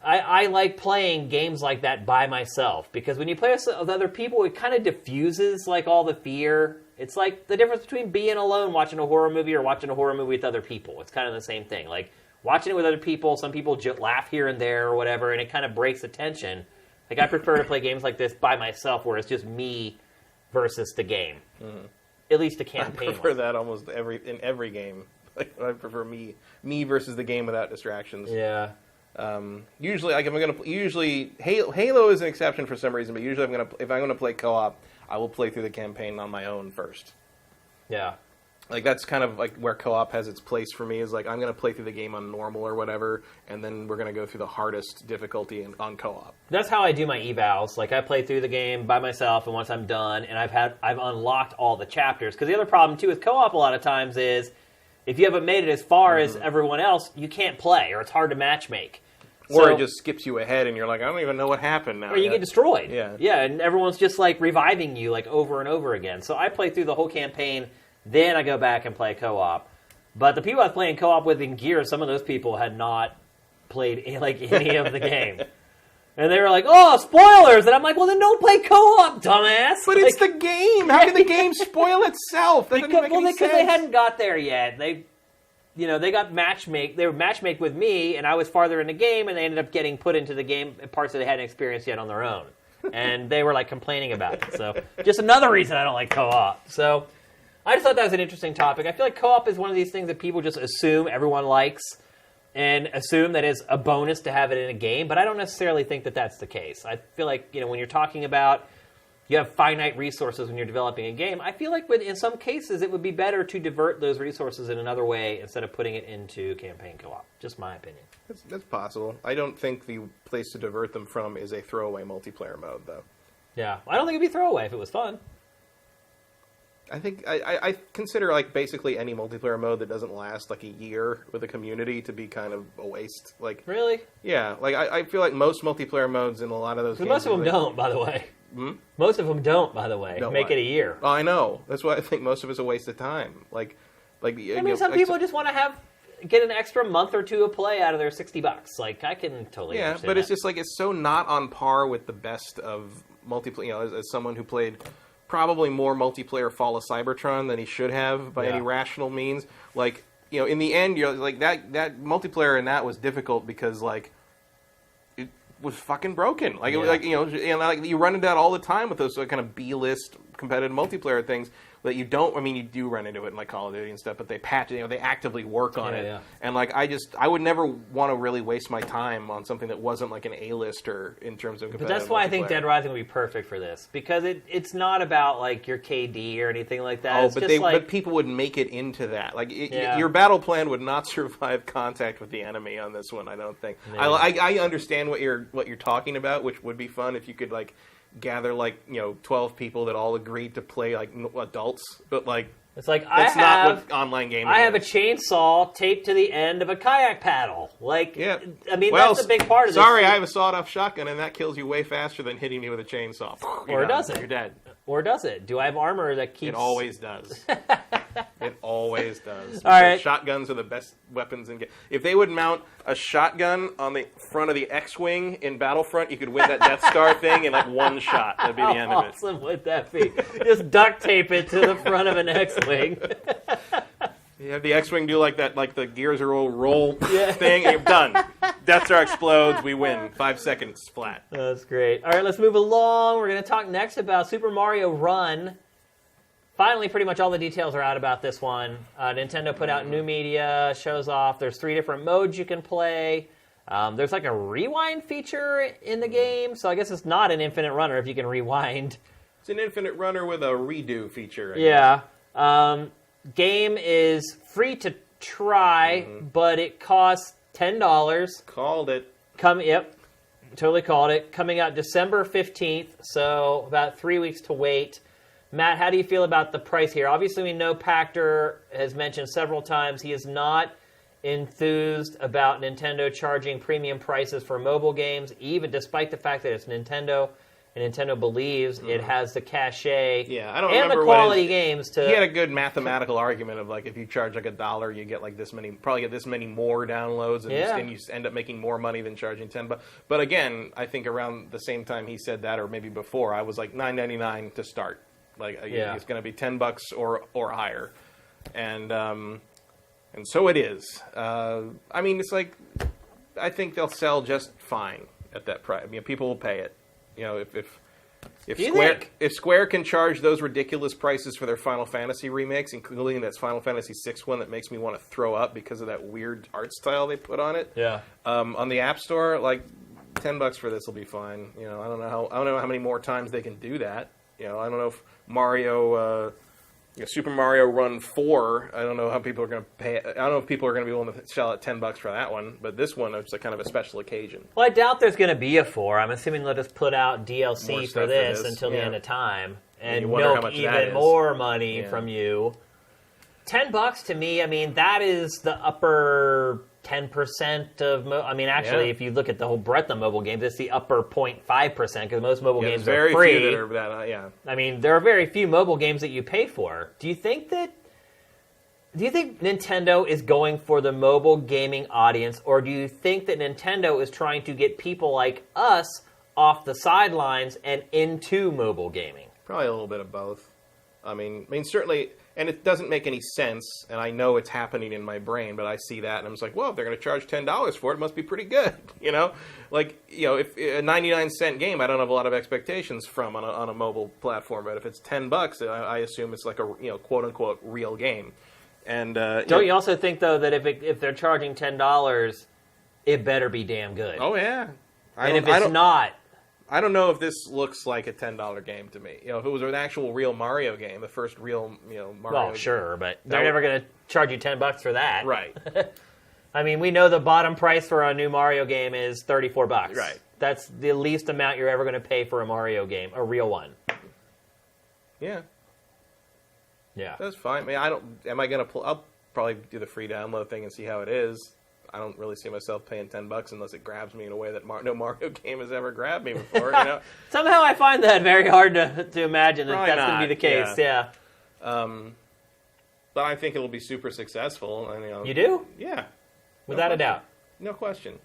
I like playing games like that by myself, because when you play with other people, it kind of diffuses, like, all the fear. It's like the difference between being alone watching a horror movie or watching a horror movie with other people. It's kind of the same thing. Like, watching it with other people, some people laugh here and there or whatever, and it kind of breaks the tension. Like, I prefer to play games like this by myself, where it's just me versus the game. At least a campaign. I prefer that almost in every game. Like, I prefer me versus the game without distractions. Yeah. Usually, like, Halo is an exception for some reason, but usually if I'm gonna play co-op, I will play through the campaign on my own first. Yeah. Like, that's kind of like where co-op has its place for me, is like, I'm gonna play through the game on normal or whatever, and then we're gonna go through the hardest difficulty on co-op. That's how I do my evals. Like, I play through the game by myself, and once I'm done, and I've unlocked all the chapters. Because the other problem, too, with co-op a lot of times is, if you haven't made it as far as everyone else, you can't play, or it's hard to matchmake. Or it just skips you ahead, and you're like, I don't even know what happened now. Or you get destroyed. Yeah. Yeah, and everyone's just, like, reviving you, like, over and over again. So I play through the whole campaign Then I go back and play co-op. But the people I was playing co-op with in Gears, some of those people had not played any of the game. And they were like, "Oh, spoilers!" And I'm like, "Well, then don't play co-op, dumbass." But it's the game. How can the game spoil itself? That doesn't make any sense. Because they hadn't got there yet. They got matchmake. They were matchmake with me, and I was farther in the game, and they ended up getting put into the game parts that they hadn't experienced yet on their own. And they were like complaining about it. So just another reason I don't like co-op. So I just thought that was an interesting topic. I feel like co-op is one of these things that people just assume everyone likes and assume that it's a bonus to have it in a game, but I don't necessarily think that that's the case. I feel like, when you're talking about you have finite resources when you're developing a game, I feel like in some cases it would be better to divert those resources in another way instead of putting it into campaign co-op. Just my opinion. That's possible. I don't think the place to divert them from is a throwaway multiplayer mode, though. Yeah, I don't think it'd be throwaway if it was fun. I think I consider like basically any multiplayer mode that doesn't last like a year with a community to be kind of a waste. Like really? Yeah. Like I feel like most multiplayer modes in a lot of those games. Most of them don't, by the way. Most of them don't, by the way. Make it a year. Oh, I know. That's why I think most of it's a waste of time. Some people just want to get an extra month or two of play out of their $60. Like I can totally understand but that. it's just like it's so not on par with the best of multiplayer. As someone who played probably more multiplayer Fall of Cybertron than he should have by any rational means. Like, in the end, you're like that multiplayer in that was difficult because like it was fucking broken. Like, you run into that all the time with those kind of B-list competitive multiplayer things that you don't. I mean, you do run into it in like Call of Duty and stuff, but they patch it. They actively work on it. Yeah. And like, I would never want to really waste my time on something that wasn't like an A-lister in terms of competitive. But that's why I think Dead Rising would be perfect for this because it's not about like your KD or anything like that. Oh, it's but people would make it into that. Like your battle plan would not survive contact with the enemy on this one. I don't think. I understand what you're talking about, which would be fun if you could like gather 12 people that all agreed to play like adults, but like it's like that's not what online gaming is. I have a chainsaw taped to the end of a kayak paddle. Like, I mean, well, that's a big part of this. Sorry, I have a sawed-off shotgun, and that kills you way faster than hitting me with a chainsaw. Or does it? You're dead. Or does it? Do I have armor that keeps... It always does. It always does. All right. Shotguns are the best weapons in game. If they would mount a shotgun on the front of the X-Wing in Battlefront, you could win that Death Star thing in like one shot. That'd be the end of it. How awesome would that be? Just duct tape it to the front of an X-Wing. You have the X-Wing do like that, like the Gears of War roll thing, and you're done. Death Star explodes, we win. 5 seconds flat. That's great. All right, let's move along. We're going to talk next about Super Mario Run. Finally, pretty much all the details are out about this one. Nintendo put out new media, shows off. There's 3 different modes you can play. There's like a rewind feature in the game, so I guess it's not an infinite runner if you can rewind. It's an infinite runner with a redo feature. I guess. Game is free to try, but it costs $10. Called it. Yep, totally called it. Coming out December 15th, so about 3 weeks to wait. Matt, how do you feel about the price here? Obviously, we know Pachter has mentioned several times he is not enthused about Nintendo charging premium prices for mobile games, even despite the fact that it's Nintendo. And Nintendo believes it has the cachet and the quality games to... He had a good mathematical argument of like if you charge like $1, you get like this many, probably get this many more downloads, and you end up making more money than charging $10. But again, I think around the same time he said that, or maybe before, I was like $9.99 to start. Like it's going to be $10 or higher, and so it is. I mean, it's like I think they'll sell just fine at that price. I mean, people will pay it. You know, if Square can charge those ridiculous prices for their Final Fantasy remakes, including that Final Fantasy VI one that makes me want to throw up because of that weird art style they put on it. Yeah. On the App Store, like $10 for this will be fine. You know, I don't know how many more times they can do that. You know, I don't know if Super Mario Run 4, I don't know how people are going to pay. I don't know if people are going to be willing to shell out $10 for that one. But this one is a kind of a special occasion. Well, I doubt there's going to be a 4. I'm assuming they'll just put out DLC for this until the end of time and milk even more money from you. $10 to me, I mean, that is the upper 10% of... actually, if you look at the whole breadth of mobile games, it's the upper 0.5% because most mobile games are free. Few that are that, I mean, there are very few mobile games that you pay for. Do you think that Do you think Nintendo is going for the mobile gaming audience, or do you think that Nintendo is trying to get people like us off the sidelines and into mobile gaming? Probably a little bit of both. I mean, certainly, and it doesn't make any sense, and I know it's happening in my brain, but I see that, and I'm just like, well, if they're going to charge $10 for it, it must be pretty good, you know? Like, you know, if a 99-cent game, I don't have a lot of expectations from on a mobile platform, but if it's $10, I assume it's like a, you know, quote-unquote real game. And don't you also think, though, that if they're charging $10, it better be damn good? Oh, yeah. And if it's not... I don't know if this looks like a $10 game to me. You know, if it was an actual real Mario game, the first real, you know, Mario game. Well, sure, but they're never going to charge you $10 for that. Right. I mean, we know the bottom price for a new Mario game is $34. Right. That's the least amount you're ever going to pay for a Mario game, a real one. Yeah. Yeah. That's fine. I mean, I'll probably do the free download thing and see how it is. I don't really see myself paying $10 unless it grabs me in a way that no Mario game has ever grabbed me before. You know? Somehow I find that very hard to imagine that that's going to be the case. Yeah. But I think it'll be super successful. And, you know, you do? Yeah. Without a doubt. No question.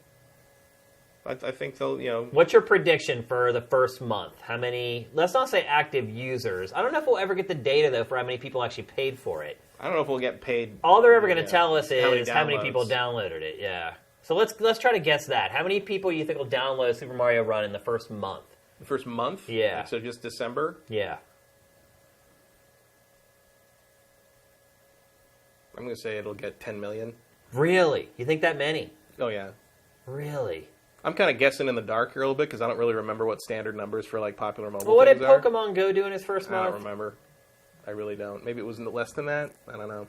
I think they'll, you know... What's your prediction for the first month? How many, let's not say active users. I don't know if we'll ever get the data, though, for how many people actually paid for it. I don't know if we'll get paid. All they're ever going to tell us is how many people downloaded it, yeah. So let's try to guess that. How many people you think will download Super Mario Run in the first month? The first month? Yeah. So just December? Yeah. I'm going to say it'll get 10 million. Really? You think that many? Oh, yeah. Really? I'm kind of guessing in the dark here a little bit because I don't really remember what standard numbers for like popular mobile Well, what did things are. Pokemon Go do in its first month? I don't remember. I really don't. Maybe it was less than that. I don't know.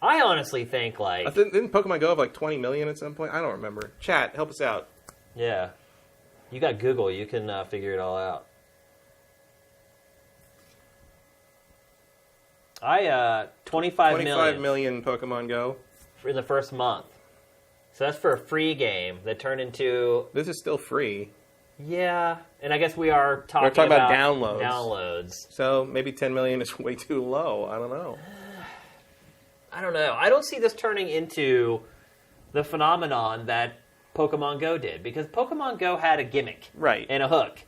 I honestly think like... Didn't Pokemon Go have like 20 million at some point? I don't remember. Chat, help us out. Yeah. You got Google. You can figure it all out. 25 million Pokemon Go. In the first month. So that's for a free game that turned into... This is still free. Yeah, and I guess we're talking about downloads. So maybe 10 million is way too low. I don't know. I don't know. I don't see this turning into the phenomenon that Pokemon Go did, because Pokemon Go had a gimmick, right, and a hook,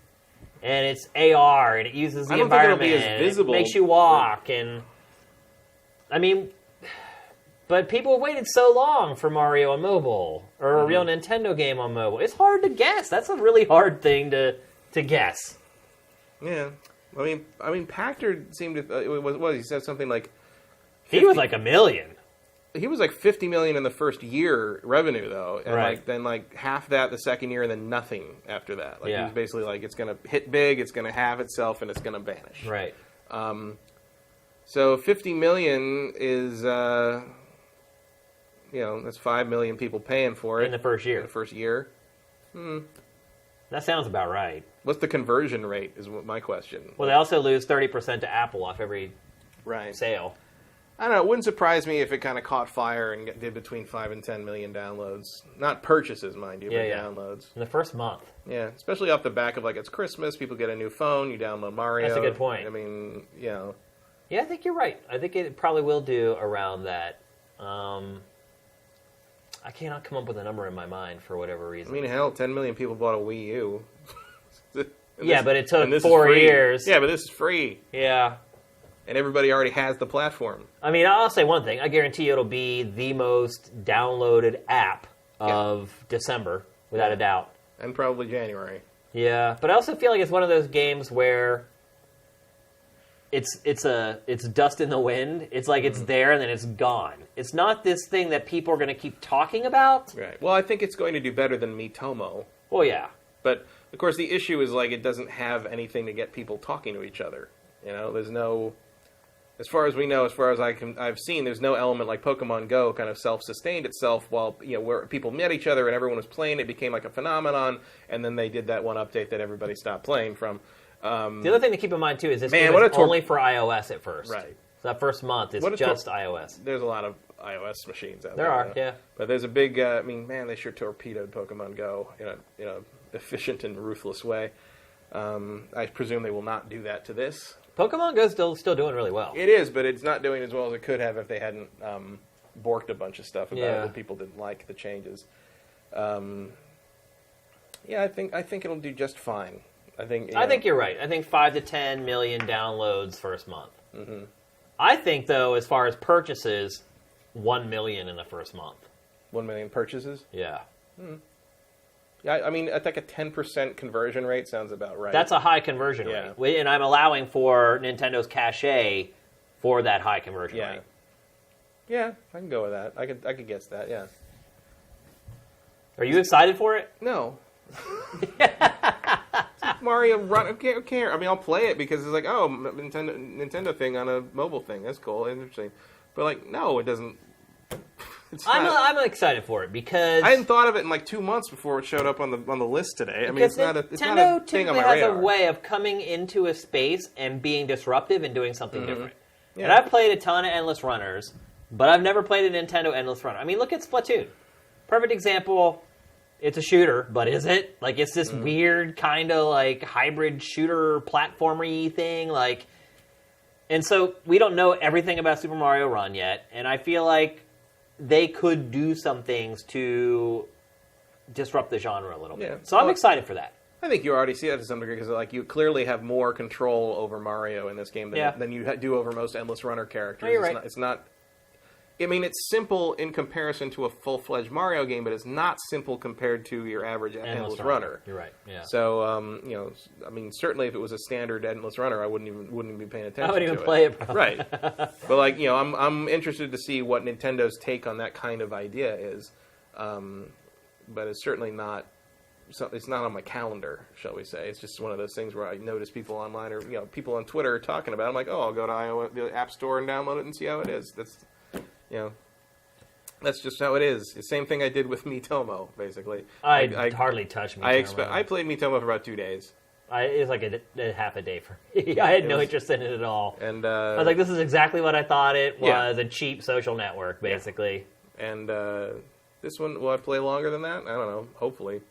and it's AR, and it uses the I don't environment, think it'll be as visible. It makes you walk, and I mean. But people have waited so long for Mario on mobile, or a real Nintendo game on mobile. It's hard to guess. That's a really hard thing to guess. Yeah. I mean, Packard seemed to... he said something like... 50, he was like $1 million. He was like 50 million in the first year revenue, though. And right. then half that the second year, and then nothing after that. He was basically like, it's going to hit big, it's going to have itself, and it's going to vanish. Right. So 50 million is... you know, that's 5 million people paying for it. In the first year. That sounds about right. What's the conversion rate is my question. Well, they also lose 30% to Apple off every sale. I don't know. It wouldn't surprise me if it kind of caught fire and did between 5 and 10 million downloads. Not purchases, mind you, but downloads. In the first month. Yeah, especially off the back of, like, it's Christmas, people get a new phone, you download Mario. That's a good point. I mean, you know. Yeah, I think you're right. I think it probably will do around that. I cannot come up with a number in my mind for whatever reason. I mean, hell, 10 million people bought a Wii U. But it took 4 years. Yeah, but this is free. Yeah. And everybody already has the platform. I mean, I'll say one thing. I guarantee you it'll be the most downloaded app of December, without a doubt. And probably January. Yeah, but I also feel like it's one of those games where it's dust in the wind. It's like it's there and then it's gone. It's not this thing that people are going to keep talking about. Right. Well, I think it's going to do better than Miitomo. Well, yeah. But, of course, the issue is, like, it doesn't have anything to get people talking to each other. You know, there's no... As far as we know, as far as I've seen, there's no element like Pokemon Go kind of self-sustained itself while, you know, where people met each other and everyone was playing. It became like a phenomenon, and then they did that one update that everybody stopped playing from. The other thing to keep in mind, too, is this game is only for iOS at first. Right. So that first month, it's just iOS. There's a lot of iOS machines out there. There are, yeah. But there's a big, I mean, man, they sure torpedoed Pokemon Go in a efficient and ruthless way. I presume they will not do that to this. Pokemon Go's still doing really well. It is, but it's not doing as well as it could have if they hadn't borked a bunch of stuff about it that people didn't like the changes. Yeah, I think it'll do just fine. I think you're right. I think 5 to 10 million downloads first month. Mm-hmm. I think, though, as far as purchases, 1 million in the first month. 1 million purchases? Yeah. Yeah, I mean, I think a 10% conversion rate sounds about right. That's a high conversion rate. And I'm allowing for Nintendo's cachet for that high conversion rate. Yeah, I can go with that. I could guess that, yeah. Are you excited for it? No. Mario Run, who cares? I mean, I'll play it because it's like, oh, Nintendo thing on a mobile thing. That's cool, interesting. But like, no, it doesn't. I'm excited for it because I hadn't thought of it in like 2 months before it showed up on the list today. I mean, it's not a thing on my radar. Nintendo has a way of coming into a space and being disruptive and doing something different. Yeah. And I've played a ton of Endless Runners, but I've never played a Nintendo Endless Runner. I mean, look at Splatoon. Perfect example. It's a shooter, but is it? Like, it's this weird kind of like hybrid shooter platformer-y thing. Like, and so we don't know everything about Super Mario Run yet, and I feel like they could do some things to disrupt the genre a little bit. So I'm excited for that. I think you already see that to some degree because like you clearly have more control over Mario in this game than you do over most Endless Runner characters. Oh, you're right. It's not. I mean, it's simple in comparison to a full-fledged Mario game, but it's not simple compared to your average Endless Runner. You're right. Yeah. So, I mean, certainly if it was a standard Endless Runner, I wouldn't even be paying attention to it. I wouldn't even play it, probably. Right. But like, I'm interested to see what Nintendo's take on that kind of idea is. But it's certainly not. It's not on my calendar, shall we say. It's just one of those things where I notice people online or people on Twitter are talking about it. I'm like, oh, I'll go to the App Store and download it and see how it is. That's just how it is. The same thing I did with Miitomo, basically. I hardly touched Miitomo. I played Miitomo for about 2 days. It was like a half a day for me. I had no interest in it at all. And I was like, this is exactly what I thought it was, a cheap social network, basically. Yeah. And this one, will I play longer than that? I don't know. Hopefully.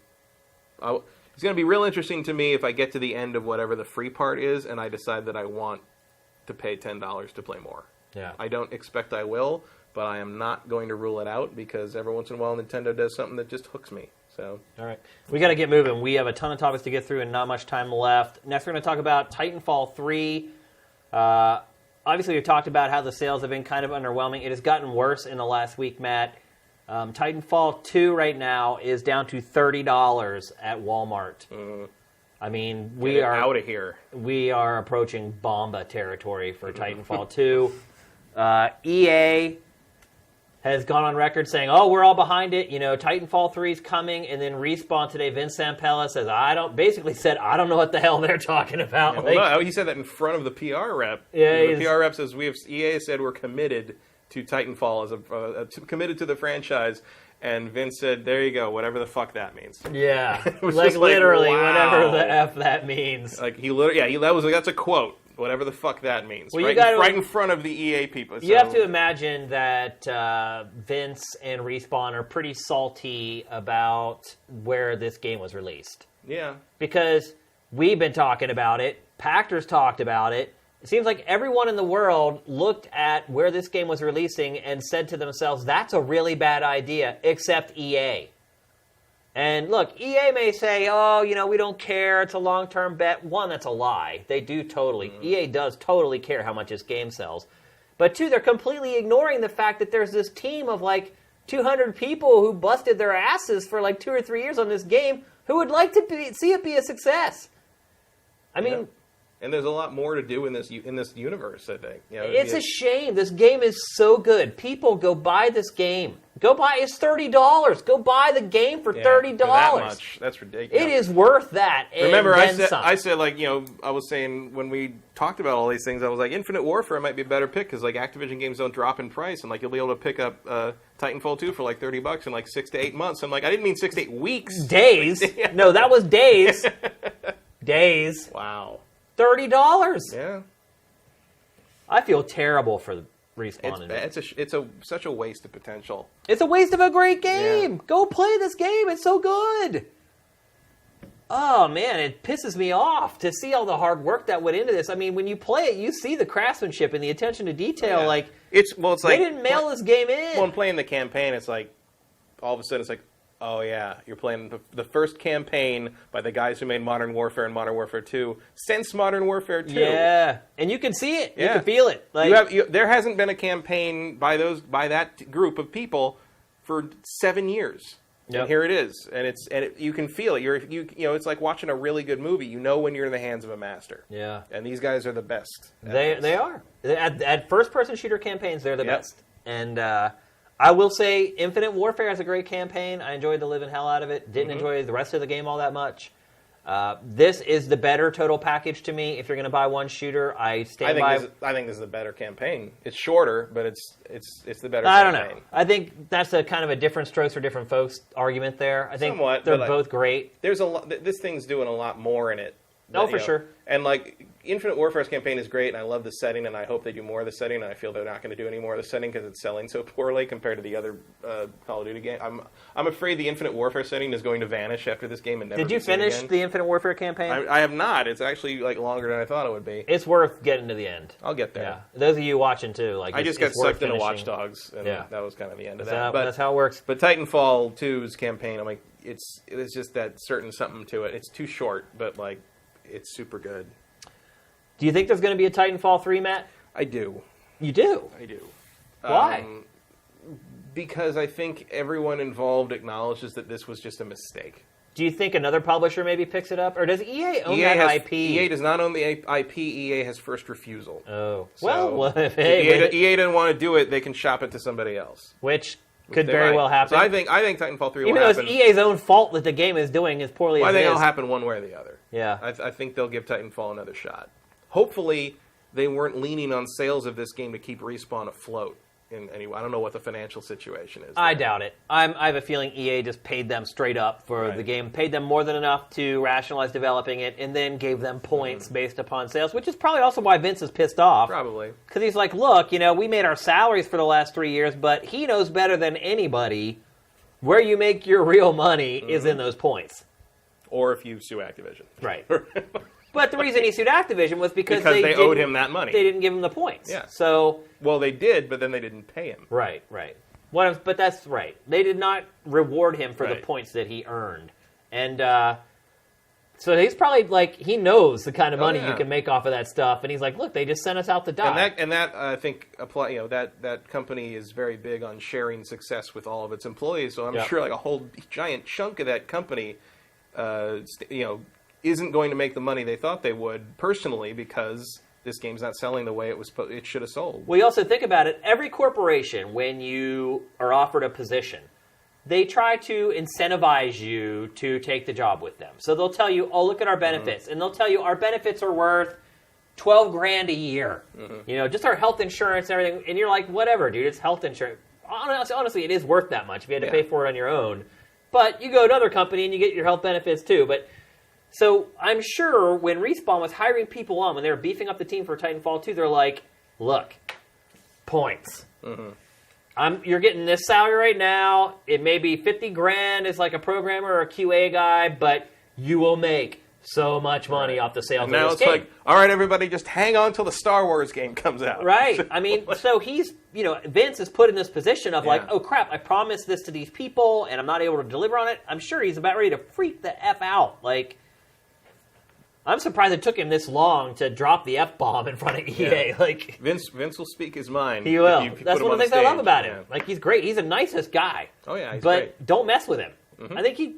It's going to be real interesting to me if I get to the end of whatever the free part is and I decide that I want to pay $10 to play more. Yeah. I don't expect I will, but I am not going to rule it out because every once in a while Nintendo does something that just hooks me. So, all right. We got to get moving. We have a ton of topics to get through and not much time left. Next, we're going to talk about Titanfall 3. Obviously, we've talked about how the sales have been kind of underwhelming. It has gotten worse in the last week, Matt. Titanfall 2 right now is down to $30 at Walmart. I mean, we are out of here. We are approaching Bomba territory for Titanfall 2. EA has gone on record saying, "Oh, we're all behind it. Titanfall 3 is coming." And then Respawn today, Vince Zampella says, "I don't know what the hell they're talking about." Yeah, no, he said that in front of the PR rep. Yeah, the PR rep says EA said we're committed to Titanfall as committed to the franchise. And Vince said, "There you go, whatever the fuck that means." Yeah, literally, wow. whatever the f that means. Like that's a quote. Whatever the fuck that means. Well, right in front of the EA people. You have to imagine that Vince and Respawn are pretty salty about where this game was released. Yeah. Because we've been talking about it. Pactor's talked about it. It seems like everyone in the world looked at where this game was releasing and said to themselves, that's a really bad idea, except EA. And look, EA may say, oh, we don't care, it's a long-term bet. One, that's a lie. They do totally. EA does totally care how much this game sells. But two, they're completely ignoring the fact that there's this team of like 200 people who busted their asses for like 2 or 3 years on this game who would like to see it be a success. I mean... And there's a lot more to do in this universe, I think. It's a shame. This game is so good. People, go buy this game. Go buy it's $30. Go buy the game for $30. For that much. That's ridiculous. It is worth that. Remember, I said, I was saying when we talked about all these things, I was like, Infinite Warfare might be a better pick because like Activision games don't drop in price, and like you'll be able to pick up Titanfall 2 for like $30 in like 6 to 8 months. I'm like, I didn't mean 6 to 8 weeks. Days? No, that was days. Days. Wow. $30. Yeah. I feel terrible for Respawn. It's such a waste of potential. It's a waste of a great game. Yeah. Go play this game. It's so good. oh man, it pisses me off to see all the hard work that went into this. I mean, when you play it, you see the craftsmanship and the attention to detail. Yeah. Like, it's like they didn't mail this game in. Well, I'm playing the campaign. It's like all of a sudden it's like, oh yeah, you're playing the first campaign by the guys who made Modern Warfare and Modern Warfare 2 since Modern Warfare 2. Yeah, and you can see it. Yeah. You can feel it. Like, there hasn't been a campaign by that group of people for 7 years. Yep. And here it is, and you can feel it. You know, it's like watching a really good movie. You know when you're in the hands of a master. Yeah, and these guys are the best. They are at first person shooter campaigns. They're the best, and I will say Infinite Warfare has a great campaign. I enjoyed the living hell out of it. Didn't enjoy the rest of the game all that much. This is the better total package to me. If you're going to buy one shooter, I stand by. I think this is the better campaign. It's shorter, but it's the better. I campaign. don't know. I think that's a kind of a different strokes for different folks argument there. I think Somewhat, they're both great. There's a lot. This thing's doing a lot more in it. Oh, for sure. And like Infinite Warfare's campaign is great, and I love the setting, and I hope they do more of the setting. And I feel they're not going to do any more of the setting because it's selling so poorly compared to the other Call of Duty game. I'm afraid the Infinite Warfare setting is going to vanish after this game and never. Did you finish the Infinite Warfare campaign? I have not. It's actually like longer than I thought it would be. It's worth getting to the end. I'll get there. Yeah, those of you watching too, like I just got sucked into Watch Dogs, and that was kind of the end of that. But that's how it works. But Titanfall 2's campaign, I'm like, it's just that certain something to it. It's too short, but like. It's super good. Do you think there's going to be a Titanfall 3, Matt? I do. You do? I do. Why? Because I think everyone involved acknowledges that this was just a mistake. Do you think another publisher maybe picks it up? Or does EA own that IP? EA does not own the IP. EA has first refusal. Oh. So well, if EA didn't want to do it, they can shop it to somebody else. Which could very well happen. So I think Titanfall 3 will happen. Even though it's EA's own fault that the game is doing as poorly as it is. I think it'll happen one way or the other. Yeah. I think they'll give Titanfall another shot. Hopefully, they weren't leaning on sales of this game to keep Respawn afloat. I don't know what the financial situation is. I doubt it. I have a feeling EA just paid them straight up for the game, paid them more than enough to rationalize developing it, and then gave them points based upon sales, which is probably also why Vince is pissed off. Probably. Because he's like, look, we made our salaries for the last 3 years, but he knows better than anybody where you make your real money is in those points. Or if you sue Activision. Right. But the reason he sued Activision was because they owed him that money. They didn't give him the points. Yeah. So. Well, they did, but then they didn't pay him. Right. But that's right. They did not reward him for the points that he earned. And so he's probably like, he knows the kind of money you can make off of that stuff. And he's like, look, they just sent us out to die. And that I think, that company is very big on sharing success with all of its employees. So I'm sure like a whole giant chunk of that company, isn't going to make the money they thought they would personally because this game's not selling the way it should have sold. Well, you also think about it. Every corporation, when you are offered a position, they try to incentivize you to take the job with them. So they'll tell you, oh, look at our benefits. And they'll tell you our benefits are worth $12,000 a year. Just our health insurance and everything. And you're like, whatever, dude, it's health insurance. Honestly, it is worth that much if you had to pay for it on your own. But you go to another company and you get your health benefits too. So I'm sure when Respawn was hiring people on, when they were beefing up the team for Titanfall 2, they're like, look, points. You're getting this salary right now. It may be $50,000 as like a programmer or a QA guy, but you will make so much money off the sales of this game. Now it's like, all right, everybody, just hang on till the Star Wars game comes out. Right. I mean, so he's, Vince is put in this position of like, oh crap, I promised this to these people and I'm not able to deliver on it. I'm sure he's about ready to freak the F out. Like, I'm surprised it took him this long to drop the F-bomb in front of EA. Yeah. Like Vince will speak his mind. He will. That's one of the things I love about him. Like, he's great. He's the nicest guy. Oh, yeah, he's but great. Don't mess with him. I think he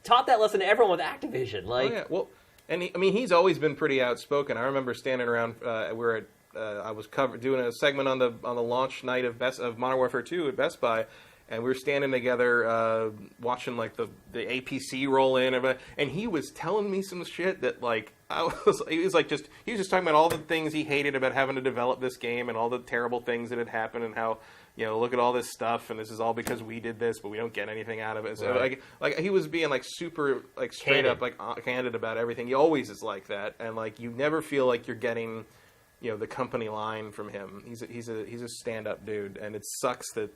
taught that lesson to everyone with Activision. Like, oh, yeah. Well, and he's always been pretty outspoken. I remember standing around. I was doing a segment on the launch night of Modern Warfare 2 at Best Buy. And we were standing together watching like the APC roll in, and he was telling me some shit that like he was just talking about all the things he hated about having to develop this game and all the terrible things that had happened and how look at all this stuff and this is all because we did this but we don't get anything out of it. So like he was being like super like straight up like candid about everything. He always is like that, and like you never feel like you're getting the company line from him. He's a stand-up dude, and it sucks that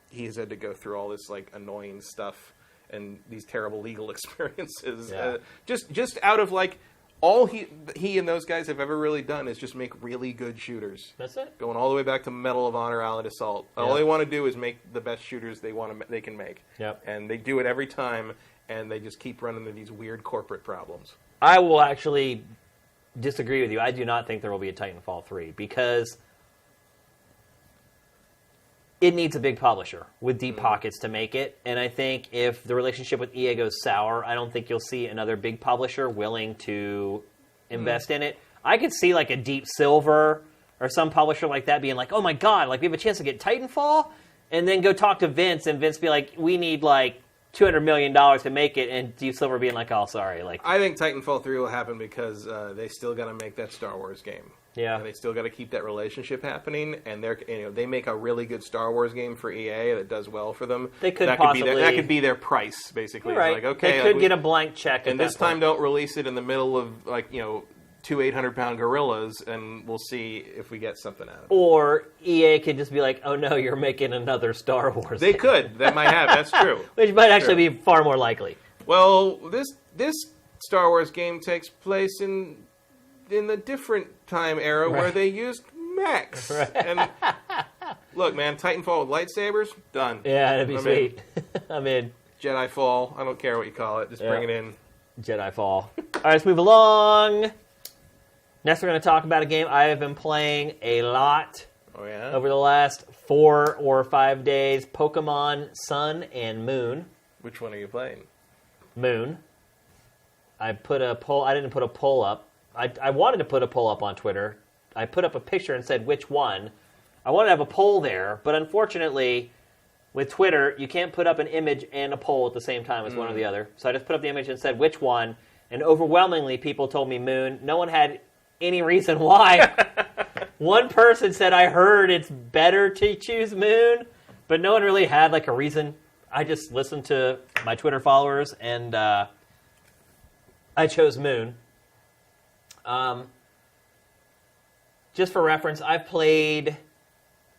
he's had to go through all this like annoying stuff. and these terrible legal experiences. Yeah. Just out of like all he and those guys have ever really done is just make really good shooters. That's it. Going all the way back to Medal of Honor, Allied Assault. All they want to do is make the best shooters they can make. Yep. And they do it every time, and they just keep running into these weird corporate problems. I will actually disagree with you. I do not think there will be a Titanfall 3 because it needs a big publisher with deep pockets to make it. And I think if the relationship with EA goes sour, I don't think you'll see another big publisher willing to invest in it. I could see like a Deep Silver or some publisher like that being like, oh my God, like we have a chance to get Titanfall, and then go talk to Vince, and Vince be like, we need like $200 million to make it, and Deep Silver being like, oh, sorry. Like, I think Titanfall 3 will happen because they still got to make that Star Wars game. Yeah. And they still got to keep that relationship happening, and they make a really good Star Wars game for EA that does well for them. They could that possibly... that could be their price, basically. Right. It's like, okay, they could get a blank check. And this time don't release it in the middle of, like, two 800-pound gorillas, and we'll see if we get something out of it. Or EA could just be like, oh no, you're making another Star Wars They game. could. That might have. That's true. Which might actually be far more likely. Well, this Star Wars game takes place in the different time era where they used mechs. Right. And look, man, Titanfall with lightsabers, done. Yeah, that'd be sweet. I'm in. Jedi Fall, I don't care what you call it, just bring it in. Jedi Fall. All right, let's move along. Next, we're going to talk about a game I have been playing a lot over the last 4 or 5 days. Pokemon Sun and Moon. Which one are you playing? Moon. I put a poll. I didn't put a poll up. I wanted to put a poll up on Twitter. I put up a picture and said which one. I wanted to have a poll there, but unfortunately, with Twitter, you can't put up an image and a poll at the same time as one or the other. So I just put up the image and said which one, and overwhelmingly people told me Moon. No one had any reason why. One person said, I heard it's better to choose Moon, but no one really had like a reason. I just listened to my Twitter followers, and I chose Moon. Just for reference, I've played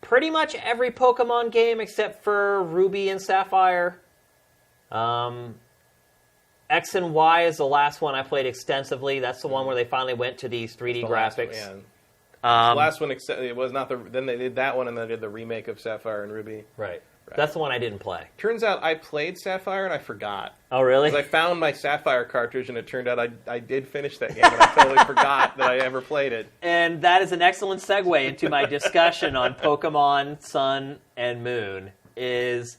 pretty much every Pokemon game except for Ruby and Sapphire. X and Y is the last one I played extensively. That's the one where they finally went to these 3D graphics. The last one, it was not the. Then they did that one, and then they did the remake of Sapphire and Ruby. Right. That's the one I didn't play. Turns out I played Sapphire and I forgot. Oh, really? Because I found my Sapphire cartridge, and it turned out I did finish that game, and I totally forgot that I ever played it. And that is an excellent segue into my discussion on Pokemon Sun and Moon. Is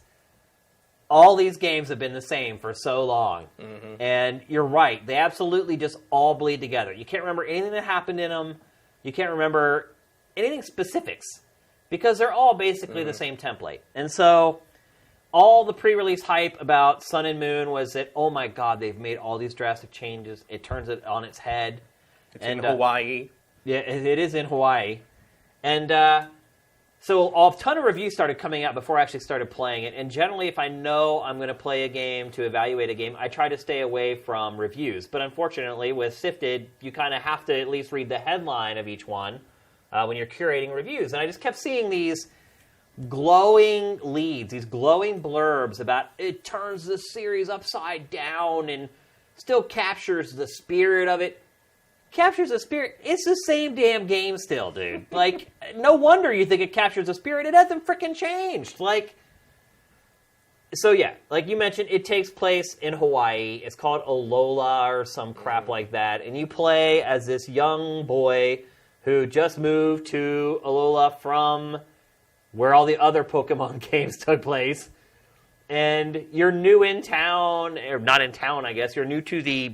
all these games have been the same for so long. Mm-hmm. And you're right. They absolutely just all bleed together. You can't remember anything that happened in them. You can't remember anything specifics. Because they're all basically the same template. And so all the pre-release hype about Sun and Moon was that, oh my God, they've made all these drastic changes. It turns it on its head. It's in Hawaii. Yeah, it is in Hawaii. And so a ton of reviews started coming out before I actually started playing it. And generally, if I know I'm going to play a game, to evaluate a game, I try to stay away from reviews. But unfortunately, with Sifted, you kind of have to at least read the headline of each one when you're curating reviews. And I just kept seeing these glowing leads, these glowing blurbs about it turns the series upside down and still captures the spirit of it. Captures the spirit. It's the same damn game still, dude. Like, no wonder you think it captures the spirit. It hasn't freaking changed. Like, so yeah, like you mentioned, it takes place in Hawaii. It's called Alola or some crap like that. And you play as this young boy who just moved to Alola from where all the other Pokemon games took place. And you're new in town, or not in town, I guess. You're new to the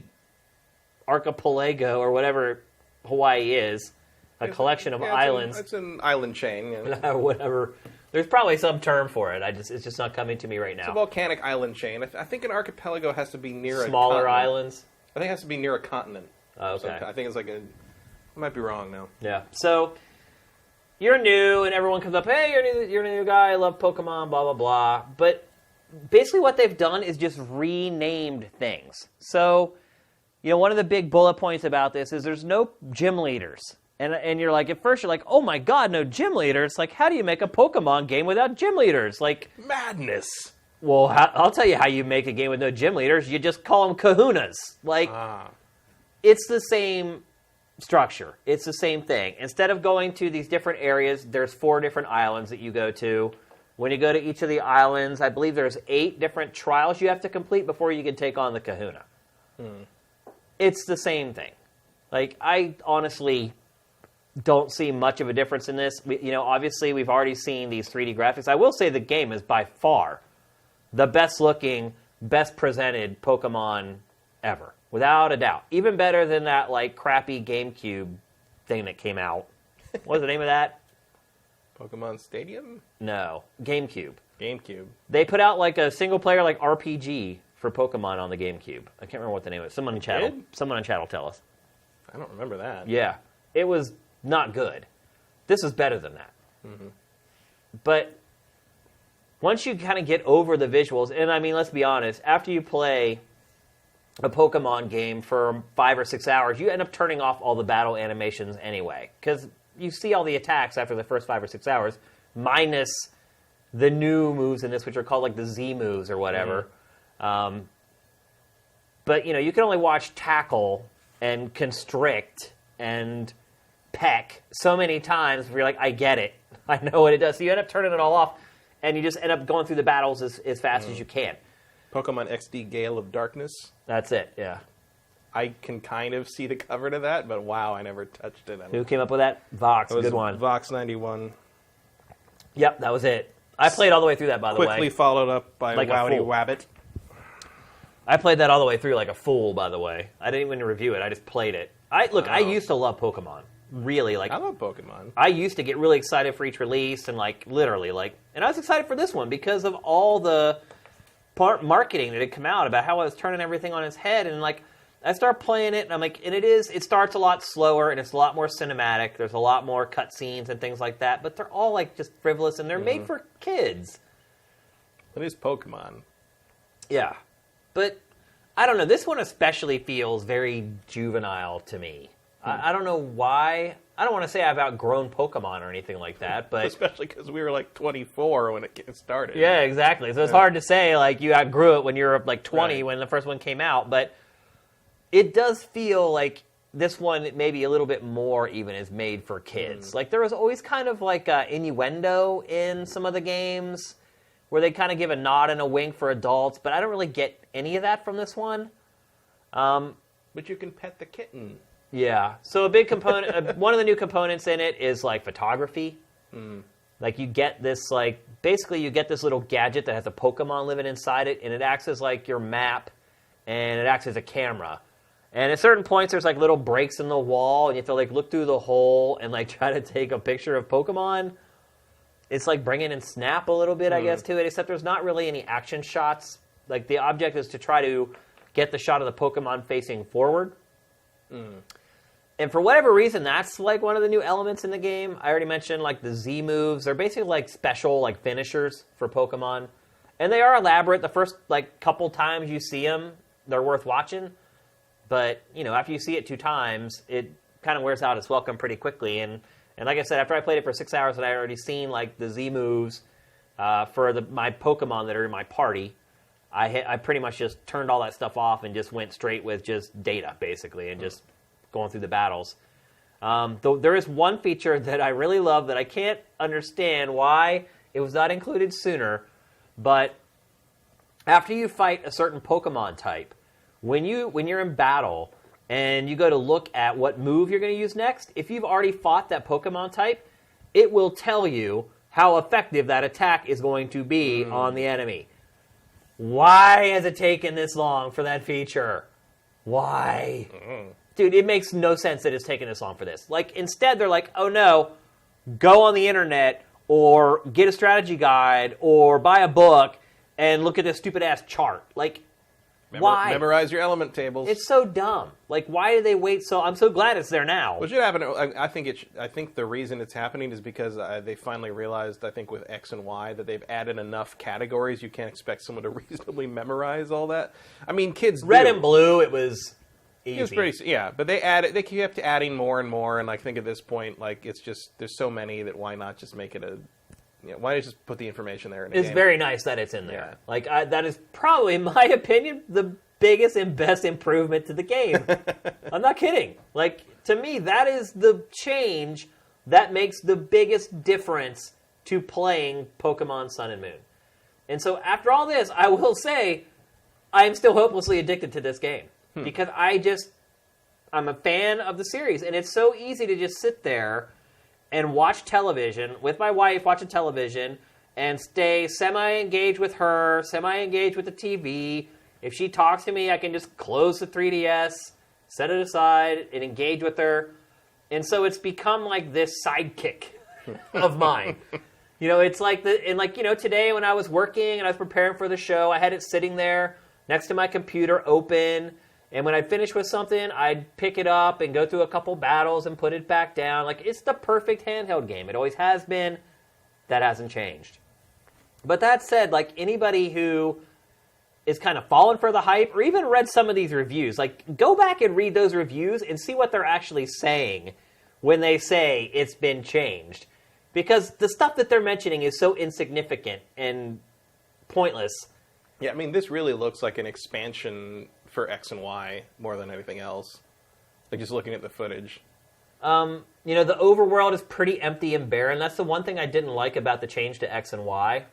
archipelago, or whatever Hawaii is, a collection of islands. It's an island chain. Yeah. Or whatever. There's probably some term for it. It's just not coming to me right now. It's a volcanic island chain. I think an archipelago has to be near smaller a islands. I think it has to be near a continent. Oh, okay. I think it's like a. I might be wrong now. Yeah. So you're new, and everyone comes up, hey, you're a new guy. I love Pokemon. Blah blah blah. But basically, what they've done is just renamed things. So, you know, one of the big bullet points about this is there's no gym leaders. And you're like, at first you're like, oh my God, no gym leaders. Like, how do you make a Pokemon game without gym leaders? Like, madness. Well, I'll tell you how you make a game with no gym leaders. You just call them kahunas. Like, it's the same structure. It's the same thing. Instead of going to these different areas, there's 4 different islands that you go to. When you go to each of the islands, I believe there's 8 different trials you have to complete before you can take on the kahuna. It's the same thing. Like, I honestly don't see much of a difference in this. Obviously, we've already seen these 3D graphics. I will say the game is by far the best looking, best presented Pokemon ever. Without a doubt. Even better than that, like, crappy GameCube thing that came out. What was the name of that? Pokemon Stadium? No. GameCube. GameCube. They put out, like, a single-player, like, RPG for Pokemon on the GameCube. I can't remember what the name is. Someone in chat will tell us. I don't remember that. Yeah. It was not good. This is better than that. Mm-hmm. But once you kind of get over the visuals, and, I mean, let's be honest, after you play a Pokemon game for 5 or 6 hours, you end up turning off all the battle animations anyway. Because you see all the attacks after the first 5 or 6 hours, minus the new moves in this, which are called like the Z moves or whatever. But, you can only watch Tackle and Constrict and Peck so many times where you're like, I get it. I know what it does. So you end up turning it all off, and you just end up going through the battles as fast as you can. Pokemon XD Gale of Darkness. That's it, yeah. I can kind of see the cover to that, but wow, I never touched it. Who came up with that? Vox, good one. Vox 91. Yep, that was it. I played all the way through that, by the way. Quickly followed up by like Wowdy Wabbit. I played that all the way through like a fool, by the way. I didn't even review it. I just played it. I used to love Pokemon. Really, like, I love Pokemon. I used to get really excited for each release, and like literally, like, and I was excited for this one because of all the marketing that had come out about how I was turning everything on its head, and like I start playing it, and I'm like, and it starts a lot slower, and it's a lot more cinematic. There's a lot more cutscenes and things like that, but they're all like just frivolous, and they're made for kids. It is Pokemon. Yeah, but I don't know. This one especially feels very juvenile to me. I don't know why. I don't want to say I've outgrown Pokemon or anything like that, but especially because we were like 24 when it started. Yeah, exactly. So it's hard to say like you outgrew it when you were like 20 when the first one came out, but it does feel like this one maybe a little bit more even is made for kids. Like there was always kind of like innuendo in some of the games where they kind of give a nod and a wink for adults, but I don't really get any of that from this one. But you can pet the kitten. Yeah. So a big component, one of the new components in it is like photography. Like you get this basically you get this little gadget that has a Pokemon living inside it, and it acts as like your map, and it acts as a camera. And at certain points, there's like little breaks in the wall, and you have to like look through the hole and like try to take a picture of Pokemon. It's like bring in and snap a little bit, I guess, to it, except there's not really any action shots. Like the object is to try to get the shot of the Pokemon facing forward. And for whatever reason, that's like one of the new elements in the game. I already mentioned like the Z moves. They're basically like special like finishers for Pokemon. And they are elaborate. The first like couple times you see them, they're worth watching. But, after you see it 2 times, it kind of wears out its welcome pretty quickly. And like I said, after I played it for 6 hours and I already seen like the Z moves for my Pokemon that are in my party, I pretty much just turned all that stuff off and just went straight with just data, basically, and just going through the battles. Though there is one feature that I really love that I can't understand why it was not included sooner, but after you fight a certain Pokemon type, when you're in battle and you go to look at what move you're going to use next, if you've already fought that Pokemon type, it will tell you how effective that attack is going to be on the enemy. Why has it taken this long for that feature? Why? Dude, it makes no sense that it's taken this long for this. Like, instead, they're like, oh no, go on the internet or get a strategy guide or buy a book and look at this stupid-ass chart. Like, why? Memorize your element tables. It's so dumb. Like, why did they wait so... I'm so glad it's there now. What should happen... I think the reason it's happening is because they finally realized, I think, with X and Y, that they've added enough categories. You can't expect someone to reasonably memorize all that. I mean, kids Red and blue, it was easy. It was pretty... Yeah, but they kept adding more and more, and I think at this point, like, it's just... There's so many that why not just make it a why don't you just put the information there in the It's game? very nice that it's in there. Yeah. Like, that is probably, in my opinion, the biggest and best improvement to the game. I'm not kidding. Like, to me, that is the change that makes the biggest difference to playing Pokemon Sun and Moon. And so after all this, I will say I am still hopelessly addicted to this game. Because I'm a fan of the series. And it's so easy to just sit there and watch television with my wife, watching television, and stay semi-engaged with her, semi-engaged with the TV. If she talks to me, I can just close the 3DS, set it aside, and engage with her. And so it's become like this sidekick of mine. It's like today when I was working and I was preparing for the show, I had it sitting there next to my computer open. And when I'd finish with something, I'd pick it up and go through a couple battles and put it back down. Like, it's the perfect handheld game. It always has been. That hasn't changed. But that said, like, anybody who is kind of fallen for the hype or even read some of these reviews, like, go back and read those reviews and see what they're actually saying when they say it's been changed. Because the stuff that they're mentioning is so insignificant and pointless. Yeah, I mean, this really looks like an expansion for X and Y more than anything else. Like, just looking at the footage. The overworld is pretty empty and barren. That's the one thing I didn't like about the change to X and Y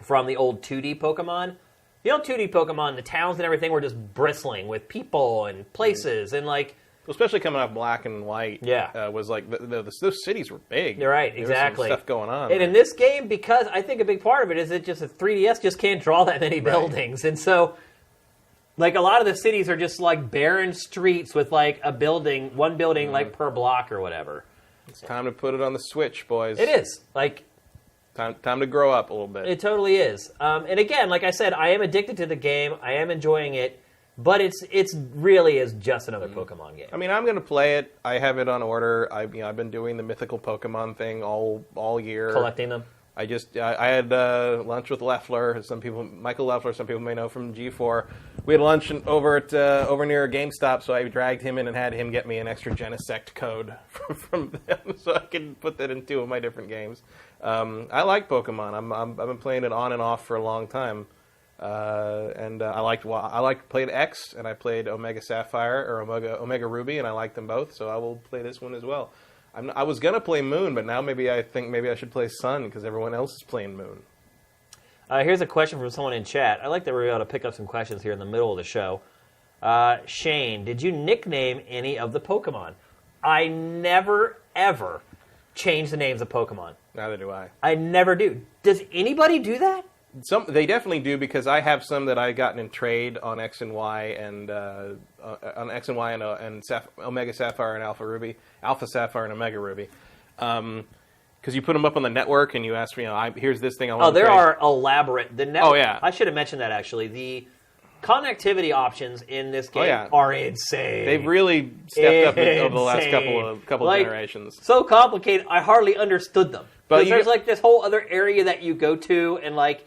from the old 2D Pokemon. The old 2D Pokemon, the towns and everything were just bristling with people and places and, like... Especially coming off Black and White, was like those cities were big. You're right, there exactly. Was some stuff going on. And in this game, because I think a big part of it is that just a 3DS just can't draw that many buildings, and so like a lot of the cities are just like barren streets with like one building like per block or whatever. It's time to put it on the Switch, boys. It is like time to grow up a little bit. It totally is. And again, like I said, I am addicted to the game. I am enjoying it. But it's really is just another Pokemon game. I mean, I'm going to play it. I have it on order. I've been doing the mythical Pokemon thing all year. Collecting them. I had lunch with Leffler. Michael Leffler, some people may know from G4. We had lunch over near GameStop, so I dragged him in and had him get me an extra Genesect code from them, so I could put that in 2 of my different games. I like Pokemon. I've been playing it on and off for a long time. I played X and I played Omega Sapphire or Omega Ruby, and I liked them both, so I will play this one as well. I was gonna play Moon, but now I think maybe I should play Sun because everyone else is playing Moon. Here's a question from someone in chat. I like that we're able to pick up some questions here in the middle of the show. Shane, did you nickname any of the Pokemon? I never ever change the names of Pokemon. Neither do I. I never do. Does anybody do that? They definitely do, because I have some that I gotten in trade on X and Y and Omega Sapphire and Alpha Sapphire and Omega Ruby, because you put them up on the network and you ask me, here's this thing I want to trade. Oh, there are elaborate. Oh yeah, I should have mentioned that actually. The connectivity options in this game are insane. They've really stepped up over the last couple generations. So complicated, I hardly understood them. But there's like this whole other area that you go to, and like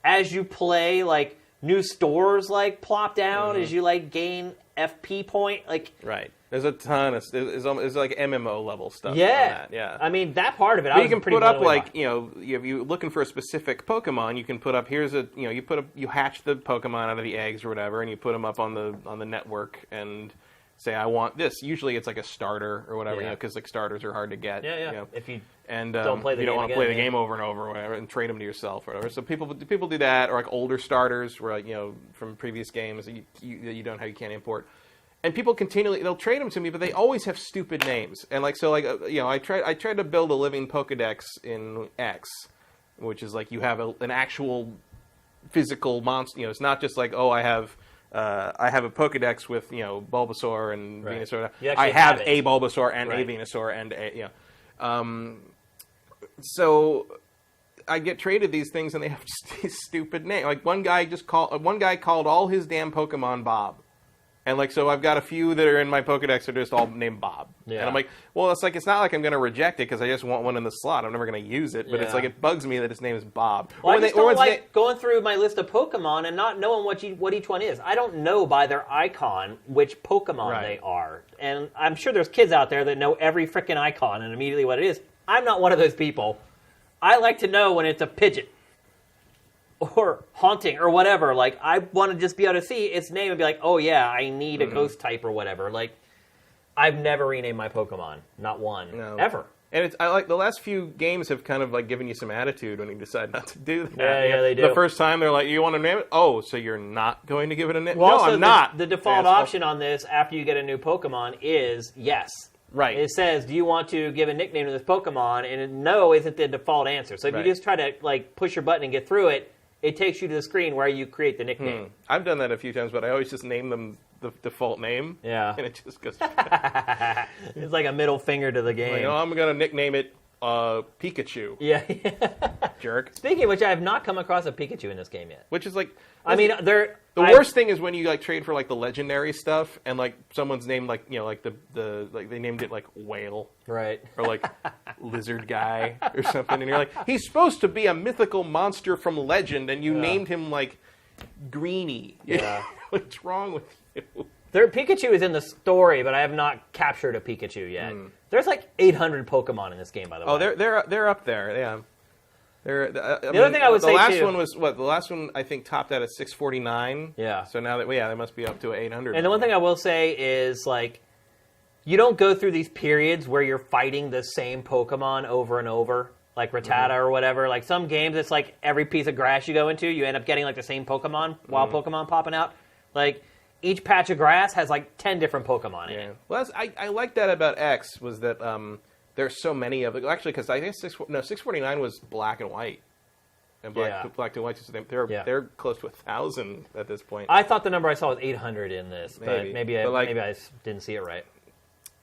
as you play, like new stores like plop down as you like gain FP point. Like right, there's a ton of there's like MMO level stuff. Yeah, on that. Yeah. I mean that part of it. But you can put up like if you're looking for a specific Pokemon, you can put up you hatch the Pokemon out of the eggs or whatever, and you put them up on the network and say I want this. Usually it's like a starter or whatever, because like starters are hard to get. Yeah. If you don't play you don't want to play the game over and over or whatever, and trade them to yourself or whatever. So people do that, or like older starters where like from previous games that you can't import. And people they'll trade them to me, but they always have stupid names. And like I tried to build a living Pokedex in X, which is like you have an actual physical monster. It's not just like I have a Pokedex with Bulbasaur and Venusaur. I have a Bulbasaur and a Venusaur and so I get traded these things and they have just these stupid names. Like one guy called all his damn Pokemon Bob. And like, so I've got a few that are in my Pokedex that are just all named Bob. Yeah. And I'm like, well, it's not like I'm going to reject it because I just want one in the slot. I'm never going to use it. But it's like, it bugs me that his name is Bob. Well, I just don't like going through my list of Pokemon and not knowing what each one is. I don't know by their icon which Pokemon they are. And I'm sure there's kids out there that know every frickin' icon and immediately what it is. I'm not one of those people. I like to know when it's a pigeon or haunting or whatever. Like, I want to just be able to see its name and be like, oh yeah, I need a ghost type or whatever. Like, I've never renamed my Pokemon. Not one. No. Ever. And I like the last few games have kind of like given you some attitude when you decide not to do that. Yeah, they do. The first time they're like, "You want to name it? Oh, so you're not going to give it a name? Well, no, also, I'm not." The default option on this after you get a new Pokemon is yes. Right. It says, "Do you want to give a nickname to this Pokemon?" And no isn't the default answer. So if you just try to like push your button and get through it, it takes you to the screen where you create the nickname. I've done that a few times, but I always just name them the default name. Yeah. And it just goes. It's like a middle finger to the game. Like, oh, I'm going to nickname it Pikachu. Yeah. Jerk. Speaking of which, I have not come across a Pikachu in this game yet. Which is like, I mean, the worst thing is when you like trade for like the legendary stuff and like someone's named like, you know, like the like they named it like Whale, right, or like Lizard Guy or something, and you're like, he's supposed to be a mythical monster from legend, and you named him like Greenie. Yeah. What's wrong with you? Pikachu is in the story, but I have not captured a Pikachu yet. There's like 800 Pokemon in this game, by the way. Oh, they're up there. Yeah. The other thing I would say, the last too, one was what? The last one I think topped out at 649. Yeah. So now that they must be up to 800. And the one thing I will say is like, you don't go through these periods where you're fighting the same Pokemon over and over, like Rattata or whatever. Like some games, it's like every piece of grass you go into, you end up getting like the same Pokemon, wild Pokemon popping out. Like each patch of grass has like 10 different Pokemon in it. Well, I like that about X was that there's so many of it. Actually, because I think 649 was black and white, and black and white. So they're close to 1,000 at this point. I thought the number I saw was 800 in this, but maybe I didn't see it right.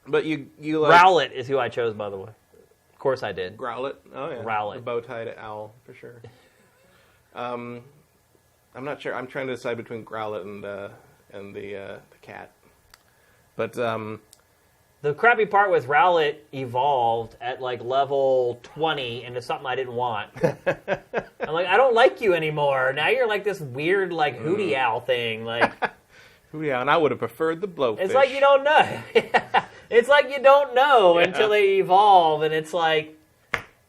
But you like Rowlet is who I chose, by the way. Of course I did. Growlithe. Oh yeah, Rowlet. The bow tie to owl for sure. I'm not sure. I'm trying to decide between Growlithe and the cat, but the crappy part was Rowlet evolved at like level 20 into something I didn't want. I'm like, I don't like you anymore. Now you're like this weird like hootie owl thing. Like, hootie owl, and I would have preferred the blowfish. It's like you don't know. It's like you don't know until they evolve, and it's like,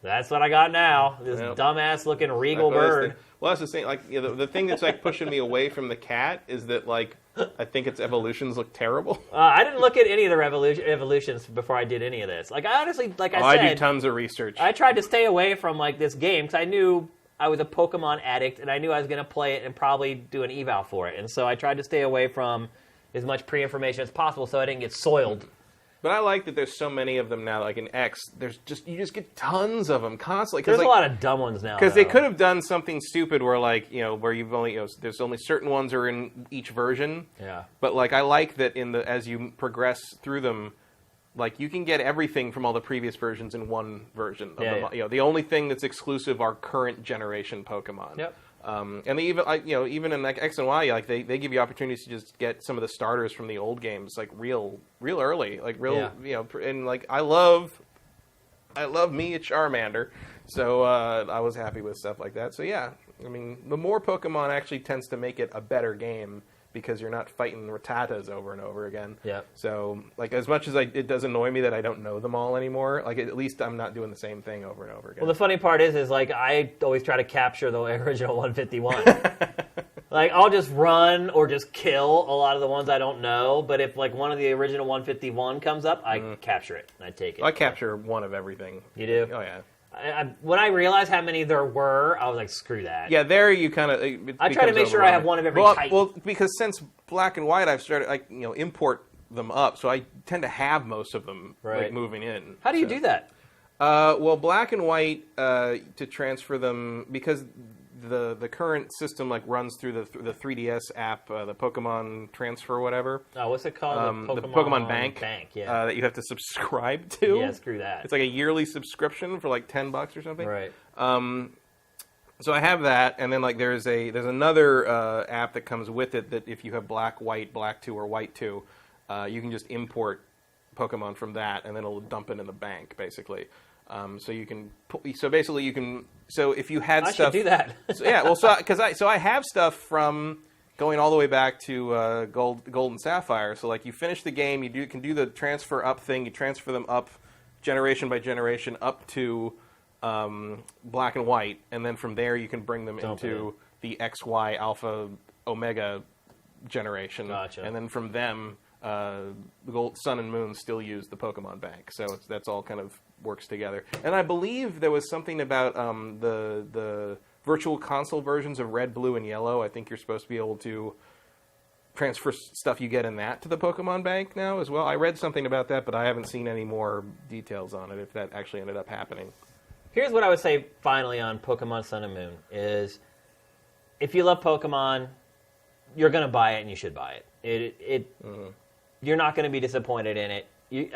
that's what I got now. This dumbass looking regal bird. Well, that's the thing. Like the thing that's like pushing me away from the cat is that like I think its evolutions look terrible. I didn't look at any of the evolutions before I did any of this. Like I honestly, like I said, I do tons of research. I tried to stay away from like this game because I knew I was a Pokemon addict and I knew I was going to play it and probably do an eval for it. And so I tried to stay away from as much pre-information as possible so I didn't get soiled. But I like that there's so many of them now. Like in X, you just get tons of them constantly. There's a lot of dumb ones now. Because they could have done something stupid where like where you've only there's only certain ones are in each version. Yeah. But like I like that as you progress through them, like you can get everything from all the previous versions in one version. Of them. The only thing that's exclusive are current generation Pokemon. Yep. And they even in like X and Y, like they give you opportunities to just get some of the starters from the old games like real early, like and like I love me a Charmander, so I was happy with stuff like that. So yeah, I mean the more Pokemon actually tends to make it a better game because you're not fighting Rattatas over and over again. Yeah. So like as much as it does annoy me that I don't know them all anymore, like at least I'm not doing the same thing over and over again. Well, the funny part is like I always try to capture the original 151. Like I'll just run or just kill a lot of the ones I don't know, but if like one of the original 151 comes up, I capture it and I take it. I capture one of everything. You do? Oh yeah. When I realized how many there were, I was like, screw that. Yeah, there you kind of... I try to make sure I have one of every type. Well, because since Black and White, I've started, import them up, so I tend to have most of them moving in. How do you do that? Well, Black and White, to transfer them, because the current system runs through the 3DS app, the Pokemon Transfer, whatever. Oh, what's it called? The Pokemon Bank. Yeah. That you have to subscribe to. Yeah, screw that. It's like a yearly subscription for like $10 or something. Right. So I have that, and then there's another app that comes with it that if you have Black 2, or White 2, you can just import Pokemon from that, and then it'll dump it in the bank, basically. So basically you can. So if you had stuff, I should do that. I have stuff from going all the way back to Gold and Sapphire. So you finish the game, can do the transfer up thing. You transfer them up generation by generation up to Black and White, and then from there you can bring them into the XY Alpha Omega generation. Gotcha. And then from them, the Gold Sun and Moon still use the Pokemon Bank. So that's all kind of works together. And I believe there was something about the Virtual Console versions of Red, Blue, and Yellow. I think you're supposed to be able to transfer stuff you get in that to the Pokemon Bank now as well. I read something about that, but I haven't seen any more details on it, if that actually ended up happening. Here's what I would say finally on Pokemon Sun and Moon is if you love Pokemon, you're going to buy it and you should buy it. You're not going to be disappointed in it.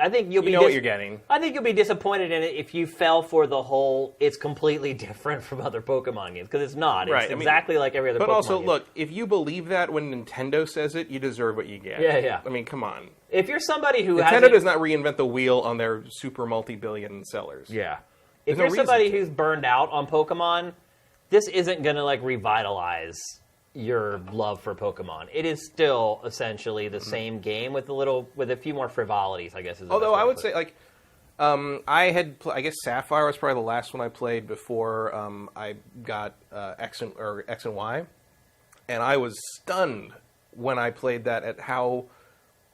I think you'll be. You know what you're getting. I think you'll be disappointed in it if you fell for the whole. It's completely different from other Pokemon games because it's not. It's exactly like every other. But Pokemon also, game. Look, if you believe that when Nintendo says it, you deserve what you get. Yeah. I mean, come on. If you're somebody who Nintendo does not reinvent the wheel on their super multi-billion sellers. Yeah. There's If you're no somebody reason to. who's burned out on Pokemon, this isn't going to like revitalize your love for Pokemon. It is still essentially the same game with a few more frivolities, I guess. Although I would say, like, I guess Sapphire was probably the last one I played before I got X and Y, and I was stunned when I played that at how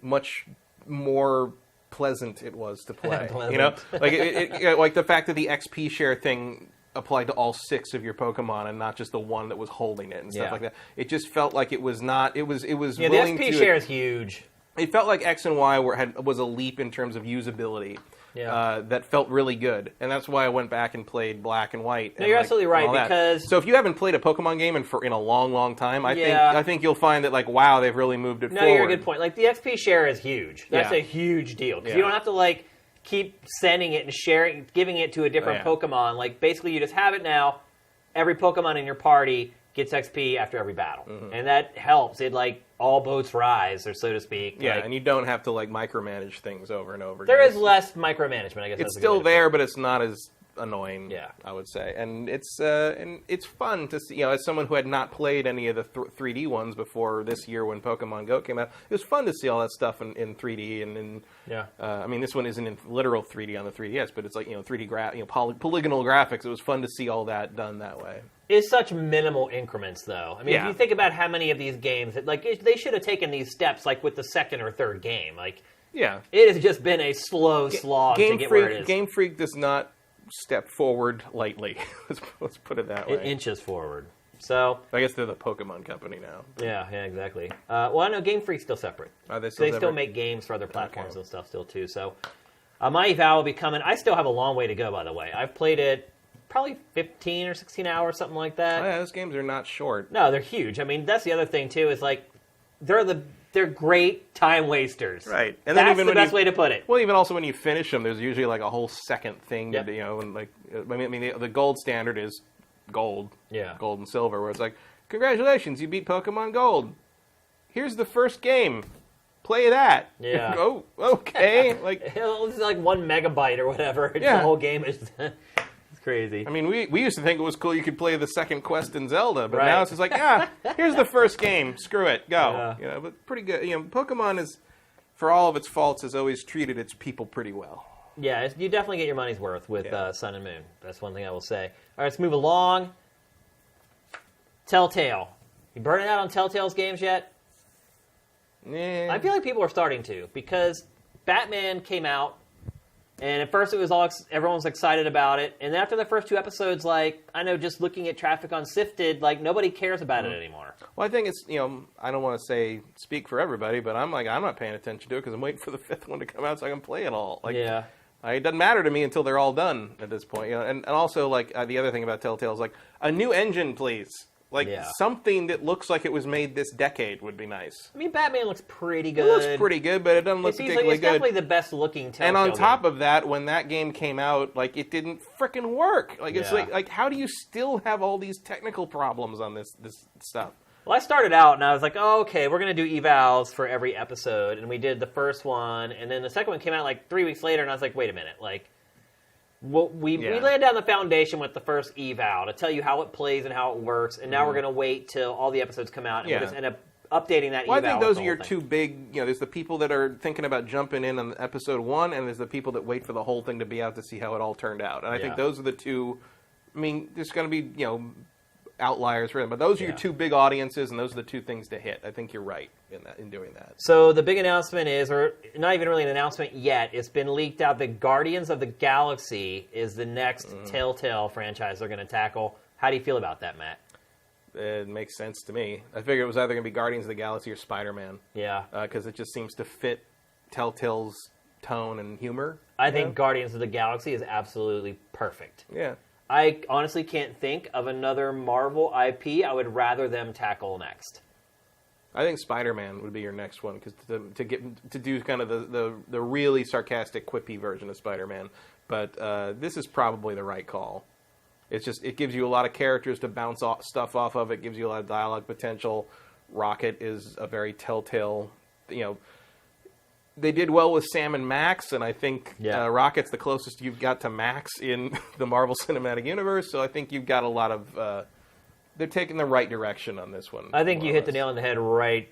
much more pleasant it was to play. You know, like like the fact that the XP share thing applied to all 6 of your Pokemon and not just the one that was holding it and stuff like that. It just felt like it was not. It was. Yeah, willing the XP to, share is huge. It felt like X and Y was a leap in terms of usability. Yeah. That felt really good, and that's why I went back and played Black and White. No, you're absolutely right, because so if you haven't played a Pokemon game in a long time, I think you'll find that like wow, they've really moved it forward. No, you're a good point. Like the XP share is huge. That's a huge deal because you don't have to like keep sending it and giving it to a different Pokemon. Like basically, you just have it now. Every Pokemon in your party gets XP after every battle, and that helps. It like all boats rise, or so to speak. Yeah, like, and you don't have to like micromanage things over and over. There is less micromanagement, I guess. It's still there, but it's not as annoying. Yeah, I would say, and it's fun to see. You know, as someone who had not played any of the 3D ones before this year when Pokemon Go came out, it was fun to see all that stuff in 3D and in. Yeah. I mean, this one isn't in literal 3D on the 3DS, but it's like 3D polygonal graphics. It was fun to see all that done that way. It's such minimal increments, though. I mean, if you think about how many of these games, they should have taken these steps, like with the second or third game. Like, it has just been a slow slog to get where it is. Game Freak does not step forward lightly. Let's put it that way. It inches forward. So I guess they're the Pokemon company now. Yeah, exactly. Well, I know Game Freak's still separate. Are they still? They still make games for other platforms and stuff still too. So my eval will be coming. I still have a long way to go, by the way. I've played it probably 15 or 16 hours, something like that. Oh, yeah, those games are not short. No, they're huge. I mean, that's the other thing too. Is like they're great time wasters. Right, and that's the best way to put it. Well, even also when you finish them, there's usually like a whole second thing to do. And like, I mean, the gold standard is gold. Yeah, gold and silver. Where it's like, congratulations, you beat Pokemon Gold. Here's the first game. Play that. Yeah. Oh, okay. Like it's like 1 megabyte or whatever. The whole game is. Crazy. I mean, we used to think it was cool you could play the second quest in Zelda, but now it's just like, here's the first game. Screw it, go. Yeah. But pretty good. Pokemon is, for all of its faults, has always treated its people pretty well. Yeah, you definitely get your money's worth with Sun and Moon. That's one thing I will say. All right, let's move along. Telltale. You burning out on Telltale's games yet? Yeah. I feel like people are starting to, because Batman came out. And at first, it was everyone was excited about it. And after the first 2 episodes, like, I know just looking at traffic on Sifted, like, nobody cares about it anymore. Well, I think it's, I don't want to speak for everybody, but I'm not paying attention to it because I'm waiting for the 5th one to come out so I can play it all. Like, it doesn't matter to me until they're all done at this point. And also, like, the other thing about Telltale is, like, a new engine, please. Like, something that looks like it was made this decade would be nice. I mean, Batman looks pretty good. It looks pretty good, but it doesn't look particularly good. It's definitely the best looking Telltale And on top game. of that, when that game came out, like, it didn't frickin' work. Like, it's like, how do you still have all these technical problems on this stuff? Well, I started out, and I was like, oh, okay, we're going to do evals for every episode. And we did the first one, and then the second one came out, like, 3 weeks later, and I was like, wait a minute, like... We laid down the foundation with the first eval to tell you how it plays and how it works, and now we're going to wait till all the episodes come out, and we'll just end up updating that. Well, I eval think with those the are your whole two thing. big. There's the people that are thinking about jumping in on episode 1, and there's the people that wait for the whole thing to be out to see how it all turned out. And I think those are the two. I mean, there's going to be outliers for them, but those are your two big audiences, and those are the two things to hit. I think you're right in doing that. So the big announcement is, or not even really an announcement yet, it's been leaked out that Guardians of the Galaxy is the next Telltale franchise they're going to tackle. How do you feel about that, Matt? It makes sense to me. I figured it was either going to be Guardians of the Galaxy or Spider-Man. Yeah. Because it just seems to fit Telltale's tone and humor. I think Guardians of the Galaxy is absolutely perfect. Yeah. I honestly can't think of another Marvel IP I would rather them tackle next. I think Spider-Man would be your next one, because to do kind of the really sarcastic, quippy version of Spider-Man. But this is probably the right call. It gives you a lot of characters to bounce stuff off of. It gives you a lot of dialogue potential. Rocket is a very Telltale, They did well with Sam and Max, and I think Rocket's the closest you've got to Max in the Marvel Cinematic Universe, so I think you've got a lot of... they're taking the right direction on this one. I think you hit the nail on the head right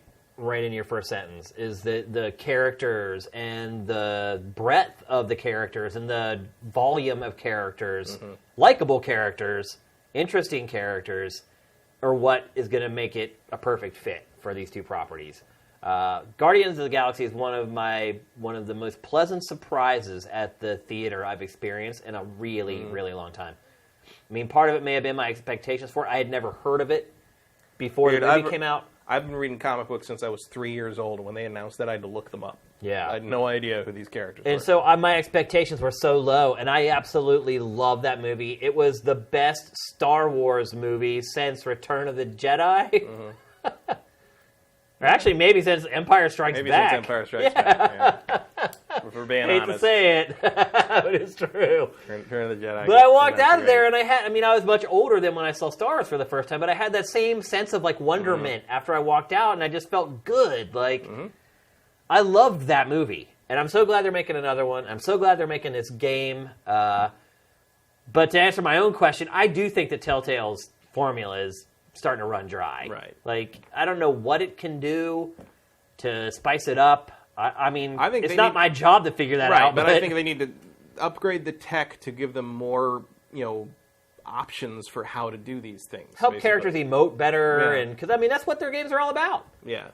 in your first sentence, is the characters and the breadth of the characters and the volume of characters, likable characters, interesting characters, are what is going to make it a perfect fit for these two properties. Guardians of the Galaxy is one of the most pleasant surprises at the theater I've experienced in a really, really long time. I mean, part of it may have been my expectations for it. I had never heard of it before the movie came out. I've been reading comic books since I was 3 years old, and when they announced that, I had to look them up. Yeah. I had no idea who these characters were. And so my expectations were so low, and I absolutely loved that movie. It was the best Star Wars movie since Return of the Jedi. Or actually, maybe since Empire Strikes Back. Maybe since Empire Strikes Back, yeah. If we're being honest. Hate to say it, but it's true. Return of the Jedi. But I walked out of there, and I was much older than when I saw Star Wars for the first time, but I had that same sense of, wonderment after I walked out, and I just felt good. I loved that movie, and I'm so glad they're making another one. I'm so glad they're making this game. But to answer my own question, I do think that Telltale's formula is starting to run dry. Right. I don't know what it can do to spice it up. I think it's not my job to figure that out. But I think they need to upgrade the tech to give them more, options for how to do these things. Help characters emote better, and because that's what their games are all about. Yeah,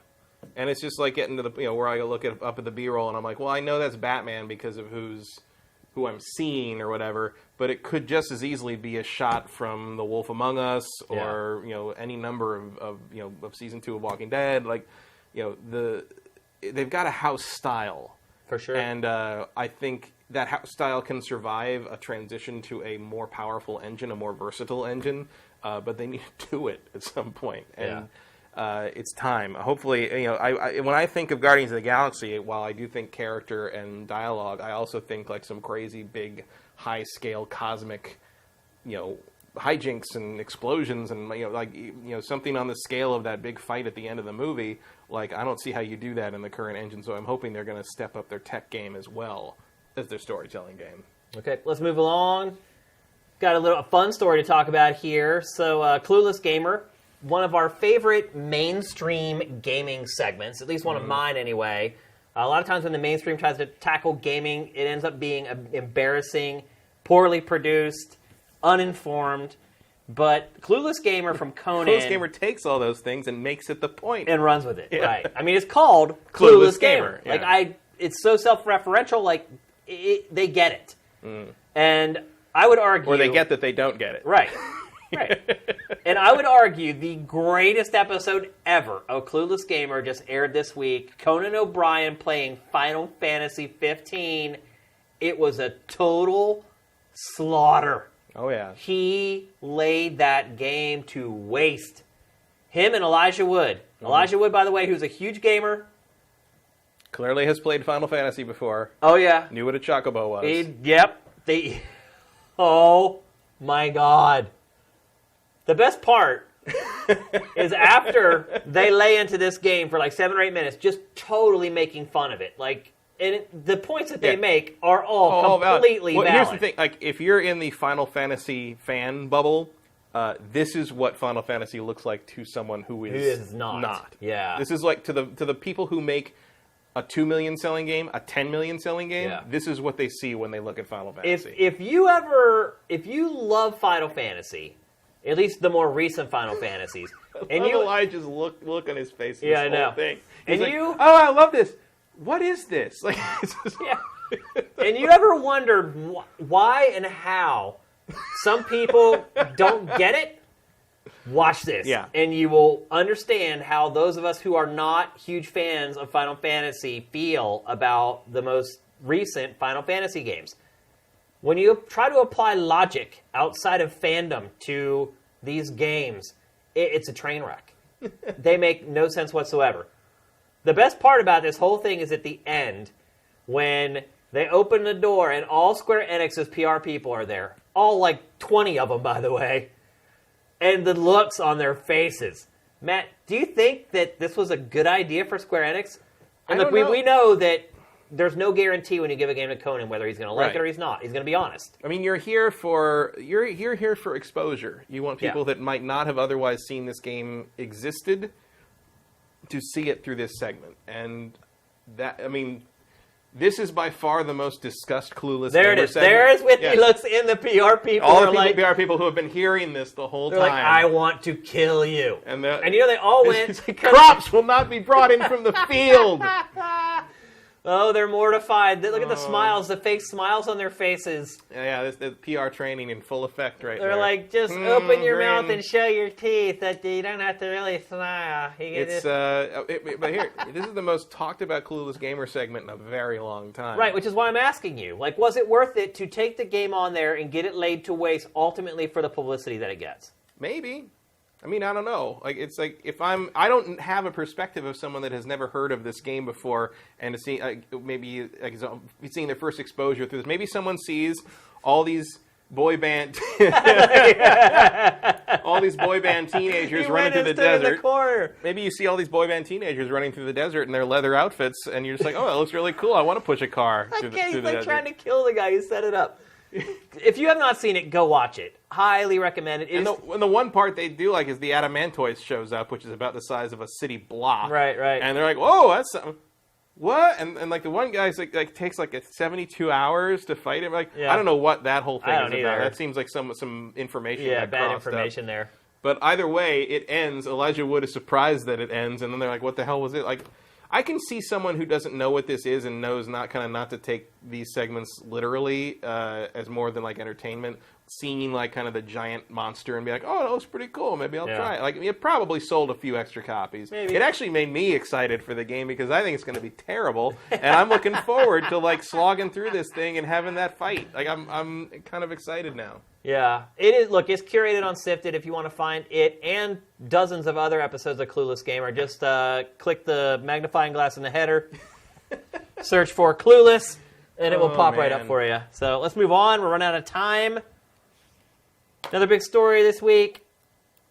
and it's just like getting to the where I look up at the B-roll and I'm like, well, I know that's Batman because of who I'm seeing or whatever, but it could just as easily be a shot from The Wolf Among Us or any number of season 2 of Walking Dead. They've got a house style for sure, and I think that house style can survive a transition to a more powerful engine, a more versatile engine, but they need to do it at some point, and it's time. Hopefully, when I think of Guardians of the Galaxy, while I do think character and dialogue, I also think some crazy big, high scale cosmic, hijinks and explosions and something on the scale of that big fight at the end of the movie. I don't see how you do that in the current engine, so I'm hoping they're going to step up their tech game as well as their storytelling game. Okay, let's move along. Got a fun story to talk about here. So, Clueless Gamer, one of our favorite mainstream gaming segments, at least one of mine anyway. A lot of times when the mainstream tries to tackle gaming, it ends up being embarrassing, poorly produced, uninformed. But Clueless Gamer from Conan... Clueless Gamer takes all those things and makes it the point. And runs with it, right. It's called Clueless Gamer. Yeah. It's so self-referential, they get it. And I would argue... Or they get that they don't get it. Right. Right. And I would argue the greatest episode ever of Clueless Gamer just aired this week. Conan O'Brien playing Final Fantasy 15. It was a total slaughter. Oh, yeah. He laid that game to waste. Him and Elijah Wood. Elijah Wood, by the way, who's a huge gamer. Clearly has played Final Fantasy before. Oh, yeah. Knew what a chocobo was. Oh, my God. The best part is after they lay into this game for 7 or 8 minutes, just totally making fun of it. The points that they make are all completely valid. Here's the thing: if you're in the Final Fantasy fan bubble, this is what Final Fantasy looks like to someone who is not. Yeah. This is like to the people who make a 2 million selling game, a 10 million selling game. Yeah. This is what they see when they look at Final Fantasy. If you love Final Fantasy, at least the more recent Final Fantasies, and Elijah's look on his face. Yeah, I know. Whole thing. He's And like, you, oh, I love this. What is this? Like, it's just, yeah. And you ever wondered why and how some people don't get it? Watch this, and you will understand how those of us who are not huge fans of Final Fantasy feel about the most recent Final Fantasy games. When you try to apply logic outside of fandom to these games, it's a train wreck. They make no sense whatsoever. The best part about this whole thing is at the end, when they open the door and all Square Enix's PR people are there. All like 20 of them, by the way. And the looks on their faces. Matt, do you think that this was a good idea for Square Enix? And look, we know that there's no guarantee when you give a game to Conan whether he's going to like it or he's not. He's going to be honest. I mean, you're here for exposure. You want people that might not have otherwise seen this game existed to see it through this segment. And that, I mean, this is by far the most discussed Clueless There it is. segment. There is Whitney looks in the PR people. All the PR people who have been hearing this the whole time. They're like, I want to kill you. And you know, they all went. Crops will not be brought in from the field. Oh, they're mortified. Look at the smiles, the fake smiles on their faces. Yeah, this PR training in full effect right there. They're like, just open your mouth and show your teeth. That you don't have to really smile. But here, this is the most talked about Clueless Gamer segment in a very long time. Right, which is why I'm asking you. Like, was it worth it to take the game on there and get it laid to waste ultimately for the publicity that it gets? Maybe. I mean, I don't know. Like, it's like I don't have a perspective of someone that has never heard of this game before, and to see maybe seeing their first exposure through this. Maybe someone sees all these boy band, teenagers running through the desert. The corner. Maybe you see all these boy band teenagers running through the desert in their leather outfits, and you're just like, oh, that looks really cool. I want to push a car through the desert. He's like trying to kill the guy who set it up. If you have not seen it, go watch it. Highly recommend it. And the one part they do like is the Adamantoise shows up, which is about the size of a city block. Right. And they're like, whoa, that's something. What? And like the one guy's like takes like 72 hours to fight him. Like I don't know what that whole thing is about. That seems like some information. Yeah, bad information there. But either way, it ends. Elijah Wood is surprised that it ends, and then they're like, what the hell was it? Like, I can see someone who doesn't know what this is and knows not to take these segments literally as more than like entertainment, seeing like kind of the giant monster and be like, oh, that looks pretty cool. Maybe I'll try it. Like, it probably sold a few extra copies. Maybe. It actually made me excited for the game because I think it's going to be terrible, and I'm looking forward to like slogging through this thing and having that fight. Like, I'm kind of excited now. Yeah, it is. Look, it's curated on Sifted if you want to find it and dozens of other episodes of Clueless Gamer. Just click the magnifying glass in the header, search for Clueless, and it will pop right up for you. So let's move on. We're running out of time. Another big story this week.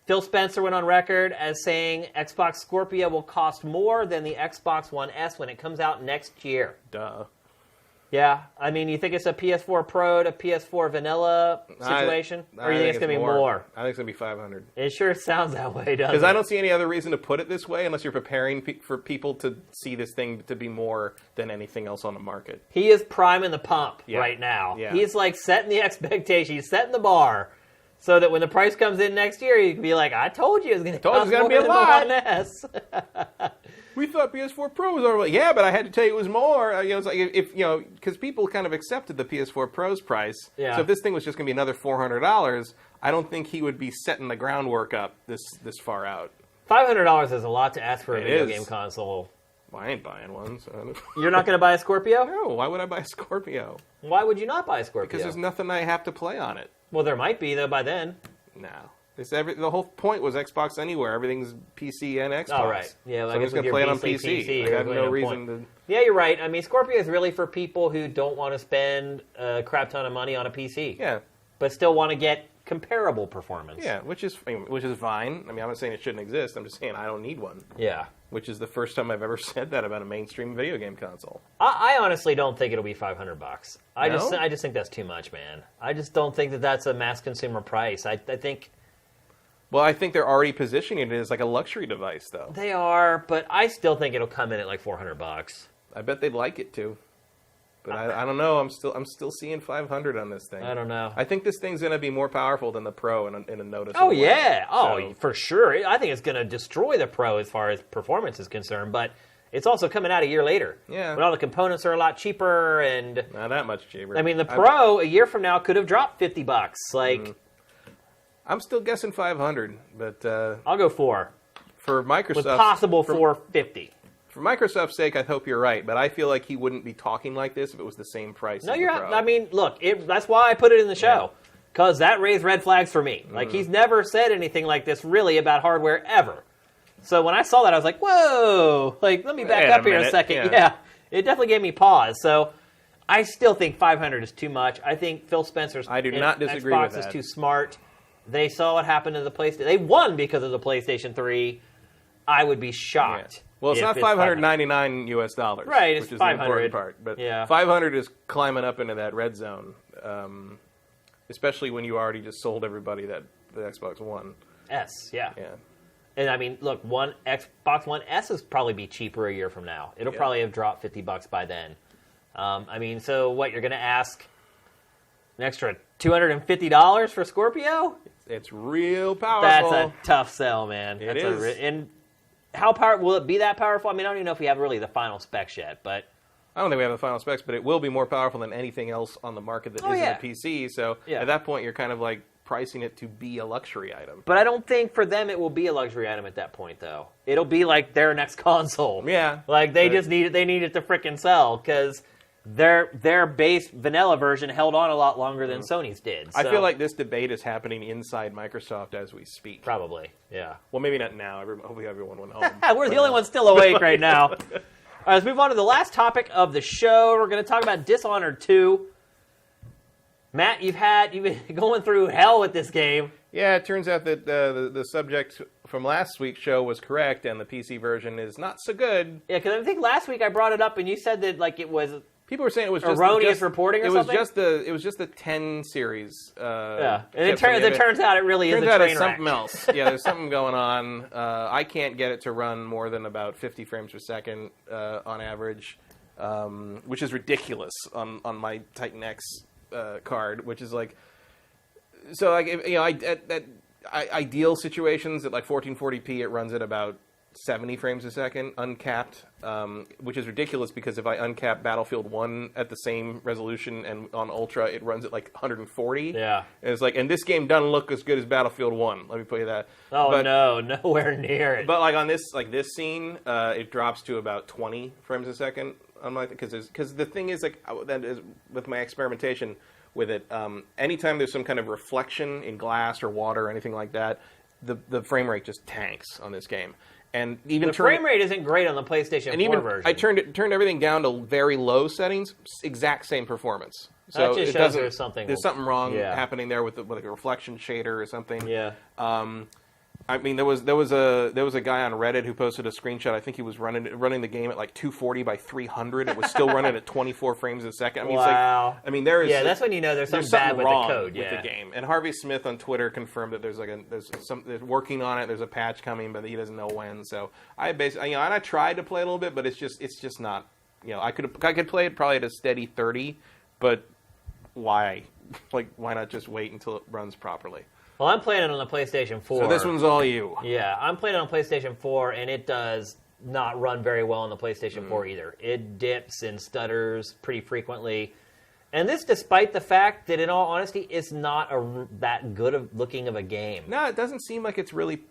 Phil Spencer went on record as saying Xbox Scorpio will cost more than the Xbox One S when it comes out next year. Duh. Yeah, I mean, you think it's a PS4 Pro to PS4 Vanilla situation? Or you think it's going to be more? I think it's going to be $500. It sure sounds that way, doesn't it? Because I don't see any other reason to put it this way unless you're preparing for people to see this thing to be more than anything else on the market. He is priming the pump right now. Yeah. He's like setting the expectation. He's setting the bar so that when the price comes in next year, you can be like, I told you it was going to cost more than the One S. We thought PS4 Pro was over. Yeah, but I had to tell you it was more. It's like because people kind of accepted the PS4 Pro's price. Yeah. So if this thing was just going to be another $400, I don't think he would be setting the groundwork up this far out. $500 is a lot to ask for a video game console. Well, I ain't buying one. So. You're not going to buy a Scorpio? No. Why would I buy a Scorpio? Why would you not buy a Scorpio? Because there's nothing I have to play on it. Well, there might be though by then. No. The whole point was Xbox Anywhere. Everything's PC and Xbox. Oh, right. Yeah, like so I'm just going to play it on PC. Like, I have no reason to... Yeah, you're right. I mean, Scorpio is really for people who don't want to spend a crap ton of money on a PC. Yeah. But still want to get comparable performance. Yeah, which is fine. I mean, I'm not saying it shouldn't exist. I'm just saying I don't need one. Yeah. Which is the first time I've ever said that about a mainstream video game console. I honestly don't think it'll be $500. I No? just think that's too much, man. I just don't think that that's a mass consumer price. I think Well, I think they're already positioning it as like a luxury device, though. They are, but I still think it'll come in at like $400. I bet they'd like it too. But I don't know. I'm still seeing 500 on this thing. I don't know. I think this thing's going to be more powerful than the Pro in a noticeable way. Yeah. Oh, So, for sure. I think it's going to destroy the Pro as far as performance is concerned, but it's also coming out a year later. Yeah. When all the components are a lot cheaper and... not that much cheaper. I mean, the Pro, a year from now, could have dropped $50. Like... I'm still guessing 500, but I'll go 4. for Microsoft... With possible 450. For Microsoft's sake, I hope you're right, but I feel like he wouldn't be talking like this if it was the same price No, as you're the not. Pro. I mean, look, that's why I put it in the show. Because that raised red flags for me. Like, he's never said anything like this really about hardware ever. So when I saw that, I was like, whoa. Like, let me back Wait up a here a minute. second. Yeah. It definitely gave me pause. So I still think 500 is too much. I think Phil Spencer's I do not disagree Xbox with that. is too smart. They saw what happened to the PlayStation. They won because of the PlayStation 3. I would be shocked. Yeah. Well, it's if not $599 US dollars, Right, it's which is 500. the important part. But Yeah. 500 is climbing up into that red zone, especially when you already just sold everybody the Xbox One. S, yeah. Yeah, And I mean, look, Xbox One S is probably be cheaper a year from now. It'll probably have dropped $50 by then. I mean, so what, you're going to ask an extra $250 for Scorpio? it's real powerful. That's a tough sell, man. It That's is. And how powerful will it be that powerful? I mean, I don't even know if we have really the final specs yet, but I don't think we have the final specs, but it will be more powerful than anything else on the market that isn't a PC. So Yeah. at that point, you're kind of like pricing it to be a luxury item. but I don't think for them it will be a luxury item at that point, though. It'll be like their next console. Yeah. Like they But- just need it. They need it to frickin' sell because their base vanilla version held on a lot longer than Sony's did. I So- feel like this debate is happening inside Microsoft as we speak. probably, yeah. Well, maybe not now. Hopefully everyone went home. We're the only ones still awake right now. All right, let's move on to the last topic of the show. We're going to talk about Dishonored 2. Matt, you've been going through hell with this game. Yeah, it turns out that the subject from last week's show was correct, and the PC version is not so good. Yeah, because I think last week I brought it up and you said that like it was People were saying it was just erroneous reporting or something. It was just the 10 series. Yeah, and it turns out it really is a Turns out train it's wreck. something else. Yeah, there's something going on. I can't get it to run more than about 50 frames per second on average, which is ridiculous on my Titan X card, which is like, so like at ideal situations at like 1440p, it runs at about 70 frames a second, uncapped, which is ridiculous because if I uncap Battlefield 1 at the same resolution and on Ultra, it runs at like 140. Yeah. And it's like, and this game doesn't look as good as Battlefield 1. Let me put you that. Oh But- no, nowhere near it. But like on this scene, it drops to about 20 frames a second on my because the thing is like that is with my experimentation with it. Anytime there's some kind of reflection in glass or water or anything like that, the frame rate just tanks on this game. And even the frame rate isn't great on the PlayStation 4 version. I turned everything down to very low settings, exact same performance. So That just it shows doesn't. There's something wrong happening there with like a reflection shader or something. Yeah. I mean, there was a guy on Reddit who posted a screenshot. I think he was running the game at like 240 by 300. It was still running at 24 frames a second. I mean, wow. It's like, I mean, there is that's when you know there's something bad with wrong the code. with the game. And Harvey Smith on Twitter confirmed that they're working on it. There's a patch coming, but he doesn't know when. So I basically, and I tried to play a little bit, but it's just not. I could play it probably at a steady 30, but why? Like, why not just wait until it runs properly? Well, I'm playing it on the PlayStation 4. So this one's all you. Yeah, I'm playing it on PlayStation 4, and it does not run very well on the PlayStation 4 either. It dips and stutters pretty frequently. And this despite the fact that, in all honesty, it's not that good of looking of a game. No, it doesn't seem like it's really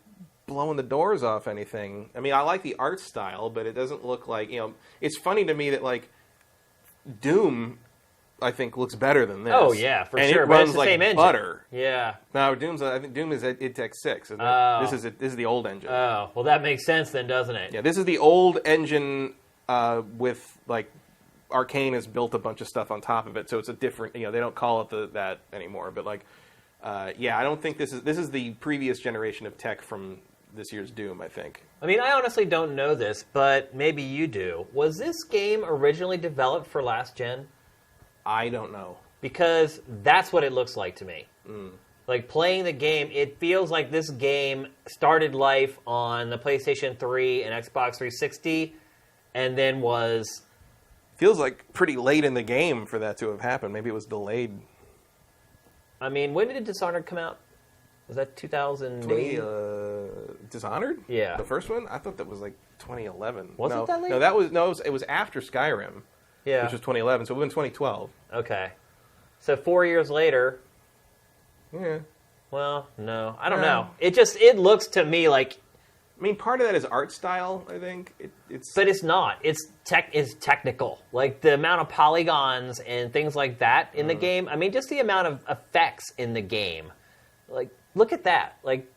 blowing the doors off anything. I mean, I like the art style, but it doesn't look like, it's funny to me that, like, Doom, I think, looks better than this. Oh, yeah, for and sure. It But runs it's the like same engine. butter. Yeah. No, I think Doom is id 6, isn't it? Oh. This is the old engine. Oh, well, that makes sense then, doesn't it? Yeah, this is the old engine with, like, Arcane has built a bunch of stuff on top of it, so it's a different, they don't call it that anymore. But, like, I don't think this is the previous generation of tech from this year's Doom, I think. I mean, I honestly don't know this, but maybe you do. Was this game originally developed for last gen? I don't know. Because that's what it looks like to me. Like, playing the game, it feels like this game started life on the PlayStation 3 and Xbox 360, and then was... Feels like pretty late in the game for that to have happened. Maybe it was delayed. I mean, when did Dishonored come out? Was that 2008? Dishonored? Yeah. The first one? I thought that was like 2011. Was it that late? No, it was after Skyrim, Yeah. which was 2011, so it would have been 2012. Okay. So 4 years later... Yeah. Well, no. I don't know. It looks to me like... I mean, part of that is art style, I think. But it's not. It's technical. Like, the amount of polygons and things like that in the game. I mean, just the amount of effects in the game. Like, look at that. Like,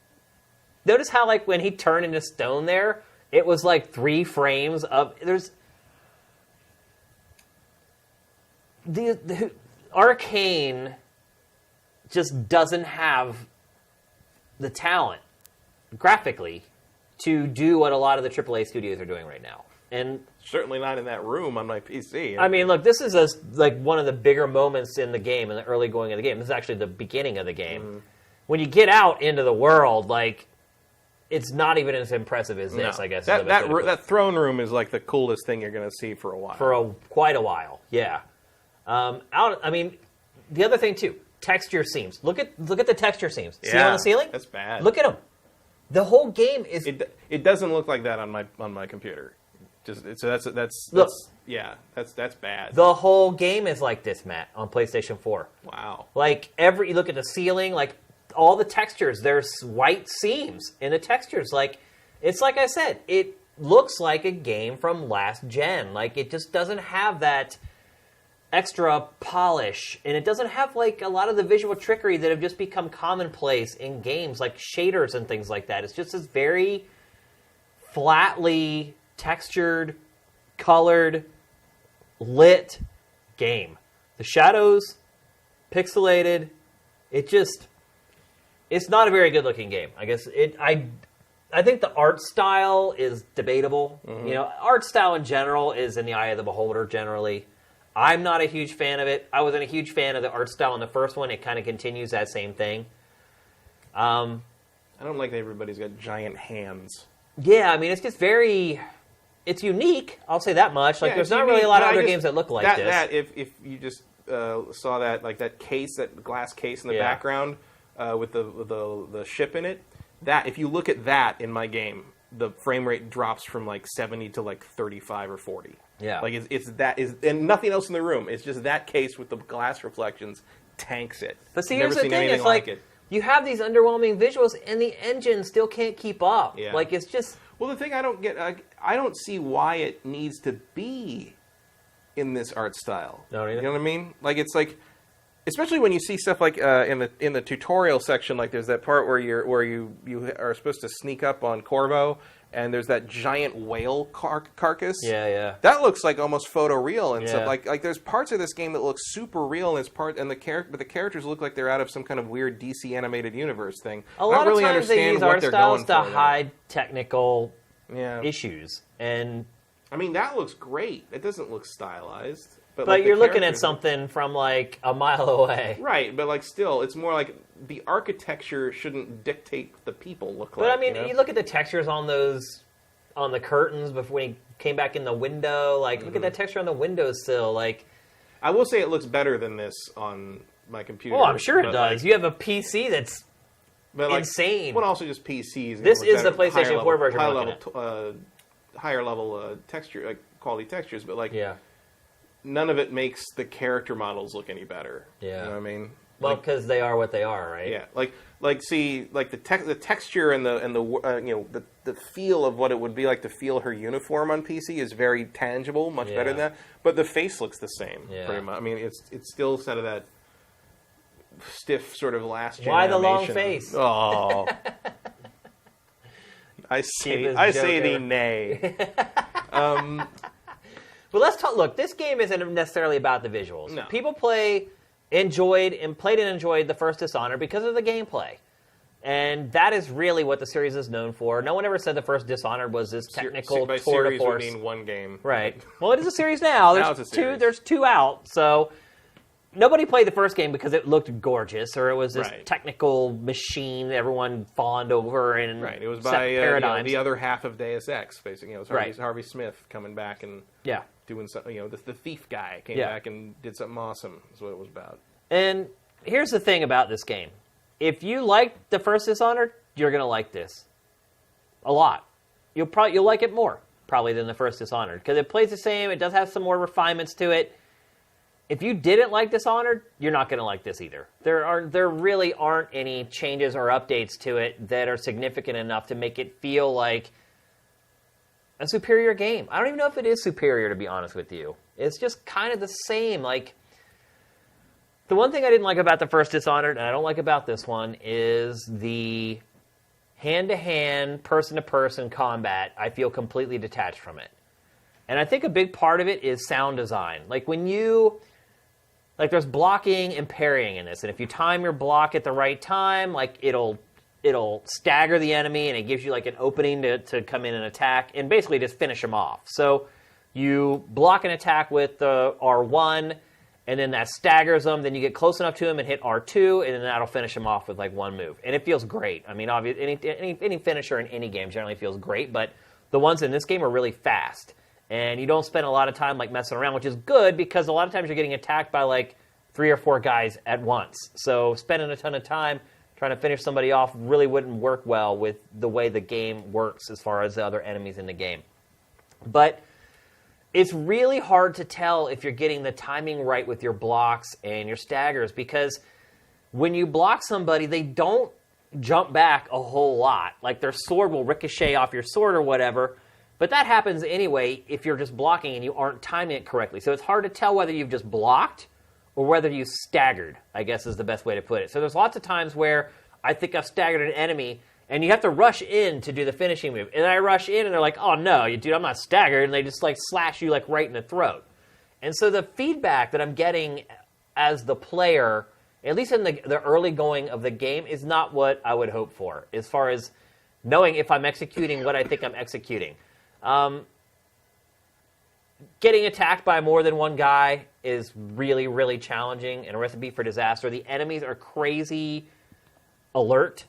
notice how, like, when he turned into stone there, it was, like, 3 frames of... There's... The Arcane just doesn't have the talent, graphically, to do what a lot of the AAA studios are doing right now. And certainly not in that room on my PC. I mean, look, this is like one of the bigger moments in the game, in the early going of the game. This is actually the beginning of the game. When you get out into the world, like, it's not even as impressive as this, I guess. That throne room is like the coolest thing you're going to see for a while. Quite a while, yeah. I mean, the other thing too, texture seams. Look at the texture seams. See on the ceiling? That's bad. Look at them. The whole game is. It doesn't look like that on my computer. That's bad. The whole game is like this, Matt, on PlayStation 4. Wow. Like you look at the ceiling, like all the textures, there's white seams in the textures. Like, it's like I said, it looks like a game from last gen. Like, it just doesn't have that extra polish, and it doesn't have like a lot of the visual trickery that have just become commonplace in games, like shaders and things like that. It's just this very flatly textured, colored, lit game. The shadows, pixelated, it's not a very good looking game. I guess I think the art style is debatable. You know, art style in general is in the eye of the beholder generally. I'm not a huge fan of it. I wasn't a huge fan of the art style in the first one. It kind of continues that same thing. I don't like that everybody's got giant hands. Yeah, I mean, it's just it's unique. I'll say that much. Like, there's not really a lot of other games that look like this. If you just saw that, like that case, that glass case in the background with the ship in it, that if you look at that in my game, the frame rate drops from like 70 to like 35 or 40. Yeah. Like and nothing else in the room. It's just that case with the glass reflections tanks it. But see, here's the thing: it's like you have these underwhelming visuals, and the engine still can't keep up. Yeah. Like, it's just. Well, the thing I don't get, I don't see why it needs to be in this art style. No, neither. You know what I mean? Like, it's like, especially when you see stuff like in the tutorial section, like there's that part where you are supposed to sneak up on Corvo, and there's that giant whale carcass. Yeah. That looks like almost photoreal and stuff. Like there's parts of this game that look super real, and but the characters look like they're out of some kind of weird DC animated universe thing. A lot of times they use art styles to hide technical issues, and I mean that looks great. It doesn't look stylized. But like you're looking at something from like a mile away. Right, but like still, it's more like the architecture shouldn't dictate what the people look like. But I mean, you look at the textures on the curtains before when he came back in the window. Like, look at that texture on the windowsill. Like, I will say it looks better than this on my computer. Oh, I'm sure it does. You have a PC that's insane. Well, also just PCs. This is the PlayStation 4 version. Higher level texture, like quality textures, but like none of it makes the character models look any better. Yeah. You know what I mean? Well, because they are what they are, right? Yeah. See, like the texture and the feel of what it would be like to feel her uniform on PC is very tangible, much better than that. But the face looks the same, pretty much. I mean, it's still sort of that stiff sort of last gen Why animation. the long face? Oh. I say thee nay. But let's talk. Look, this game isn't necessarily about the visuals. No. People played and enjoyed the first Dishonored because of the gameplay. And that is really what the series is known for. No one ever said the first Dishonored was this technical by tour de series force. We mean one game. Right. Well, it is a series now. Now it's a series. There's 2 out. So nobody played the first game because it looked gorgeous, or it was this Right. technical machine that everyone fawned over and Right. It was set by paradigms. the other half of Deus Ex, basically. It was Right. Harvey Smith coming back and Yeah. doing something. The thief guy came Yeah. back and did something awesome. Is what it was about. And here's the thing about this game. If you liked the first Dishonored, you're going to like this. A lot. You'll like it more, probably, than the first Dishonored. Because it plays the same. It does have some more refinements to it. If you didn't like Dishonored, you're not going to like this either. There really aren't any changes or updates to it that are significant enough to make it feel like a superior game. I don't even know if it is superior, to be honest with you. It's just kind of the same. Like, the one thing I didn't like about the first Dishonored, and I don't like about this one, is the hand-to-hand, person-to-person combat. I feel completely detached from it. And I think a big part of it is sound design. Like, there's blocking and parrying in this, and if you time your block at the right time, like, it'll stagger the enemy, and it gives you, like, an opening to come in and attack, and basically just finish them off. So you block an attack with the R1, and then that staggers them. Then you get close enough to them and hit R2, and then that'll finish them off with, like, one move. And it feels great. I mean, obviously, any finisher in any game generally feels great, but the ones in this game are really fast. And you don't spend a lot of time, like, messing around, which is good, because a lot of times you're getting attacked by, like, 3 or 4 guys at once. So spending a ton of time trying to finish somebody off really wouldn't work well with the way the game works as far as the other enemies in the game. But it's really hard to tell if you're getting the timing right with your blocks and your staggers, because when you block somebody, they don't jump back a whole lot. Like, their sword will ricochet off your sword or whatever, but that happens anyway if you're just blocking and you aren't timing it correctly. So it's hard to tell whether you've just blocked or whether you staggered, I guess is the best way to put it. So there's lots of times where I think I've staggered an enemy, and you have to rush in to do the finishing move. And I rush in, and they're like, oh, no, dude, I'm not staggered. And they just, like, slash you, like, right in the throat. And so the feedback that I'm getting as the player, at least in the early going of the game, is not what I would hope for, as far as knowing if I'm executing what I think I'm executing. Getting attacked by more than one guy is really, really challenging and a recipe for disaster. The enemies are crazy alert.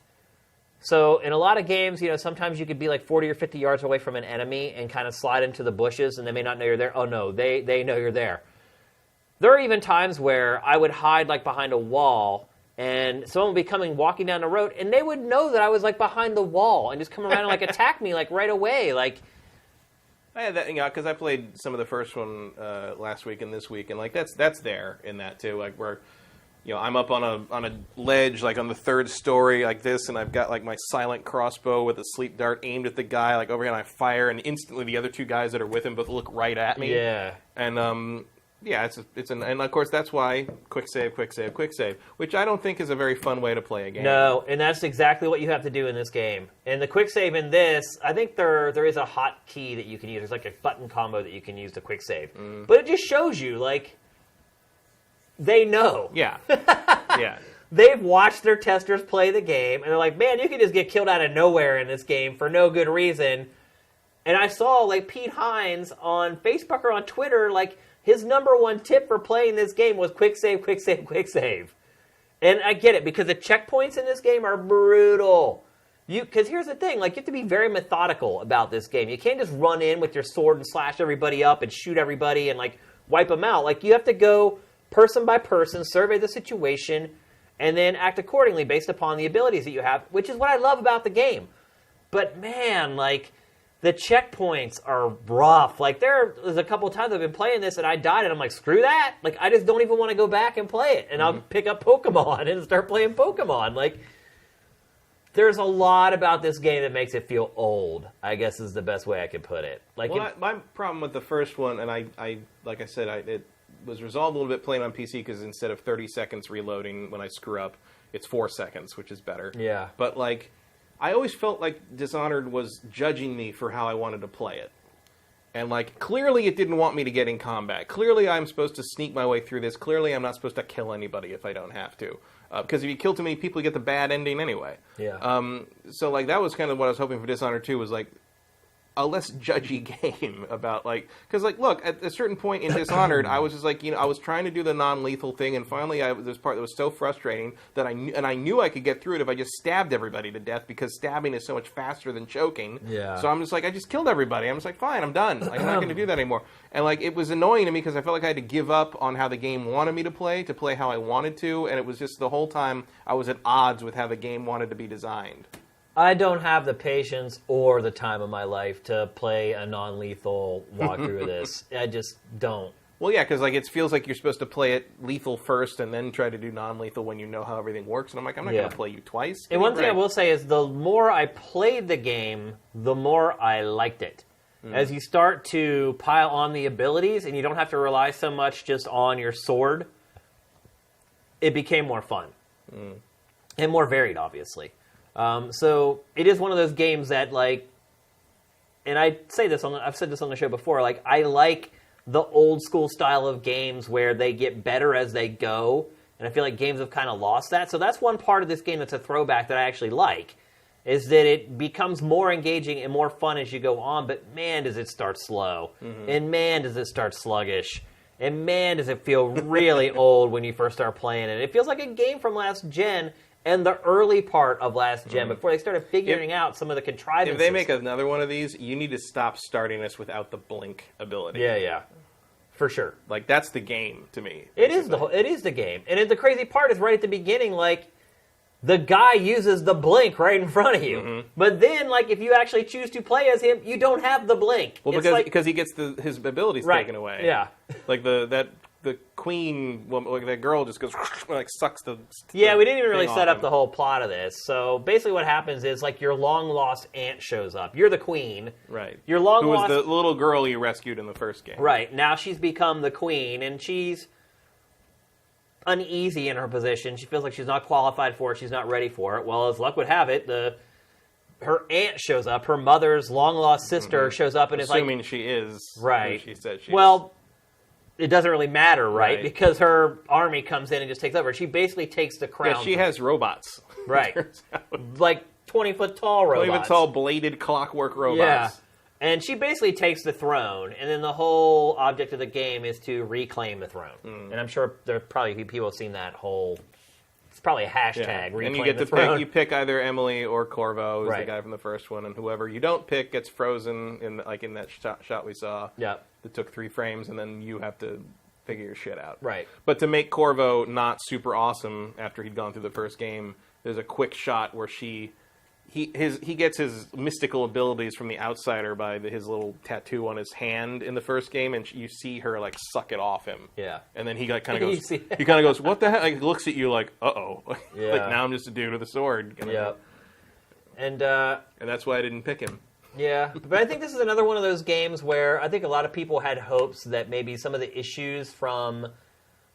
So in a lot of games, sometimes you could be like 40 or 50 yards away from an enemy and kind of slide into the bushes, and they may not know you're there. Oh, no, they know you're there. There are even times where I would hide, like, behind a wall, and someone would be walking down the road, and they would know that I was, like, behind the wall and just come around and, like, attack me, like, right away. Like, I had that, because I played some of the first one last week and this week, and, like, that's there in that too, like, where, I'm up on a ledge, like, on the 3rd story, like this, and I've got, like, my silent crossbow with a sleep dart aimed at the guy, like, over here, and I fire, and instantly the other 2 guys that are with him both look right at me. Yeah. And yeah, and of course that's why quick save, which I don't think is a very fun way to play a game. No, and that's exactly what you have to do in this game. And the quick save in this, I think there is a hot key that you can use. There's like a button combo that you can use to quick save. But it just shows you, like, they know. Yeah. Yeah. They've watched their testers play the game, and they're like, man, you can just get killed out of nowhere in this game for no good reason. And I saw, like, Pete Hines on Facebook or on Twitter, like, his number one tip for playing this game was quick save, quick save, quick save. And I get it, because the checkpoints in this game are brutal. Because here's the thing, like, you have to be very methodical about this game. You can't just run in with your sword and slash everybody up and shoot everybody and, like, wipe them out. Like, you have to go person by person, survey the situation, and then act accordingly based upon the abilities that you have, which is what I love about the game. But, man, like, the checkpoints are rough. Like, there's a couple of times I've been playing this and I died and I'm like, screw that. Like, I just don't even want to go back and play it. And I'll pick up Pokemon and start playing Pokemon. Like, there's a lot about this game that makes it feel old, I guess is the best way I could put it. Like, well, my problem with the first one, and I like I said, it was resolved a little bit playing on PC because instead of 30 seconds reloading when I screw up, it's 4 seconds, which is better. Yeah. But, like, I always felt like Dishonored was judging me for how I wanted to play it. And, like, clearly it didn't want me to get in combat. Clearly I'm supposed to sneak my way through this. Clearly I'm not supposed to kill anybody if I don't have to. Because if you kill too many people, you get the bad ending anyway. Yeah. So, like, that was kind of what I was hoping for Dishonored 2 was, like, a less judgy game about, like, because, like, look, at a certain point in Dishonored, I was just like, I was trying to do the non-lethal thing, and finally this part that was so frustrating that I knew I could get through it if I just stabbed everybody to death, because stabbing is so much faster than choking. Yeah. So I'm just like, I just killed everybody. I'm just like, fine, I'm done. Like, I'm not going to do that anymore. And, like, it was annoying to me because I felt like I had to give up on how the game wanted me to play how I wanted to, and it was just the whole time I was at odds with how the game wanted to be designed. I don't have the patience or the time of my life to play a non-lethal walkthrough of this. I just don't. Well, yeah, because, like, it feels like you're supposed to play it lethal first and then try to do non-lethal when you know how everything works. And I'm like, I'm not going to play you twice. And one thing I will say is the more I played the game, the more I liked it. As you start to pile on the abilities and you don't have to rely so much just on your sword, it became more fun. And more varied, obviously. So it is one of those games that, like, and I've said this on the show before, like, I like the old school style of games where they get better as they go, and I feel like games have kind of lost that. So that's one part of this game that's a throwback that I actually like, is that it becomes more engaging and more fun as you go on, but man, does it start slow, and man, does it start sluggish, and man, does it feel really old when you first start playing it. It feels like a game from last gen, and the early part of last gen, before they started figuring out some of the contrivances. If they make another one of these, you need to stop starting this without the blink ability. Yeah. For sure. Like, that's the game to me. It is the game. And the crazy part is right at the beginning, like, the guy uses the blink right in front of you. But then, like, if you actually choose to play as him, you don't have the blink. Well, because he gets his abilities taken away. Yeah. Like, the queen, like, that girl just goes, like, sucks the Yeah, we didn't even really set up him. the whole plot of this. So basically what happens is, like, your long-lost aunt shows up. You're the queen. Right. Your long-lost... Who was the little girl you rescued in the first game. Right. Now she's become the queen, and she's uneasy in her position. She feels like she's not qualified for it. She's not ready for it. Well, as luck would have it, her aunt shows up. Her mother's long-lost sister shows up and is like... Assuming she is right. who she said she is. It doesn't really matter, right? Right? Because her army comes in and just takes over. She basically takes the crown. Yeah, she has robots. Right. Like 20-foot tall robots. 20-foot tall bladed clockwork robots. Yeah. And she basically takes the throne, and then the whole object of the game is to reclaim the throne. And I'm sure there probably people have seen that whole... It's probably a hashtag, reclaim and you get the to throne. pick. You pick either Emily or Corvo, who's Right. the guy from the first one, and whoever you don't pick gets frozen in that shot we saw. Yeah. That took 3 frames, and then you have to figure your shit out. Right. But to make Corvo not super awesome after he'd gone through the first game, there's a quick shot where he gets his mystical abilities from the outsider by his little tattoo on his hand in the first game, and you see her, like, suck it off him. Yeah. And then he like kind of goes, he kind of goes, what the heck? Like, looks at you like, uh-oh. Yeah. Like, now I'm just a dude with a sword. Yeah. And that's why I didn't pick him. yeah, but I think this is another one of those games where I think a lot of people had hopes that maybe some of the issues from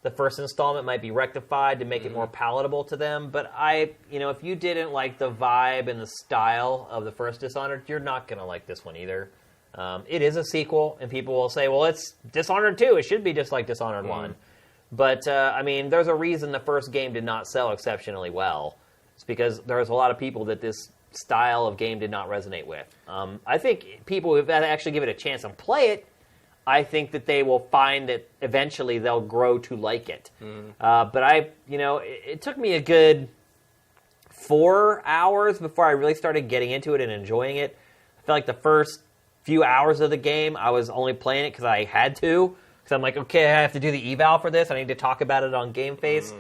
the first installment might be rectified to make it more palatable to them. But if you didn't like the vibe and the style of the first Dishonored, you're not going to like this one either. It is a sequel, and people will say, well, it's Dishonored 2. It should be just like Dishonored 1. But, there's a reason the first game did not sell exceptionally well. It's because there's a lot of people that this style of game did not resonate with. I think people who actually give it a chance and play it, I think that they will find that eventually they'll grow to like it. But it took me a good 4 hours before I really started getting into it and enjoying it. I felt like the first few hours of the game, I was only playing it because I had to. Because I'm like, okay, I have to do the eval for this. I need to talk about it on GameFace.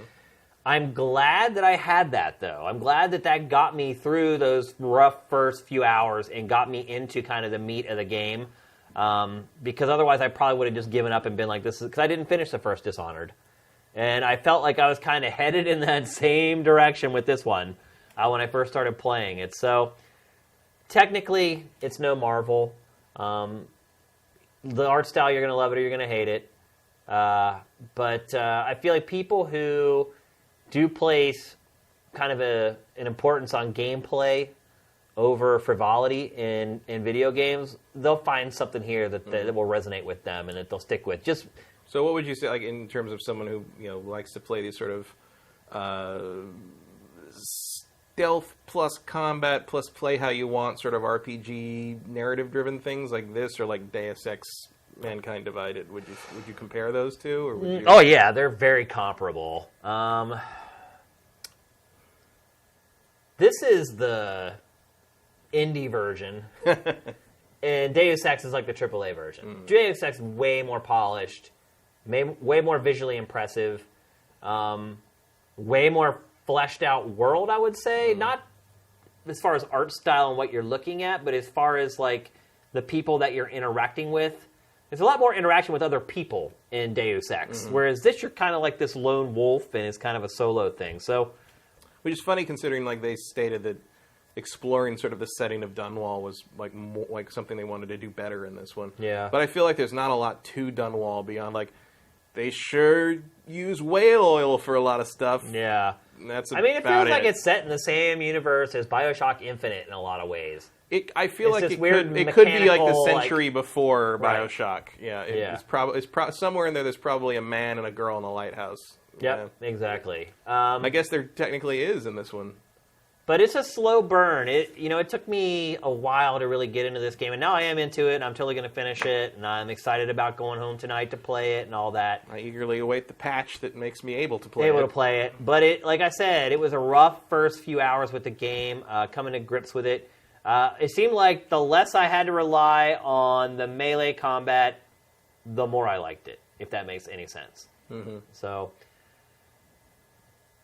I'm glad that I had that, though. I'm glad that got me through those rough first few hours and got me into kind of the meat of the game. Because otherwise I probably would have just given up and been like, this is... Because I didn't finish the first Dishonored. And I felt like I was kind of headed in that same direction with this one when I first started playing it. So, technically, it's no marvel. The art style, you're going to love it or you're going to hate it. But I feel like people who do place kind of an importance on gameplay over frivolity in video games, they'll find something here that will resonate with them and that they'll stick with. So what would you say, like, in terms of someone who likes to play these sort of stealth plus combat plus play how you want sort of RPG narrative-driven things like this, or like Deus Ex Mankind Divided? Would you compare those two? Or would you... Oh, yeah, they're very comparable. This is the indie version, and Deus Ex is like the AAA version. Deus Ex is way more polished, way more visually impressive, way more fleshed out world, I would say. Not as far as art style and what you're looking at, but as far as like the people that you're interacting with. There's a lot more interaction with other people in Deus Ex, whereas this you're kind of like this lone wolf and it's kind of a solo thing. So, which is funny considering like they stated that exploring sort of the setting of Dunwall was like something they wanted to do better in this one. Yeah. But I feel like there's not a lot to Dunwall beyond like they sure use whale oil for a lot of stuff. Yeah. And that's I mean, it feels like it's set in the same universe as BioShock Infinite in a lot of ways. I feel It's like just it weird could be like the mechanical, century before Right. BioShock. Yeah, Yeah. It's somewhere in there. There's probably a man and a girl in a lighthouse. Yep, exactly. I guess there technically is in this one. But it's a slow burn. It took me a while to really get into this game, and now I am into it, and I'm totally going to finish it, and I'm excited about going home tonight to play it and all that. I eagerly await the patch that makes me able to play Able it. to play it. But like I said, it was a rough first few hours with the game, coming to grips with it. It seemed like the less I had to rely on the melee combat, the more I liked it, if that makes any sense. Mm-hmm. So